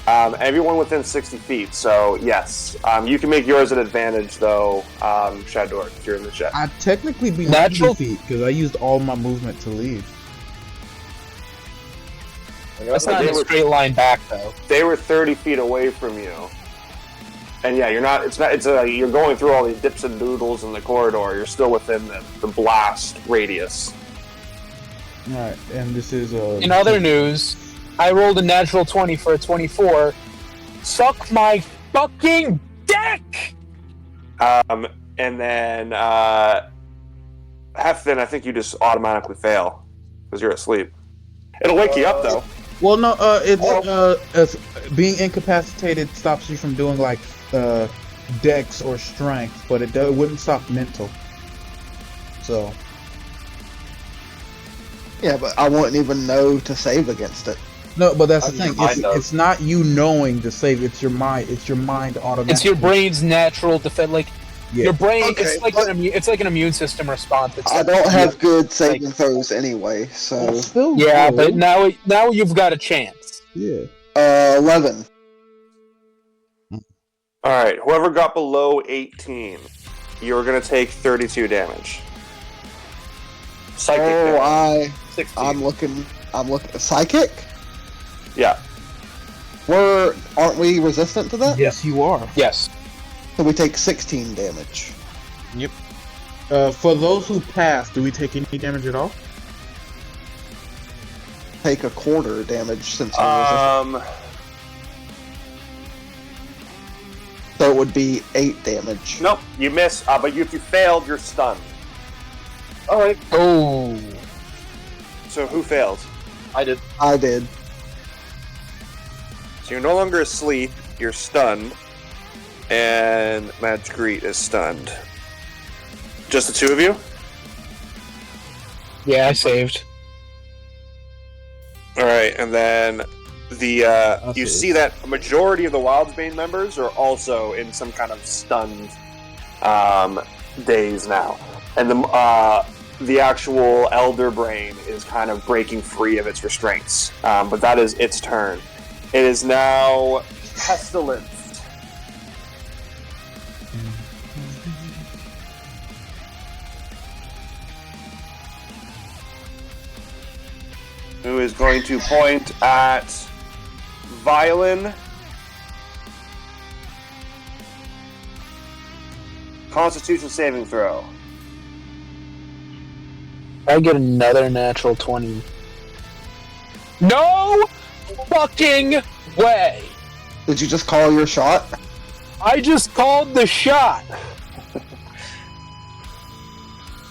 A: Everyone within 60 feet, so yes. You can make yours an advantage, though, Shador, if you're in the ship.
D: I'd technically be
B: Natural-
D: 90 feet, because I used all my movement to leave.
B: That's not in a straight line back, though.
A: They were 30 feet away from you. And yeah, you're going through all these dips and doodles in the corridor. You're still within the blast radius.
D: Alright, and this is
B: In other news, I rolled a natural 20 for a 24. Suck my fucking dick!
A: And then, Hefton, I think you just automatically fail. Because you're asleep. It'll wake you up, though.
D: Well, no, being incapacitated stops you from doing like dex or strength, but it wouldn't stop mental. So
C: Yeah, but I wouldn't even know to save against it.
D: no, but that's the
E: I
D: thing.
E: find out.
D: It's not you knowing to save. It's your mind. It's your mind automatically.
B: It's your brain's natural defense. Like,
D: Yeah.
B: your brain,
C: Okay,
B: it's like an immune system response. It's
C: I
B: like,
C: don't have good saving throws anyway, so...
D: Still
B: yeah,
D: good.
B: but now you've got a chance.
D: Yeah.
C: 11.
A: Alright, whoever got below 18, you're going to take 32 damage. Psychic damage.
E: 16.
C: I'm looking... Psychic?
A: Yeah.
C: Aren't we resistant to that?
D: Yes, you are.
B: Yes.
C: So we take 16 damage.
D: For those who pass, do we take any damage at all?
C: Take a quarter damage since we're resistant. So it would be 8 damage.
A: Nope, you miss, but if you failed, you're stunned.
E: Alright,
B: Oh.
A: So who failed?
E: I did.
C: I did.
A: So you're no longer asleep, you're stunned, and Magic Greet is stunned. Just the two of you?
B: Yeah, I saved.
A: Alright, and then you see that a majority of the Wildsbane members are also in some kind of stunned daze now. And the actual Elder Brain is kind of breaking free of its restraints. But that is its turn. It is now Pestilence. Who is going to point at Violin. Constitution saving throw.
B: I get another natural 20. No fucking way!
C: Did you just call your shot?
B: I just called the shot!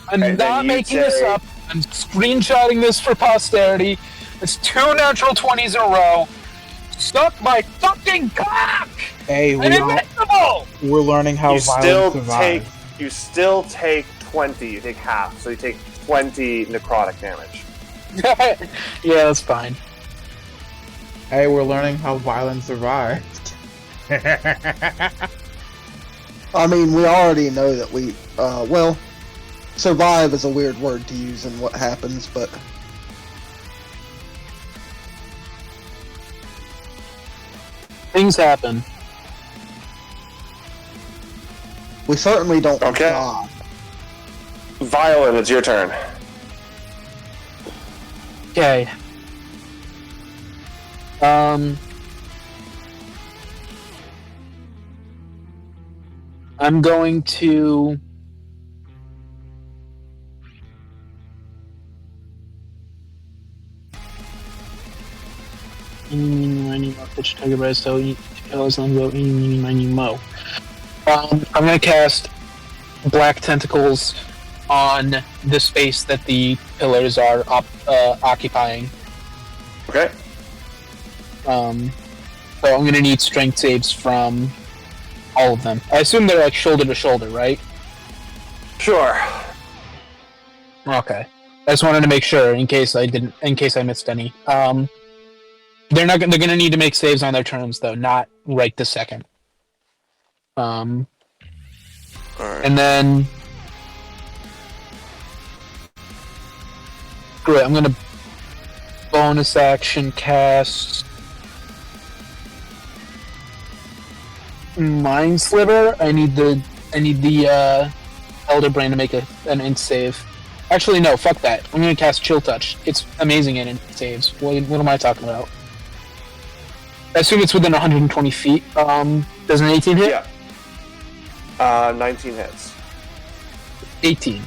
B: I'm
A: And then
B: not
A: you
B: making this
A: say-
B: up. I'm screenshotting this for posterity. It's 2 natural 20s in a row. Suck my fucking cock!
D: Hey,
B: I'm invincible!
D: we're learning how
A: You
D: violence survives.
A: you still take 20. You take half, so you take 20 necrotic damage.
B: Yeah, that's fine.
D: Hey, we're learning how violence survives.
C: I mean, we already know that we, well, survive is a weird word to use in what happens, but
B: Things happen.
C: we certainly don't
A: Okay.
C: die.
A: Violin, it's your turn.
B: Okay. I'm going to... I'm gonna cast Black Tentacles on the space that the pillars are occupying.
A: Okay.
B: So I'm gonna need strength saves from all of them. I assume they're like shoulder to shoulder, right?
A: Sure.
B: Okay. I just wanted to make sure in case I missed any. They're gonna need to make saves on their turns though, not right this second.
A: Alright.
B: And then great, I'm gonna bonus action cast Mind Sliver. I need the Elder Brain to make an int save. Actually, no, fuck that. I'm gonna cast Chill Touch. It's amazing in int saves. What am I talking about? I assume it's within 120 feet. Does an 18 hit?
A: Yeah. 19 hits.
B: 18.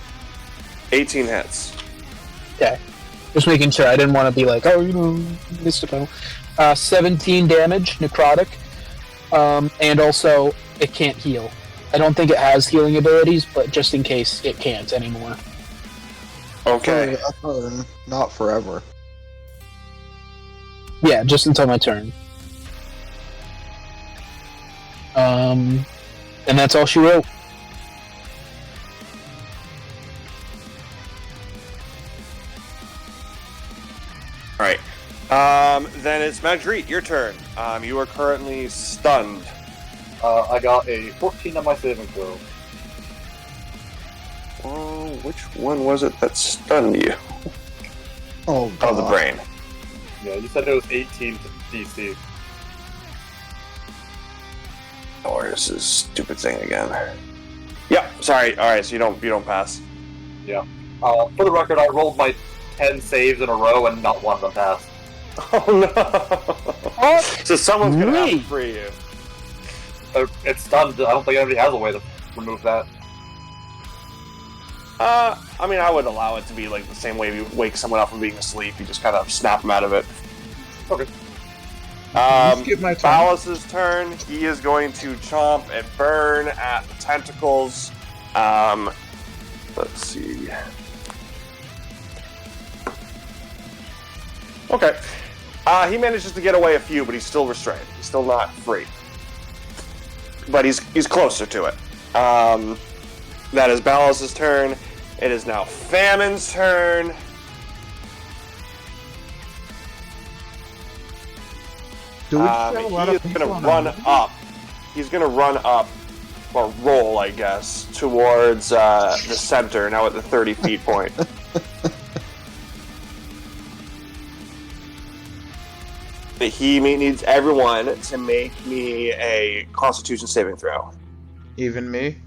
A: 18 hits.
B: Okay. Just making sure. I didn't want to be like, oh, missed a panel. 17 damage, necrotic. And also, it can't heal. I don't think it has healing abilities, but just in case, it can't anymore.
A: Okay.
C: For a turn, not forever.
B: Yeah, just until my turn. And that's all she wrote.
A: Alright. Then it's Magritte, your turn. You are currently stunned.
E: I got a 14 on my saving throw.
A: Oh, which one was it that stunned you?
C: Oh, God.
A: Oh, the brain.
E: Yeah, you said it was 18 to DC.
A: Oh, this is stupid thing again. Yeah, sorry. Alright, so you don't pass.
E: Yeah. For the record, I rolled my 10 saves in a row and not one of them passed.
A: Oh no! So someone's gonna have to free you.
E: It's stunned. I don't think anybody has a way to remove that.
A: I mean, I would allow it to be like the same way you wake someone up from being asleep. You just kind of snap them out of it.
E: Okay.
D: Skip my turn.
A: Ballas's turn. He is going to chomp and burn at the tentacles. Let's see. Okay. He manages to get away a few, but he's still restrained. He's still not free. But he's closer to it. That is Ballas's turn. It is now Famine's turn.
D: Do we just have a lot
A: He
D: of
A: is
D: people
A: going
D: on
A: to run
D: our-
A: up. He's going to run up, or roll, I guess, towards the center, now at the 30 feet point. He needs everyone to make me a Constitution saving throw.
D: Even me?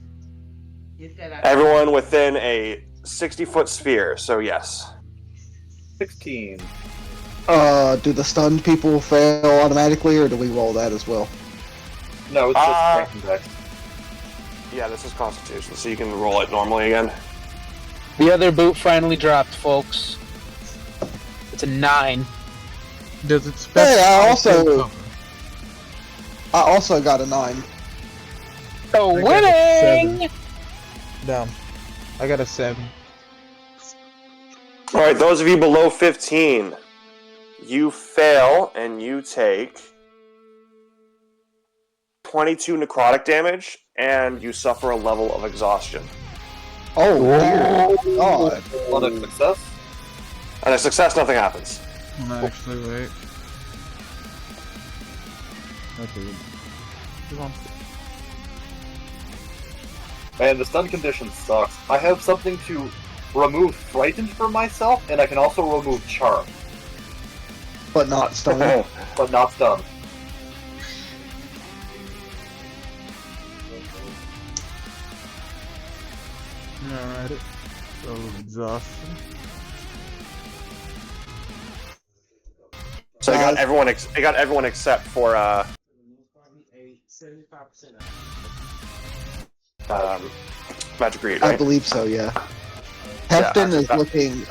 A: Everyone within a 60-foot sphere, so yes.
E: 16.
C: Do the stunned people fail automatically, or do we roll that as well?
E: No, it's just strength and dex.
A: Yeah, this is Constitution, so you can roll it normally again.
B: The other boot finally dropped, folks. It's a 9.
D: Does it
C: Hey,
D: specify
C: I also-
D: full cover?
C: I also got a 9.
B: Oh,
D: I got a
B: winning!
D: Dumb. I got a 7.
A: All right, those of you below 15, you fail and you take 22 necrotic damage, and you suffer a level of exhaustion.
C: Oh dear God!
E: On a success?
A: On a success, nothing happens.
D: No, actually, wait. Okay.
E: And the stun condition sucks. I have something to remove frightened from myself, and I can also remove charm,
C: But not stun.
E: but not stun.
D: Alright. So exhaustion.
A: So I got everyone. I got everyone except for Magic Read,
C: I
A: right?
C: believe so. Yeah. Hefton is looking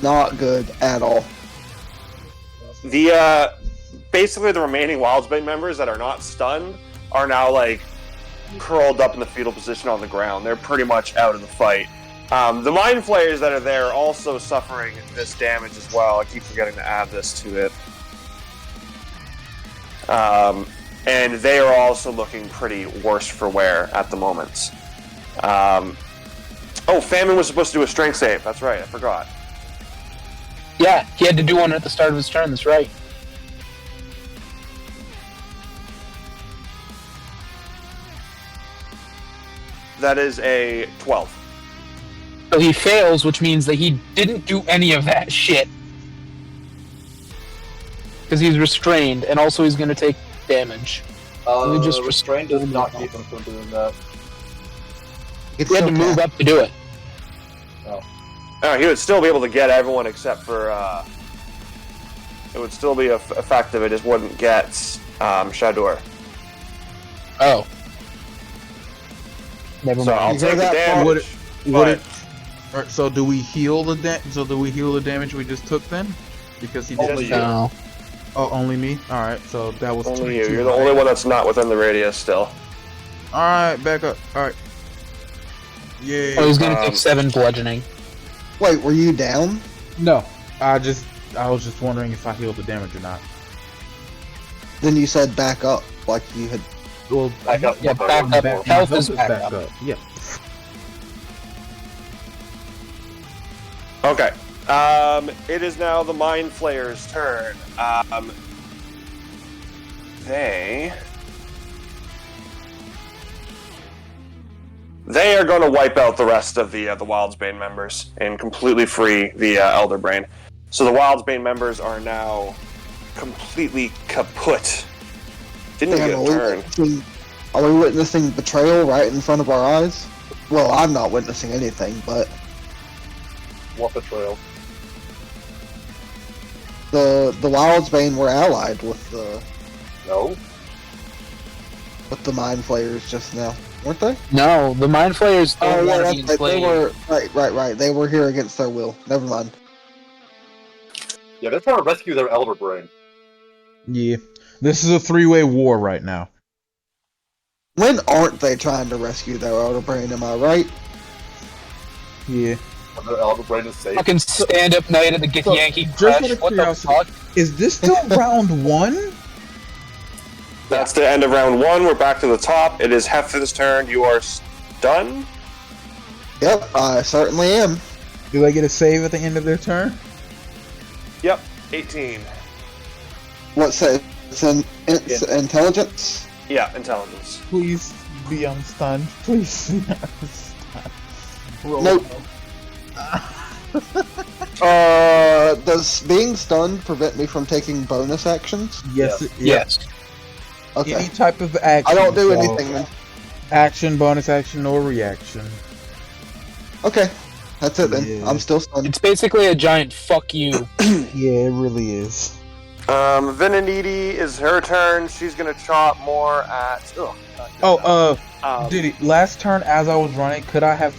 C: not good at all.
A: The basically the remaining Wildsbane members that are not stunned are now like curled up in the fetal position on the ground. They're pretty much out of the fight. The Mind Flayers that are there are also suffering this damage as well. I keep forgetting to add this to it. And they are also looking pretty worse for wear at the moment. Oh, Famine was supposed to do a strength save. That's right, I forgot.
B: Yeah, he had to do one at the start of his turn, that's right.
A: That is a 12.
B: So he fails, which means that he didn't do any of that shit. Because he's restrained, and also he's going to take damage. Let me just
E: restraint does not keep him from doing that.
C: It's
B: He had to
C: okay.
B: move up to do it.
A: Oh, he would still be able to get everyone except for, it would still be effective, it just wouldn't get, Shador.
B: Oh. Never
A: So I'll
B: mind.
A: take the
C: that
A: damage.
D: Would
A: but
D: it? Alright, so do we heal the damage we just took then? Because he
E: Only
D: did.
E: you.
B: No.
D: Oh, only me. All right, so that was
A: only you.
D: 22,
A: You're the
D: right?
A: only one that's not within the radius still.
D: All right, back up. All right. Yeah.
B: Oh, he's going to take 7 bludgeoning.
C: Wait, were you down?
D: No, I was just wondering if I healed the damage or not.
C: Then you said back up, like you had.
D: Well,
E: Back up.
B: Yeah, back up.
D: my
B: Health is back up.
D: Yeah.
A: Okay. It is now the Mind Flayer's turn. They are going to wipe out the rest of the Wildsbane members and completely free the Elder Brain. So the Wildsbane members are now completely kaput. Didn't even get a turn.
C: Are we witnessing betrayal right in front of our eyes? Well, I'm not witnessing anything, but
E: What betrayal?
C: the Wildsbane were allied with
E: No.
C: the Mind Flayers just now, weren't they?
B: No, the Mind Flayers don't want to be
C: that's right. They
B: enslaved.
C: were right. They were here against their will. Never mind.
E: Yeah, they're trying to rescue their Elder Brain.
D: Yeah. This is a 3-way war right now.
C: When aren't they trying to rescue their Elder Brain? Am I right?
D: Yeah.
E: And their Elder Brain is safe.
B: Fucking stand-up night at the
D: So,
B: Yankee
D: just
B: Crush.
D: out of
B: What the
D: curiosity,
B: fuck?
D: Is this still round 1?
A: That's the end of round 1. We're back to the top. It is Hefton's turn. You are done.
C: Yep, I certainly am.
D: Do they get a save at the end of their turn?
A: Yep, 18.
C: What's that? It's intelligence.
A: Yeah, intelligence.
D: Please be unstunned. Please be unstunned. Roll.
C: Nope. Does being stunned prevent me from taking bonus actions?
D: Yes.
E: Yes.
B: Yes.
C: Okay.
D: Any type of action.
C: I don't do
D: so
C: anything then.
D: Action, bonus action, or reaction.
C: Okay. That's it then.
D: Yeah.
C: I'm still stunned.
B: It's basically a giant fuck you.
D: Yeah, it really is.
A: Venoniti is her turn. She's gonna chop more at.
D: Diddy, last turn as I was running, could I have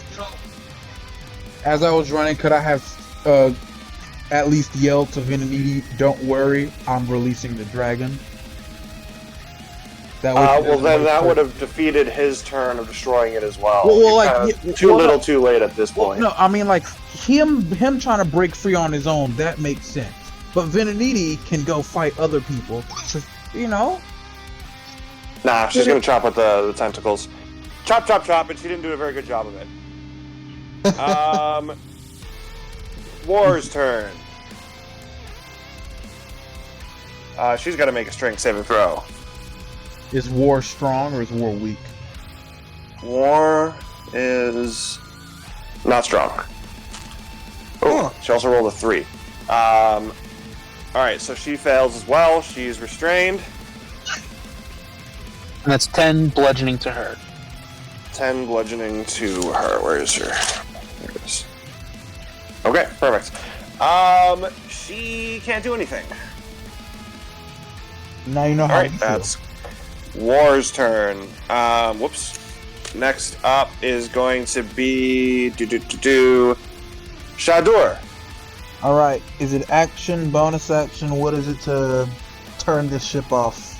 D: at least yelled to Venoniti, "Don't worry, I'm releasing the dragon." That
A: Well, then that would have defeated his turn of destroying it as well.
D: Well,
A: You're
D: like,
A: kind of
D: yeah,
A: too
D: well,
A: little, too late at this
D: Well,
A: point.
D: no, I mean like him trying to break free on his own, that makes sense. But Venoniti can go fight other people. You know?
A: Nah, she's gonna chop with the tentacles. Chop, chop, chop, and she didn't do a very good job of it. War's turn. She's got to make a strength saving throw.
D: Is War strong or is War weak?
A: War is not strong. Oh, she also rolled a 3. Alright, so she fails as well. She's restrained.
B: And that's 10 bludgeoning to her.
A: 10 bludgeoning to her. Where is her? There it is. Okay, perfect. She can't do anything.
D: Now you know how
A: Alright, that's War's turn. Whoops. Next up is going to be Shadur.
D: Alright, is it action, bonus action? What is it to turn this ship off?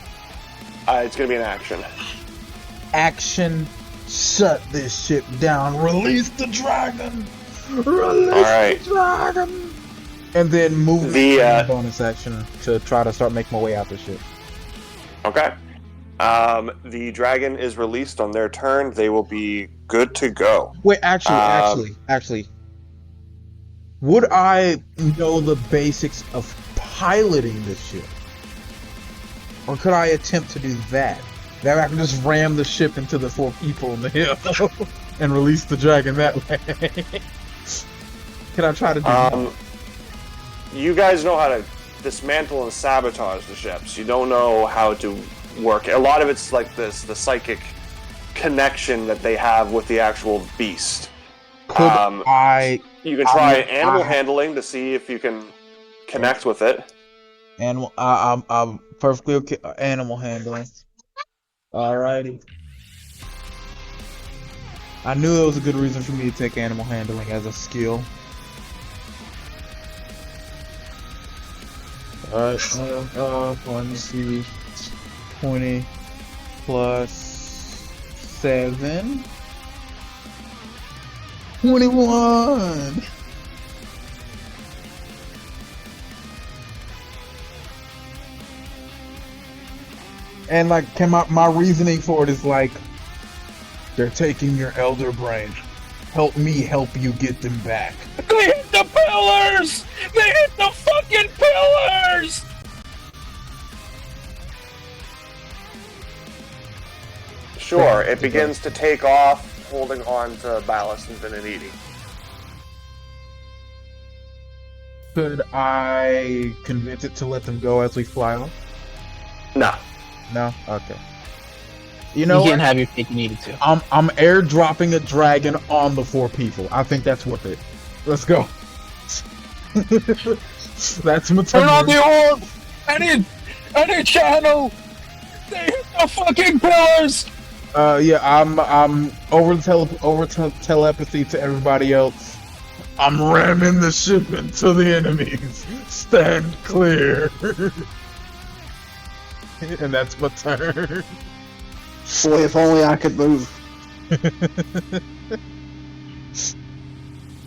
A: It's going to be an action.
D: Action, shut this ship down, release the dragon! Release the dragon! And then move the bonus action to try to start making my way out the ship.
A: Okay. The dragon is released on their turn. They will be good to go.
D: Wait, actually. Would I know the basics of piloting this ship? Or could I attempt to do that? That I can just ram the ship into the 4 people in the hill and release the dragon that way. Can I try to do that?
A: You guys know how to dismantle and sabotage the ships. You don't know how to work. A lot of it's like the psychic connection that they have with the actual beast. You can try animal handling to see if you can connect with it.
D: I'm perfectly okay. Animal handling. Alrighty. I knew there was a good reason for me to take animal handling as a skill. Alright, let's see. 20 plus 7. 21! And like, my reasoning for it is like, they're taking your elder brain. Help me help you get them back.
B: They hit the pillars! They hit the fucking pillars!
A: Sure, it begins to take off, holding on to Ballast and Venoniti.
D: Could I convince it to let them go as we fly off?
A: No.
D: No? Okay. You know
B: You can't
D: what?
B: have your cake, you needed to.
D: I'm airdropping a dragon on the 4 people. I think that's worth it. Let's go. That's my
B: Turn on the orb! Any channel! They hit the fucking pillars!
D: Yeah, I'm over telepathy to everybody else. I'm ramming the ship into the enemies. Stand clear. And that's my turn.
C: Boy, if only I could move.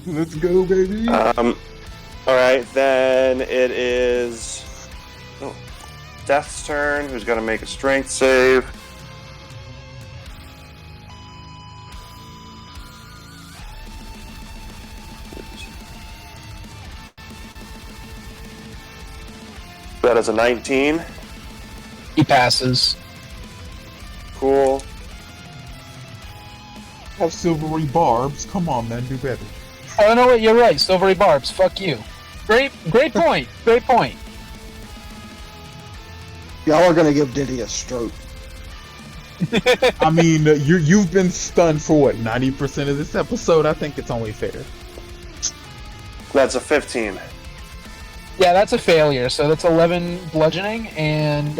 D: Let's go, baby.
A: Alright, then it is Death's turn, who's going to make a strength save. That is a 19.
B: He passes.
A: Cool.
D: Have silvery barbs. Come on, man, do better.
B: Oh, no, wait, you're right. Silvery barbs. Fuck you. Great point. Great point.
C: Y'all are gonna give Diddy a stroke.
D: I mean, you've been stunned for what, 90% of this episode? I think it's only fair.
A: That's a 15.
B: Yeah, that's a failure. So that's 11 bludgeoning, and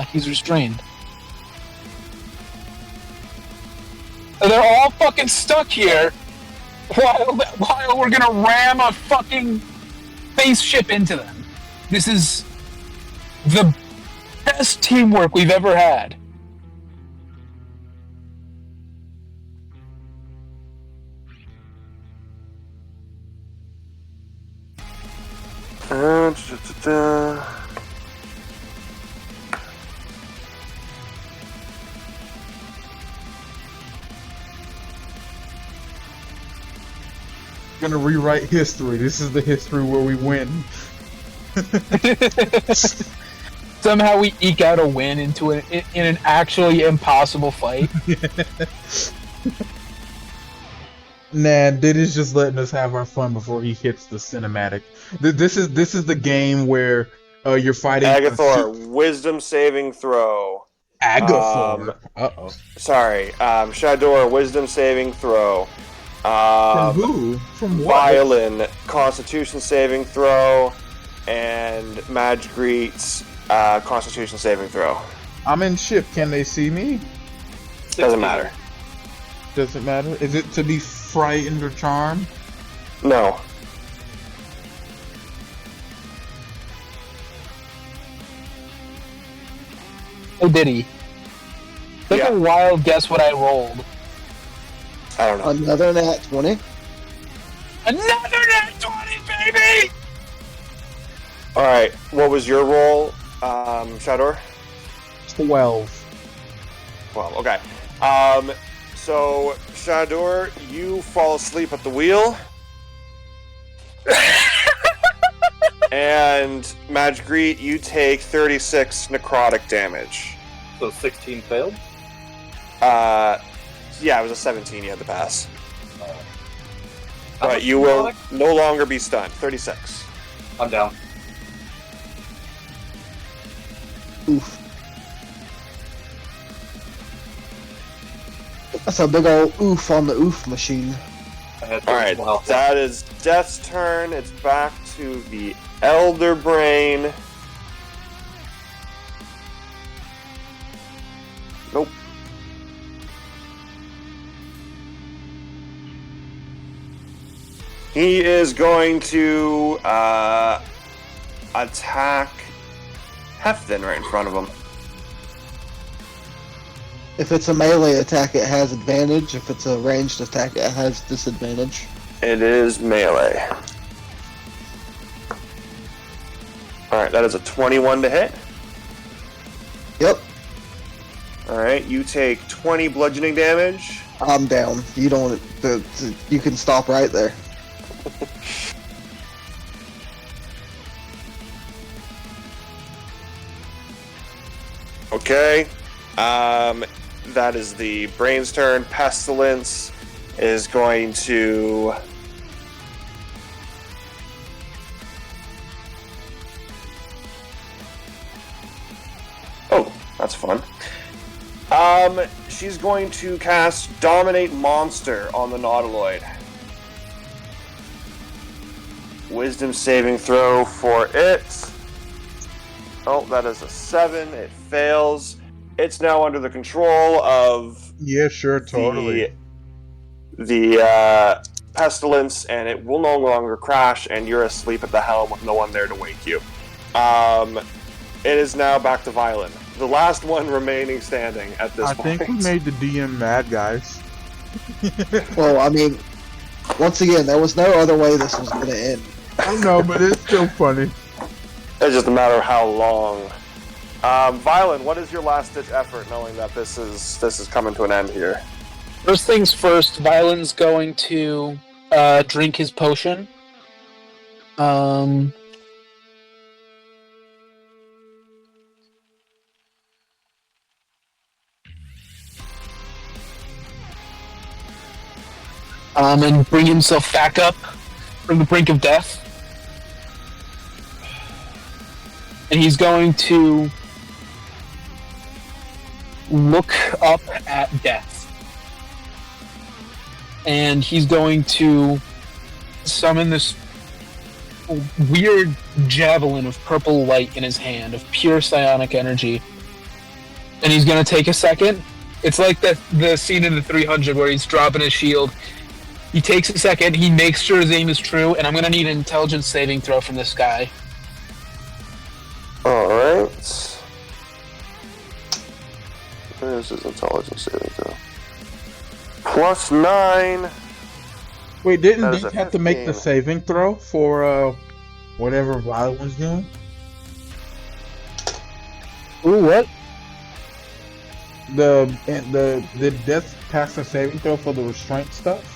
B: he's restrained. So they're all fucking stuck here while we're gonna ram a fucking spaceship into them. This is the best teamwork we've ever had.
D: Gonna rewrite history. This is the history where we win.
B: Somehow we eke out a win in an actually impossible fight.
D: Nah, Diddy's just letting us have our fun before he hits the cinematic. This is the game where you're fighting
A: Agathor, wisdom saving throw.
D: Agathor. Uh-oh.
A: Sorry, Shador, wisdom saving throw.
D: From who? From what?
A: Violin, constitution saving throw. And Magriet's constitution saving throw.
D: I'm in ship. Can they see me?
A: Doesn't matter.
D: Doesn't matter. Is it to be frightened or charmed?
A: No.
B: Oh, did he? Take
A: Yeah.
B: a wild guess what I rolled.
A: I don't know.
C: Another nat 20.
B: Another nat 20, baby!
A: Alright, what was your roll, Shador?
D: 12.
A: Well, okay. So, Shador, you fall asleep at the wheel. And Magriet, you take 36 necrotic damage.
E: So 16 failed?
A: Yeah, it was a 17 you had to pass.
E: How
A: But
E: much
A: you will
E: necrotic?
A: no longer be stunned. 36.
E: I'm down.
C: Oof. That's a big old oof on the oof machine.
E: I had
A: Alright,
E: 31 health.
A: that is Death's turn. It's back to the Elder Brain. Nope. He is going to attack Hefton right in front of him.
C: If it's a melee attack, it has advantage. If it's a ranged attack, it has disadvantage.
A: It is melee. Alright, that is a 21 to hit.
C: Yep,
A: Alright, you take 20 bludgeoning damage.
C: I'm down. You don't. You can stop right there.
A: Okay. That is the brain's turn. Pestilence is going to... Oh, that's fun. She's going to cast Dominate Monster on the Nautiloid. Wisdom saving throw for it. Oh, that is a 7. It fails. It's now under the control of
D: Yeah, sure, totally.
A: the pestilence, and it will no longer crash, and you're asleep at the helm with no one there to wake you. It is now back to Violin. The last one remaining standing at this
D: I
A: point.
D: think we made the DM mad, guys.
C: Well, I mean, once again, there was no other way this was going to end.
D: I know, but it's still funny.
A: It's just a matter of how long. Violin, what is your last-ditch effort, knowing that this is coming to an end here?
B: First things first, Violin's going to drink his potion. And bring himself back up from the brink of death. And he's going to look up at death. And he's going to summon this weird javelin of purple light in his hand, of pure psionic energy. And he's going to take a second. It's like the scene in the 300 where he's dropping his shield. He takes a second, he makes sure his aim is true, and I'm going to need an intelligence saving throw from this guy.
A: Alright. Where's his intelligence saving throw? +9.
D: Wait, didn't
A: That is
D: Deke
A: a
D: have to make the
A: 15.
D: saving throw for whatever Violin's doing.
B: Ooh, what?
D: The death pass a saving throw for the restraint stuff?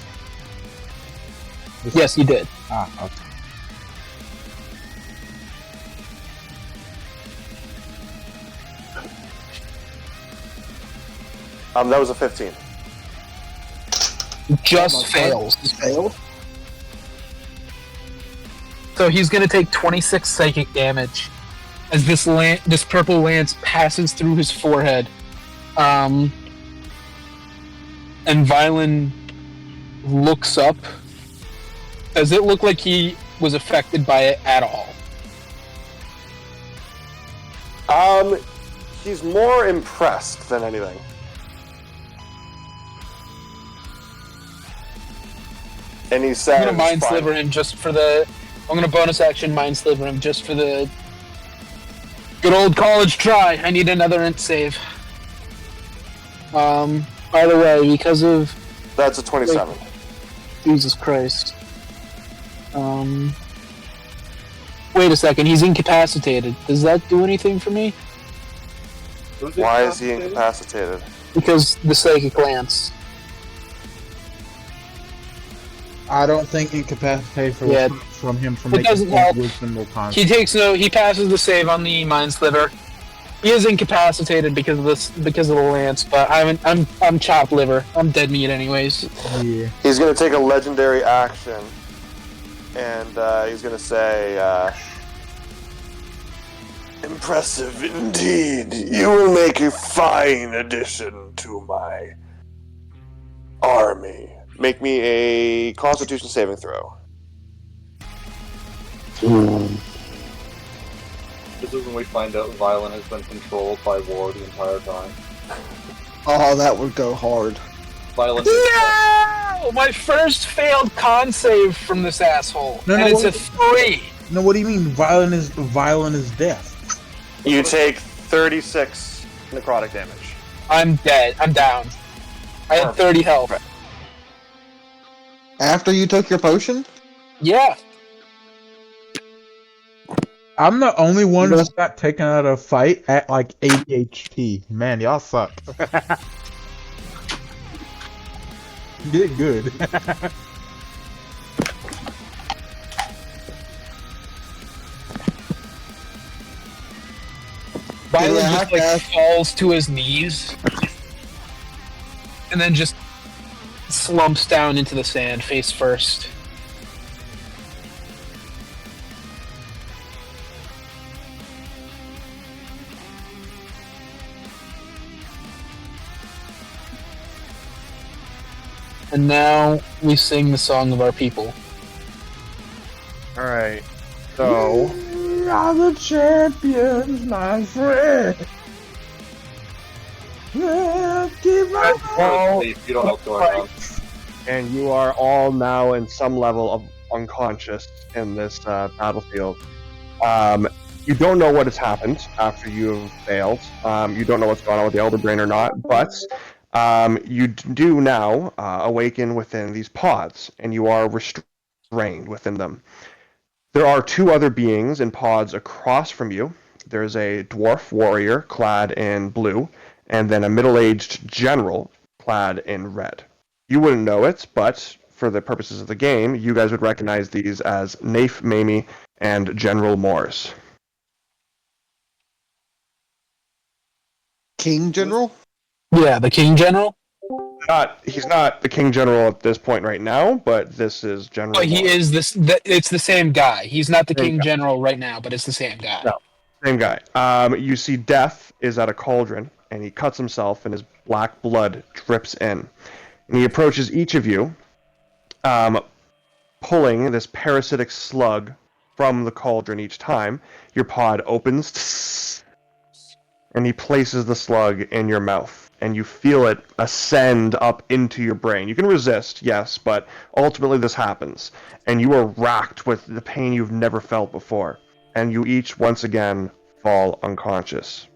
B: Yes, you did.
D: Ah, okay.
A: That was a 15.
B: Just fails.
C: Failed.
B: So he's gonna take 26 psychic damage as this purple lance passes through his forehead. And Vylon looks up. Does it look like he was affected by it at all?
A: He's more impressed than anything. And he says,
B: I'm gonna mind sliver him just for the. I'm gonna bonus action mind sliver him just for the good old college try. I need another int save. By the way, because of
A: That's a 27.
B: Jesus Christ. Wait a second. He's incapacitated. Does that do anything for me?
A: Why is he incapacitated?
B: Because the psychic lance.
D: I don't think incapacitate from
B: Yeah,
D: him from
B: it
D: making
B: doesn't help.
D: wisdom or con.
B: He passes the save on the mind sliver. He is incapacitated because of the lance, but I'm chopped liver. I'm dead meat anyways.
D: Yeah.
A: He's going to take a legendary action, and he's going to say, "Impressive indeed. You will make a fine addition to my army. Make me a Constitution saving throw."
E: This is when we find out Vylon has been controlled by War the entire time.
C: Oh, that would go hard.
E: Vylon
B: No! My first failed con save from this asshole.
D: No,
B: and
D: no,
B: it's a
D: what-
B: 3.
D: No, what do you mean? Violent is death.
A: You take 36 necrotic damage.
B: I'm dead. I'm down. I had 30 health.
C: After you took your potion?
B: Yeah.
D: I'm the only one who
C: Yes.
D: got taken out of a fight at like 80 HP. Man, y'all suck. You did good.
B: Violet
C: Yeah,
B: just like falls to his knees. And then just slumps down into the sand face first. And now we sing the song of our people.
A: Alright. So,
D: We are the champions, my friend. Let's keep on.
A: Well,
E: if you don't know what's going on.
A: and you are all now in some level of unconscious in this battlefield. You don't know what has happened after you have failed. You don't know what's going on with the Elder Brain or not, but you do now awaken within these pods, and you are restrained within them. There are two other beings in pods across from you. There's a dwarf warrior clad in blue, and then a middle-aged general clad in red. You wouldn't know it, but for the purposes of the game, you guys would recognize these as Nafe Mamie and General Morris.
C: King General?
B: Yeah, the King General?
A: He's not the King General at this point right now, but this is General
B: But he
A: Morris.
B: is this. It's the same guy. He's not the
A: Same
B: King
A: guy.
B: General right now, but it's the same guy.
A: No. Same guy. You see Death is at a cauldron, and he cuts himself, and his black blood drips in. And he approaches each of you, pulling this parasitic slug from the cauldron each time. Your pod opens, and he places the slug in your mouth. And you feel it ascend up into your brain. You can resist, yes, but ultimately this happens. And you are racked with the pain you've never felt before. And you each, once again, fall unconscious.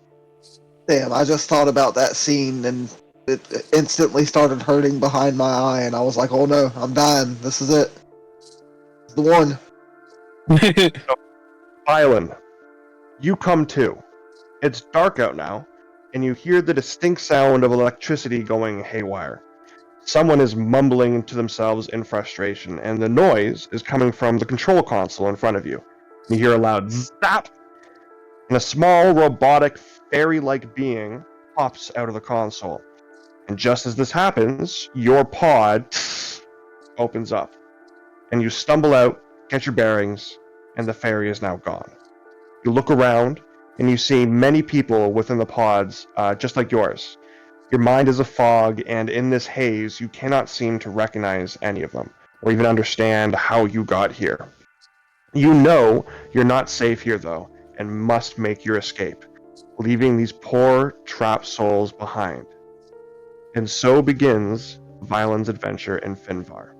C: Damn, I just thought about that scene and it instantly started hurting behind my eye, and I was like, oh no, I'm dying. This is it. It's the one.
A: Island, you come to. It's dark out now, and you hear the distinct sound of electricity going haywire. Someone is mumbling to themselves in frustration, and the noise is coming from the control console in front of you. You hear a loud zap, and a small robotic fairy-like being pops out of the console. And just as this happens, your pod opens up, and you stumble out, get your bearings, and the fairy is now gone. You look around, and you see many people within the pods, just like yours. Your mind is a fog, and in this haze, you cannot seem to recognize any of them, or even understand how you got here. You know you're not safe here, though, and must make your escape, leaving these poor, trapped souls behind. And so begins Vyland's adventure in Finvar.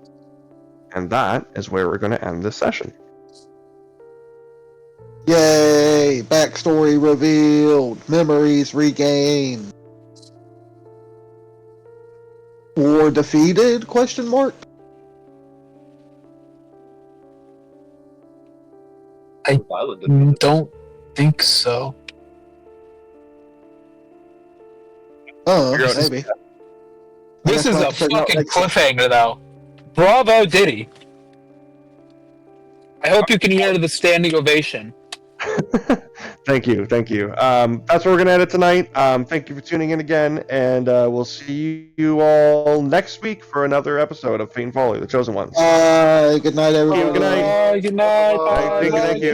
A: And that is where we're going to end this session.
C: Yay! Backstory revealed. Memories regained. War defeated? Question mark.
B: Don't think so.
C: Maybe.
B: This is a fucking cliffhanger, though. Bravo, Diddy. I hope you can hear the standing ovation.
A: Thank you. That's where we're going to end it tonight. Thank you for tuning in again, and we'll see you all next week for another episode of Fate and Folly, The Chosen Ones.
C: Good night, everybody.
A: Good night.
B: Good night.
A: Thank you.